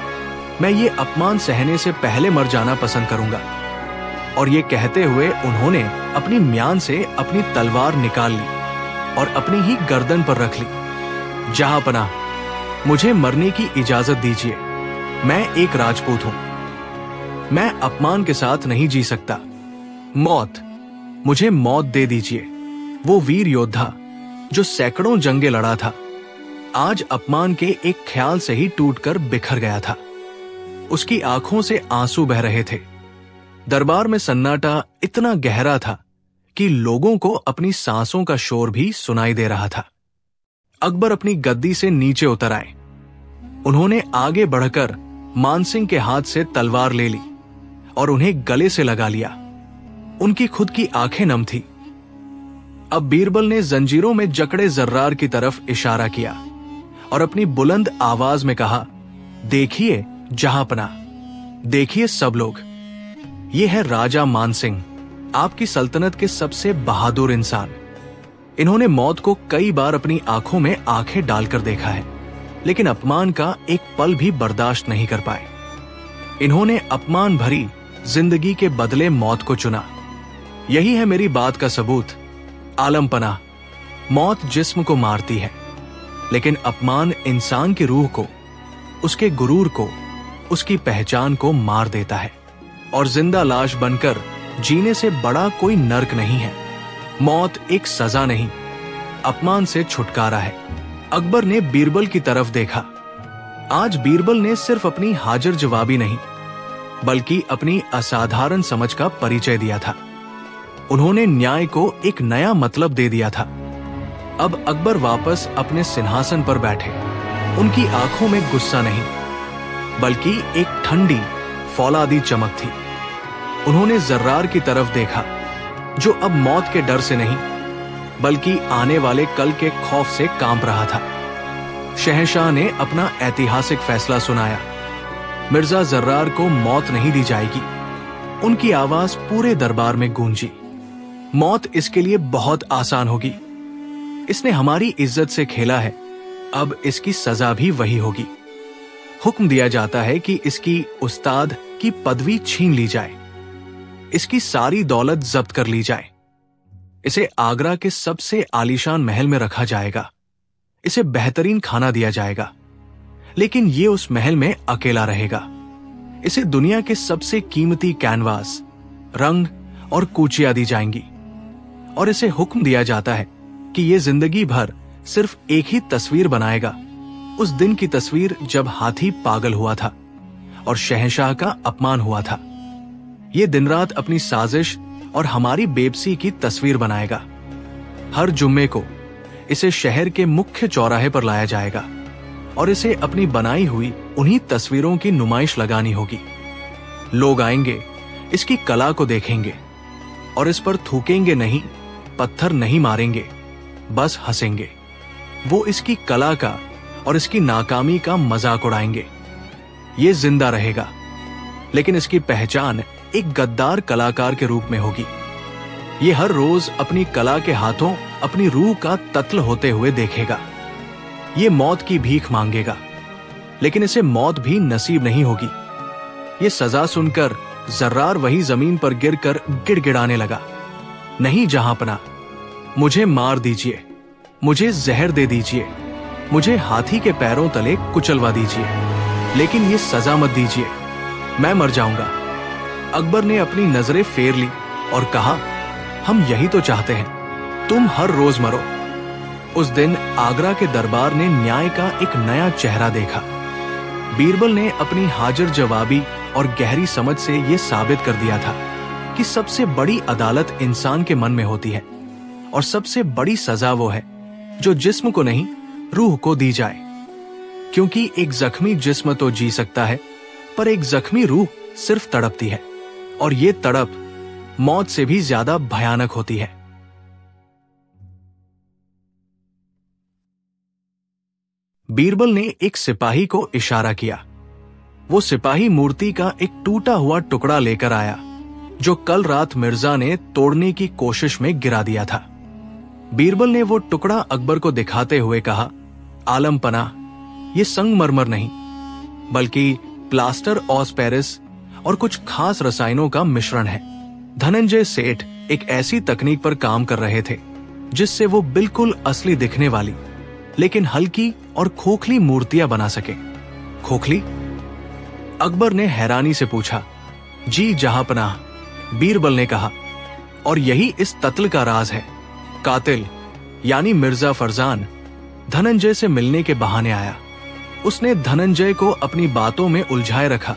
[SPEAKER 2] मैं ये अपमान सहने से पहले मर जाना पसंद करूंगा। और ये कहते हुए उन्होंने अपनी म्यान से अपनी तलवार निकाल ली और अपनी ही गर्दन पर रख ली। जहांपनाह, मुझे मरने की इजाजत दीजिए। मैं एक राजपूत हूं। मैं अपमान के साथ नहीं जी सकता। मौत, मुझे मौत दे दीजिए। वो वीर योद्धा जो सैकड़ों जंगें लड़ा था, आज अपमान के एक ख्याल से ही टूटकर बिखर गया था। उसकी आंखों से आंसू बह रहे थे। दरबार में सन्नाटा इतना गहरा था कि लोगों को अपनी सांसों का शोर भी सुनाई दे रहा था। अकबर अपनी गद्दी से नीचे उतर आए। उन्होंने आगे बढ़कर मानसिंह के हाथ से तलवार ले ली और उन्हें गले से लगा लिया। उनकी खुद की आंखें नम थी। अब बीरबल ने जंजीरों में जकड़े जर्रार की तरफ इशारा किया और अपनी बुलंद आवाज में कहा, देखिए जहांपना, देखिए सब लोग, ये है राजा मानसिंह, आपकी सल्तनत के सबसे बहादुर इंसान। इन्होंने मौत को कई बार अपनी आंखों में आंखें डालकर देखा है, लेकिन अपमान का एक पल भी बर्दाश्त नहीं कर पाए। इन्होंने अपमान भरी जिंदगी के बदले मौत को चुना। यही है मेरी बात का सबूत। आलमपना, मौत जिस्म को मारती है, लेकिन अपमान इंसान की रूह को, उसके गुरूर को, उसकी पहचान को मार देता है। और जिंदा लाश बनकर जीने से बड़ा कोई नर्क नहीं है। मौत एक सजा नहीं, अपमान से छुटकारा है। अकबर ने बीरबल की तरफ देखा। आज बीरबल ने सिर्फ अपनी हाजिर जवाबी नहीं, बल्कि अपनी असाधारण समझ का परिचय दिया था। उन्होंने न्याय को एक नया मतलब दे दिया था। अब अकबर वापस अपने सिंहासन पर बैठे। उनकी आंखों में गुस्सा नहीं, बल्कि एक ठंडी फौलादी चमक थी। उन्होंने जर्रार की तरफ देखा, जो अब मौत के डर से नहीं, बल्कि आने वाले कल के खौफ से कांप रहा था। शहंशाह ने अपना ऐतिहासिक फैसला सुनाया। मिर्जा जर्रार को मौत नहीं दी जाएगी। उनकी आवाज पूरे दरबार में गूंजी। मौत इसके लिए बहुत आसान होगी। इसने हमारी इज्जत से खेला है, अब इसकी सजा भी वही होगी। हुक्म दिया जाता है कि इसकी उस्ताद की पदवी छीन ली जाए, इसकी सारी दौलत जब्त कर ली जाए। इसे आगरा के सबसे आलीशान महल में रखा जाएगा। इसे बेहतरीन खाना दिया जाएगा, लेकिन ये उस महल में अकेला रहेगा। इसे दुनिया के सबसे कीमती कैनवास, रंग और कूचियां दी जाएंगी। और इसे हुक्म दिया जाता है कि ये जिंदगी भर सिर्फ एक ही तस्वीर बनाएगा, उस दिन की तस्वीर जब हाथी पागल हुआ था और शहंशाह का अपमान हुआ था। ये दिन रात अपनी साजिश और हमारी बेबसी की तस्वीर बनाएगा। हर जुम्मे को इसे शहर के मुख्य चौराहे पर लाया जाएगा और इसे अपनी बनाई हुई उन्हीं तस्वीरों की नुमाइश लगानी होगी। लोग आएंगे, इसकी कला को देखेंगे और इस पर थूकेंगे नहीं, पत्थर नहीं मारेंगे, बस हंसेंगे। वो इसकी कला का और इसकी नाकामी का मजाक उड़ाएंगे। ये जिंदा रहेगा, लेकिन इसकी पहचान एक गद्दार कलाकार के रूप में होगी। ये हर रोज अपनी कला के हाथों अपनी रूह का तत्ल होते हुए देखेगा। ये मौत की भीख मांगेगा, लेकिन इसे मौत भी नसीब नहीं होगी। ये सजा सुनकर जर्रार वही जमीन पर गिरकर गिड़गिड़ाने लगा। नहीं जहांपना, मुझे मार दीजिए, मुझे जहर दे दीजिए, मुझे हाथी के पैरों तले कुचलवा दीजिए, लेकिन ये सजा मत दीजिए, मैं मर जाऊंगा। अकबर ने अपनी नजरें फेर ली और कहा, हम यही तो चाहते हैं, तुम हर रोज मरो। उस दिन आगरा के दरबार ने न्याय का एक नया चेहरा देखा। बीरबल ने अपनी हाजिर जवाबी और गहरी समझ से यह साबित कर दिया था कि सबसे बड़ी अदालत इंसान के मन में होती है और सबसे बड़ी सजा वो है जो जिस्म को नहीं, रूह को दी जाए। क्योंकि एक जख्मी जिस्म तो जी सकता है, पर एक जख्मी रूह सिर्फ तड़पती है, और ये तड़प मौत से भी ज्यादा भयानक होती है। बीरबल ने एक सिपाही को इशारा किया। वो सिपाही मूर्ति का एक टूटा हुआ टुकड़ा लेकर आया, जो कल रात मिर्जा ने तोड़ने की कोशिश में गिरा दिया था। बीरबल ने वो टुकड़ा अकबर को दिखाते हुए कहा, आलमपना, ये संगमरमर नहीं, बल्कि प्लास्टर ऑफ पेरिस और कुछ खास रसायनों का मिश्रण है। धनंजय सेठ एक ऐसी तकनीक पर काम कर रहे थे जिससे वो बिल्कुल असली दिखने वाली लेकिन हल्की और खोखली मूर्तियां बना सके। खोखली? अकबर ने हैरानी से पूछा। जी जहांपनाह, बीरबल ने कहा, और यही इस तत्ल का राज है। कातिल यानी मिर्जा फरजान धनंजय से मिलने के बहाने आया। उसने धनंजय को अपनी बातों में उलझाए रखा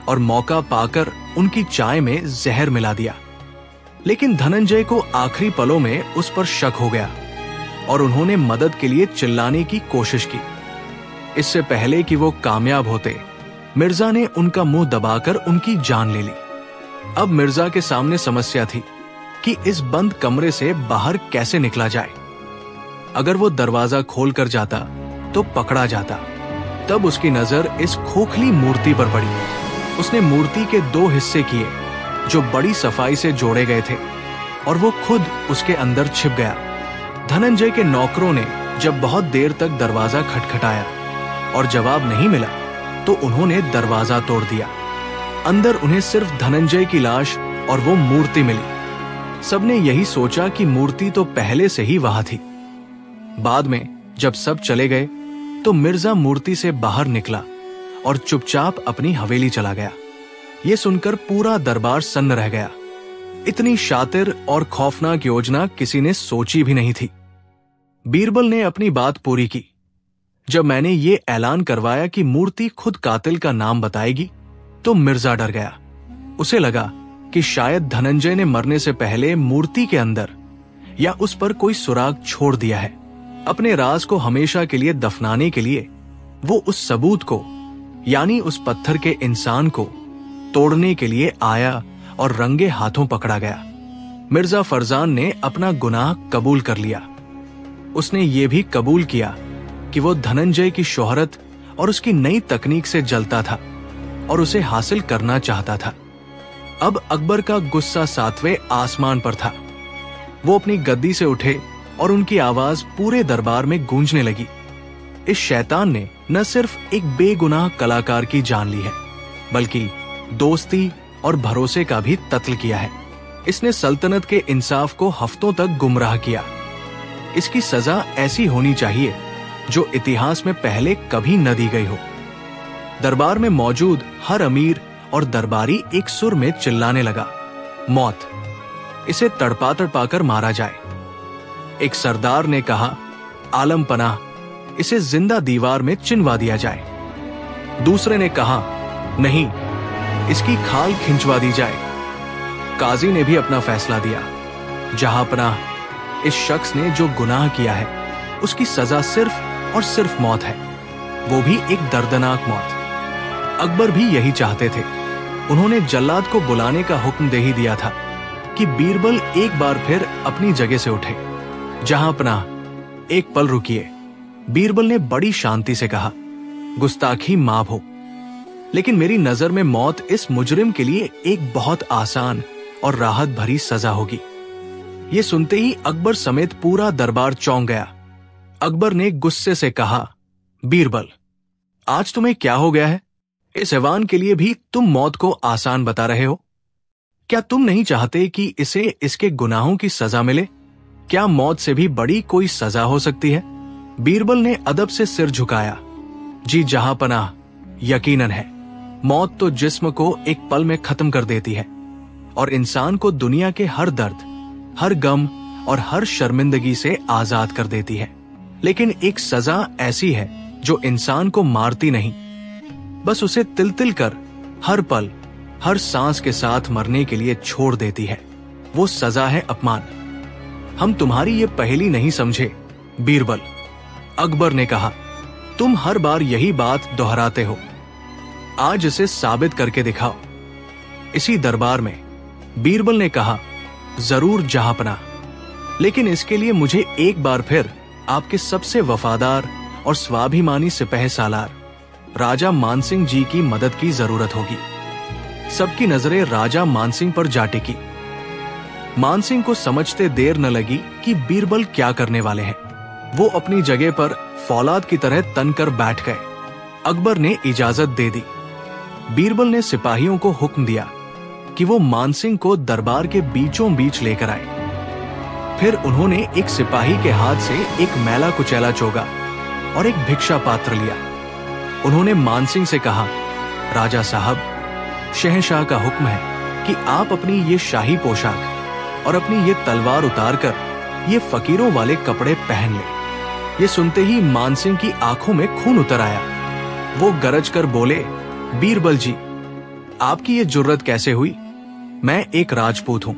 [SPEAKER 2] और मौका पाकर उनकी चाय में जहर मिला दिया। लेकिन धनंजय को आखिरी पलों में उस पर शक हो गया और उन्होंने मदद के लिए चिल्लाने की कोशिश की। इससे पहले कि वो कामयाब होते, मिर्जा ने उनका मुंह दबाकर उनकी जान ले ली। अब मिर्जा के सामने समस्या थी कि इस बंद कमरे से बाहर कैसे निकला जाए। अगर वो दरवाजा खोलकर जाता तो पकड़ा जाता। तब उसकी नजर इस खोखली मूर्ति पर पड़ी। उसने मूर्ति के 2 हिस्से किए जो बड़ी सफाई से जोड़े गए थे, और वो खुद उसके अंदर छिप गया। धनंजय के नौकरों ने जब बहुत देर तक दरवाजा खटखटाया और जवाब नहीं मिला तो उन्होंने दरवाजा तोड़ दिया। अंदर उन्हें सिर्फ धनंजय की लाश और वो मूर्ति मिली। सबने यही सोचा कि मूर्ति तो पहले से ही वहां थी। बाद में जब सब चले गए तो मिर्जा मूर्ति से बाहर निकला और चुपचाप अपनी हवेली चला गया। ये सुनकर पूरा दरबार सन्न रह गया। इतनी शातिर और खौफनाक योजना किसी ने सोची भी नहीं थी। बीरबल ने अपनी बात पूरी की। जब मैंने ये ऐलान करवाया कि मूर्ति खुद कातिल का नाम बताएगी तो मिर्जा डर गया। उसे लगा कि शायद धनंजय ने मरने से पहले मूर्ति के अंदर या उस पर कोई सुराग छोड़ दिया है। अपने राज को हमेशा के लिए दफनाने के लिए वो उस सबूत को, यानी उस पत्थर के इंसान को तोड़ने के लिए आया और रंगे हाथों पकड़ा गया। मिर्जा फरजान ने अपना गुनाह कबूल कर लिया। उसने ये भी कबूल किया कि वो धनंजय की शोहरत और उसकी नई तकनीक से जलता था और उसे हासिल करना चाहता था। अब अकबर का गुस्सा 7वें आसमान पर था। वो अपनी गद्दी से उठे और उनकी आवाज पूरे दरबार में गूंजने लगी। इस शैतान ने न सिर्फ एक बेगुनाह कलाकार की जान ली है, बल्कि दोस्ती और भरोसे का भी कत्ल किया है। इसने सल्तनत के इंसाफ को हफ्तों तक गुमराह किया। इसकी सजा ऐसी होनी चाहिए जो इतिहास में पहले कभी न दी गई हो। दरबार में मौजूद हर अमीर और दरबारी एक सुर में चिल्लाने लगा, मौत, इसे तड़पा तड़पा कर मारा जाए। एक सरदार ने कहा, आलम पनाह, इसे जिंदा दीवार में चिनवा दिया जाए। दूसरे ने कहा, नहीं, इसकी खाल खिंचवा दी जाए। काजी ने भी अपना फैसला दिया, जहां पनाह, इस शख्स ने जो गुनाह किया है उसकी सजा सिर्फ और सिर्फ मौत है, वो भी एक दर्दनाक मौत। अकबर भी यही चाहते थे। उन्होंने जल्लाद को बुलाने का हुक्म दे ही दिया था कि बीरबल एक बार फिर अपनी जगह से उठे। जहां पनाह, एक पल रुकिए। बीरबल ने बड़ी शांति से कहा, गुस्ताखी माफ हो, लेकिन मेरी नजर में मौत इस मुजरिम के लिए एक बहुत आसान और राहत भरी सजा होगी। ये सुनते ही अकबर समेत पूरा दरबार चौंक गया। अकबर ने गुस्से से कहा, बीरबल, आज तुम्हें क्या हो गया है? इस ऐवान के लिए भी तुम मौत को आसान बता रहे हो? क्या तुम नहीं चाहते कि इसे इसके गुनाहों की सजा मिले? क्या मौत से भी बड़ी कोई सजा हो सकती है? बीरबल ने अदब से सिर झुकाया। जी जहां पनाह, यकीनन है। मौत तो जिस्म को एक पल में खत्म कर देती है और इंसान को दुनिया के हर दर्द, हर गम और हर शर्मिंदगी से आजाद कर देती है। लेकिन एक सजा ऐसी है जो इंसान को मारती नहीं, बस उसे तिल तिल कर हर पल, हर सांस के साथ मरने के लिए छोड़ देती है। वो सजा है अपमान। हम तुम्हारी ये पहेली नहीं समझे, बीरबल, अकबर ने कहा। तुम हर बार यही बात दोहराते हो। आज इसे साबित करके दिखाओ। इसी दरबार में बीरबल ने कहा, जरूर जहांपनाह, लेकिन इसके लिए मुझे एक बार फिर आपके सबसे वफादार और स्वाभिमानी सिपह सालार राजा मानसिंह जी की मदद की जरूरत होगी। सबकी नजरें राजा मानसिंह पर जा टिकी। मानसिंह को समझते देर न लगी कि बीरबल क्या करने वाले हैं। वो अपनी जगह पर फौलाद की तरह तनकर बैठ गए। अकबर ने इजाजत दे दी। बीरबल ने सिपाहियों को हुक्म दिया कि वो मानसिंह को दरबार के बीचों बीच लेकर आए। फिर उन्होंने एक सिपाही के हाथ से एक मैला कुचैला चोगा और एक भिक्षा पात्र लिया। उन्होंने मानसिंह से कहा, राजा साहब, शहंशाह का हुक्म है कि आप अपनी ये शाही पोशाक और अपनी ये तलवार उतारकर ये फकीरों वाले कपड़े पहन लें। ये सुनते ही मानसिंह की आंखों में खून उतर आया। वो गरज कर बोले, बीरबल जी, आपकी ये जुर्रत कैसे हुई? मैं एक राजपूत हूं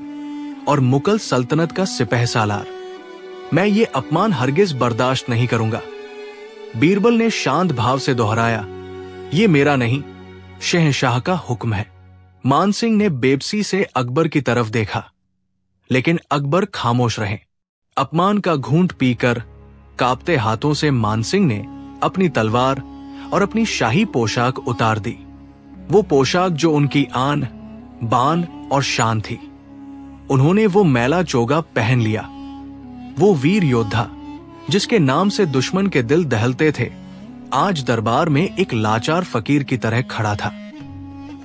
[SPEAKER 2] और मुगल सल्तनत का सिपह सालार। मैं ये अपमान हरगिज बर्दाश्त नहीं करूंगा। बीरबल ने शांत भाव से दोहराया, ये मेरा नहीं, शहंशाह का हुक्म है। मानसिंह ने बेबसी से अकबर की तरफ देखा, लेकिन अकबर खामोश रहे। अपमान का घूंट पीकर कांपते हाथों से मानसिंह ने अपनी तलवार और अपनी शाही पोशाक उतार दी, वो पोशाक जो उनकी आन, बान और शान थी। उन्होंने वो मैला चोगा पहन लिया। वो वीर योद्धा जिसके नाम से दुश्मन के दिल दहलते थे, आज दरबार में एक लाचार फकीर की तरह खड़ा था।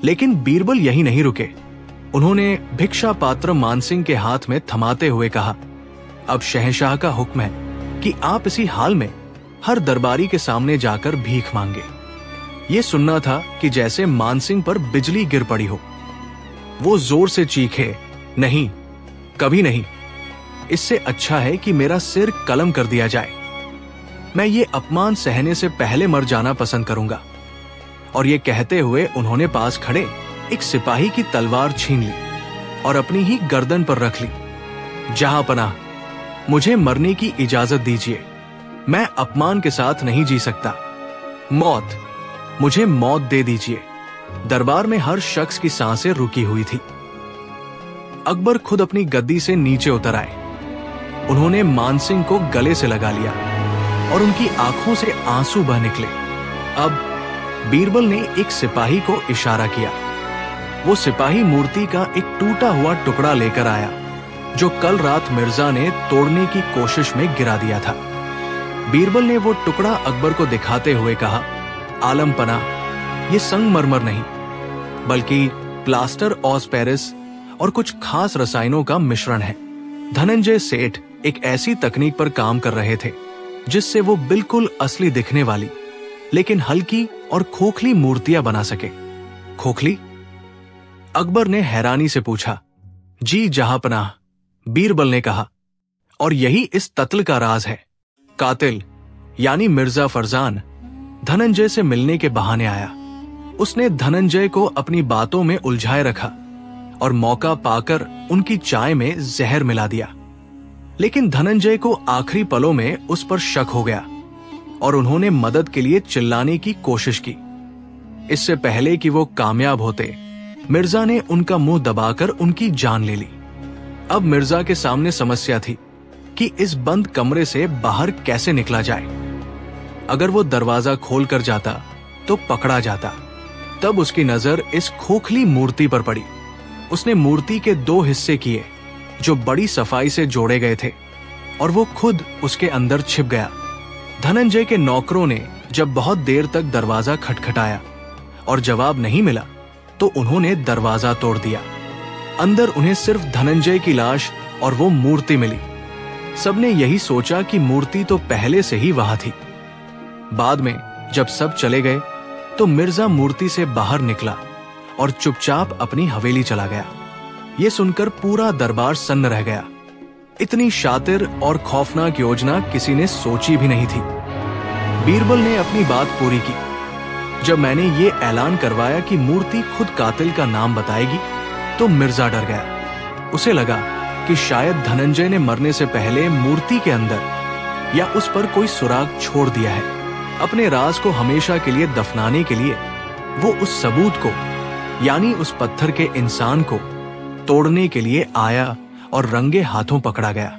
[SPEAKER 2] लेकिन बीरबल यही नहीं रुके। उन्होंने भिक्षा पात्र मानसिंह के हाथ में थमाते हुए कहा, अब शहंशाह का हुक्म है कि आप इसी हाल में हर दरबारी के सामने जाकर भीख मांगे। ये सुनना था कि जैसे मानसिंह पर बिजली गिर पड़ी हो। वो जोर से चीखे, नहीं, कभी नहीं। इससे अच्छा है कि मेरा सिर कलम कर दिया जाए। मैं ये अपमान सहने से पहले मर जाना पसंद करूंगा। और ये कहते हुए उन्होंने पास खड़े एक सिपाही की तलवार छीन ली और अपनी ही गर्दन पर रख ली। जहां पनाह, मुझे मरने की इजाजत दीजिए। मैं अपमान के साथ नहीं जी सकता। मौत, मुझे मौत दे दीजिए। दरबार में हर शख्स की सांसें रुकी हुई थी। अकबर खुद अपनी गद्दी से नीचे उतर आए। उन्होंने मानसिंह को गले से लगा लिया और उनकी आंखों से आंसू बह निकले। अब बीरबल ने एक सिपाही को इशारा किया। वो सिपाही मूर्ति का एक टूटा हुआ टुकड़ा लेकर आया जो कल रात मिर्जा ने तोड़ने की कोशिश में गिरा दिया था। बीरबल ने वो टुकड़ा अकबर को दिखाते हुए कहा, आलम पनाह, ये संगमरमर नहीं बल्कि प्लास्टर ऑफ पेरिस और कुछ खास रसायनों का मिश्रण है। धनंजय सेठ एक ऐसी तकनीक पर काम कर रहे थे जिससे वो बिल्कुल असली दिखने वाली लेकिन हल्की और खोखली मूर्तियां बना सके। खोखली? अकबर ने हैरानी से पूछा। जी जहांपनाह, बीरबल ने कहा, और यही इस तत्ल का राज है। कातिल यानी मिर्जा फरजान धनंजय से मिलने के बहाने आया। उसने धनंजय को अपनी बातों में उलझाए रखा और मौका पाकर उनकी चाय में जहर मिला दिया। लेकिन धनंजय को आखिरी पलों में उस पर शक हो गया और उन्होंने मदद के लिए चिल्लाने की कोशिश की। इससे पहले कि वो कामयाब होते, मिर्जा ने उनका मुंह दबाकर उनकी जान ले ली। अब मिर्जा के सामने समस्या थी कि इस बंद कमरे से बाहर कैसे निकला जाए। अगर वो दरवाजा खोल कर जाता तो पकड़ा जाता। तब उसकी नजर इस खोखली मूर्ति पर पड़ी। उसने मूर्ति के दो हिस्से किए जो बड़ी सफाई से जोड़े गए थे और वो खुद उसके अंदर छिप गया। धनंजय के नौकरों ने जब बहुत देर तक दरवाजा खटखटाया और जवाब नहीं मिला तो उन्होंने दरवाजा तोड़ दिया। अंदर उन्हें सिर्फ धनंजय की लाश और वो मूर्ति मिली। सबने यही सोचा कि मूर्ति तो पहले से ही वहां थी। बाद में जब सब चले गए तो मिर्जा मूर्ति से बाहर निकला और चुपचाप अपनी हवेली चला गया। ये सुनकर पूरा दरबार सन्न रह गया। इतनी शातिर और खौफनाक योजना किसी ने सोची भी नहीं थी। बीरबल ने अपनी बात पूरी की। जब मैंने ये ऐलान करवाया कि मूर्ति खुद कातिल का नाम बताएगी तो मिर्जा डर गया। उसे लगा कि शायद धनंजय ने मरने से पहले मूर्ति के अंदर या उस पर कोई सुराग छोड़ दिया है। अपने राज को हमेशा के लिए दफनाने के लिए वो उस सबूत को यानी उस पत्थर के इंसान को तोड़ने के लिए आया और रंगे हाथों पकड़ा गया।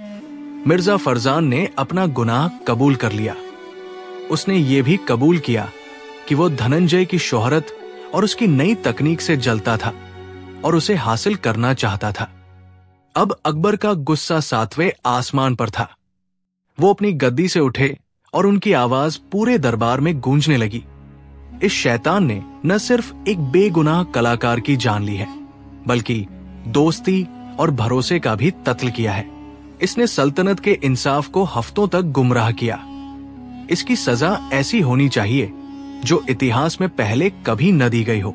[SPEAKER 2] मिर्जा फरजान ने अपना गुनाह कबूल कर लिया। उसने ये भी कबूल किया कि वो धनंजय की शोहरत और उसकी नई तकनीक से जलता था और उसे हासिल करना चाहता था। अब अकबर का गुस्सा 7वें आसमान पर था। वो अपनी गद्दी से उठे और उनकी आवाज पूरे दरबार में गूंजने लगी। इस शैतान ने न सिर्फ एक बेगुनाह कलाकार की जान ली है बल्कि दोस्ती और भरोसे का भी कत्ल किया है। इसने सल्तनत के इंसाफ को हफ्तों तक गुमराह किया। इसकी सजा ऐसी होनी चाहिए जो इतिहास में पहले कभी न दी गई हो।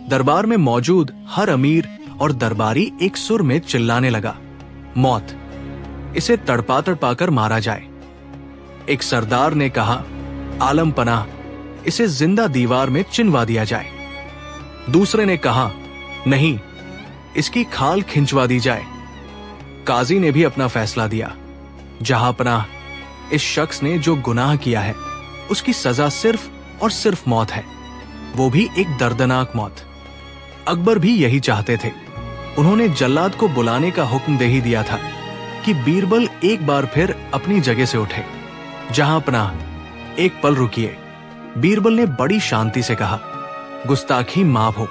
[SPEAKER 2] दरबार में मौजूद हर अमीर और दरबारी एक सुर में चिल्लाने लगा, मौत, इसे तड़पा तड़पा कर मारा जाए। एक सरदार ने कहा, आलम पनाह, इसे जिंदा दीवार में चिनवा दिया जाए। दूसरे ने कहा, नहीं, इसकी खाल खिंचवा दी जाए। काजी ने भी अपना फैसला दिया, जहां पनाह, इस शख्स ने जो गुनाह किया है उसकी सजा सिर्फ और सिर्फ मौत है, वो भी एक दर्दनाक मौत। अकबर भी यही चाहते थे। उन्होंने जल्लाद को बुलाने का हुक्म दे ही दिया था कि बीरबल एक बार फिर अपनी जगह से उठे। जहां पनाह, एक पल रुकिए, बीरबल ने बड़ी शांति से कहा। गुस्ताखी माफ हो,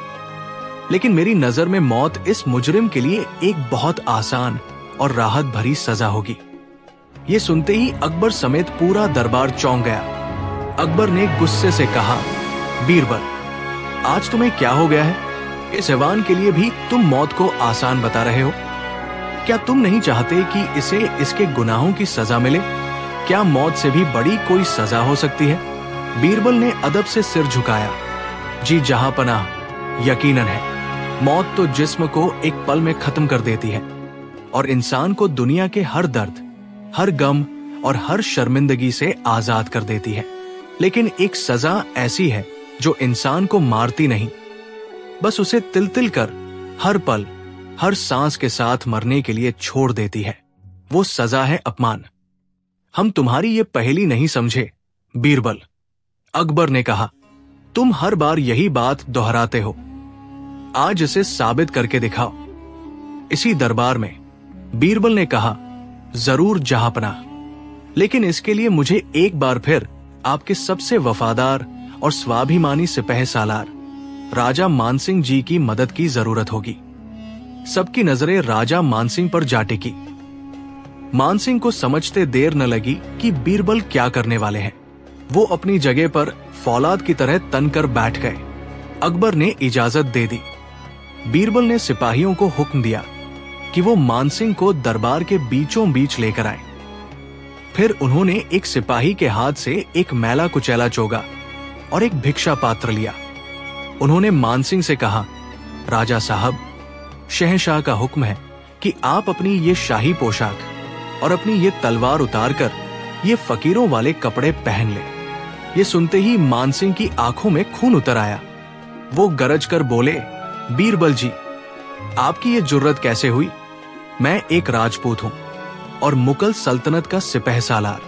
[SPEAKER 2] लेकिन मेरी नजर में मौत इस मुजरिम के लिए एक बहुत आसान और राहत भरी सजा होगी। यह सुनते ही अकबर समेत पूरा दरबार चौंक गया। अकबर ने गुस्से से कहा, बीरबल, आज तुम्हें क्या हो गया है? इस ऐवान के लिए भी तुम मौत को आसान बता रहे हो? क्या तुम नहीं चाहते कि इसे इसके गुनाहों की सजा मिले? क्या मौत से भी बड़ी कोई सजा हो सकती है? बीरबल ने अदब से सिर झुकाया। जी जहां पनाह, यकीनन है, मौत तो जिस्म को एक पल में खत्म कर देती है और इंसान को दुनिया के हर दर्द, हर गम और हर शर्मिंदगी से आजाद कर देती है। लेकिन एक सजा ऐसी है जो इंसान को मारती नहीं, बस उसे तिल तिल कर हर पल, हर सांस के साथ मरने के लिए छोड़ देती है। वो सजा है अपमान। हम तुम्हारी ये पहेली नहीं समझे, बीरबल, अकबर ने कहा। तुम हर बार यही बात दोहराते हो, आज इसे साबित करके दिखाओ। इसी दरबार में बीरबल ने कहा, जरूर जहांपनाह, लेकिन इसके लिए मुझे एक बार फिर आपके सबसे वफादार और स्वाभिमानी सिपह सालार राजा मानसिंह जी की मदद की जरूरत होगी। सबकी नजरें राजा मानसिंह पर जा टिकी। मानसिंह को समझते देर न लगी कि बीरबल क्या करने वाले हैं। वो अपनी जगह पर फौलाद की तरह तन कर बैठ गए। अकबर ने इजाजत दे दी। बीरबल ने सिपाहियों को हुक्म दिया कि वो मानसिंह को दरबार के बीचों बीच लेकर आए। फिर उन्होंने एक सिपाही के हाथ से एक मैला कुचैला चोगा और एक भिक्षा पात्र लिया। उन्होंने मानसिंह से कहा, राजा साहब, शहंशाह का हुक्म है कि आप अपनी ये शाही पोशाक और अपनी ये तलवार उतारकर ये फकीरों वाले कपड़े पहन ले। ये सुनते ही मानसिंह की आंखों में खून उतर आया। वो गरज कर बोले, बीरबल जी, आपकी ये जुर्रत कैसे हुई? मैं एक राजपूत हूं और मुगल सल्तनत का सिपह सालार।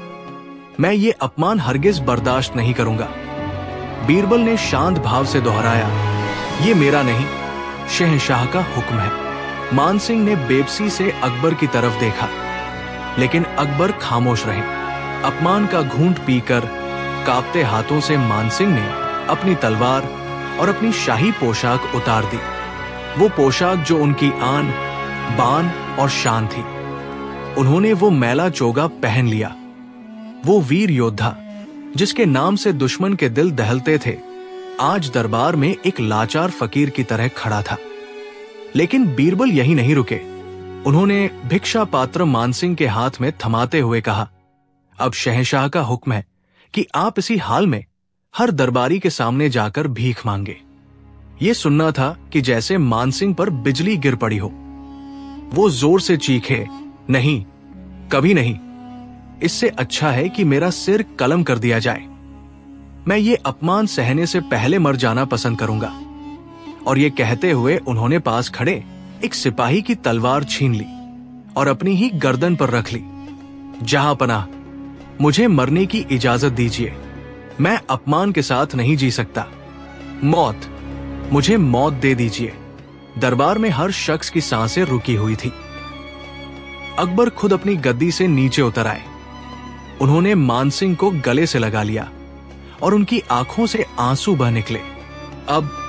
[SPEAKER 2] मैं ये अपमान हरगिज बर्दाश्त नहीं करूंगा। बीरबल ने शांत भाव से दोहराया, ये मेरा नहीं, शहंशाह का हुक्म है। मानसिंह ने बेबसी से अकबर की तरफ देखा, लेकिन अकबर खामोश रहे। अपमान का घूंट पीकर कांपते हाथों से मानसिंह ने अपनी तलवार और अपनी शाही पोशाक उतार दी। वो पोशाक जो उनकी आन, बान और शान थी। उन्होंने वो मैला चोगा पहन लिया। वो वीर योद्धा जिसके नाम से दुश्मन के दिल दहलते थे, आज दरबार में एक लाचार फकीर की तरह खड़ा था। लेकिन बीरबल यही नहीं रुके। उन्होंने भिक्षा पात्र मानसिंह के हाथ में थमाते हुए कहा, अब शहंशाह का हुक्म है कि आप इसी हाल में हर दरबारी के सामने जाकर भीख मांगे। ये सुनना था कि जैसे मानसिंह पर बिजली गिर पड़ी हो। वो जोर से चीखे, नहीं, कभी नहीं। इससे अच्छा है कि मेरा सिर कलम कर दिया जाए। मैं ये अपमान सहने से पहले मर जाना पसंद करूंगा। और ये कहते हुए उन्होंने पास खड़े एक सिपाही की तलवार छीन ली और अपनी ही गर्दन पर रख ली। जहांपनाह, मुझे मरने की इजाजत दीजिए। मैं अपमान के साथ नहीं जी सकता। मौत, मुझे मौत दे दीजिए। दरबार में हर शख्स की सांसें रुकी हुई थी। अकबर खुद अपनी गद्दी से नीचे उतर आए। उन्होंने मानसिंह को गले से लगा लिया और उनकी आंखों से आंसू बह निकले। अब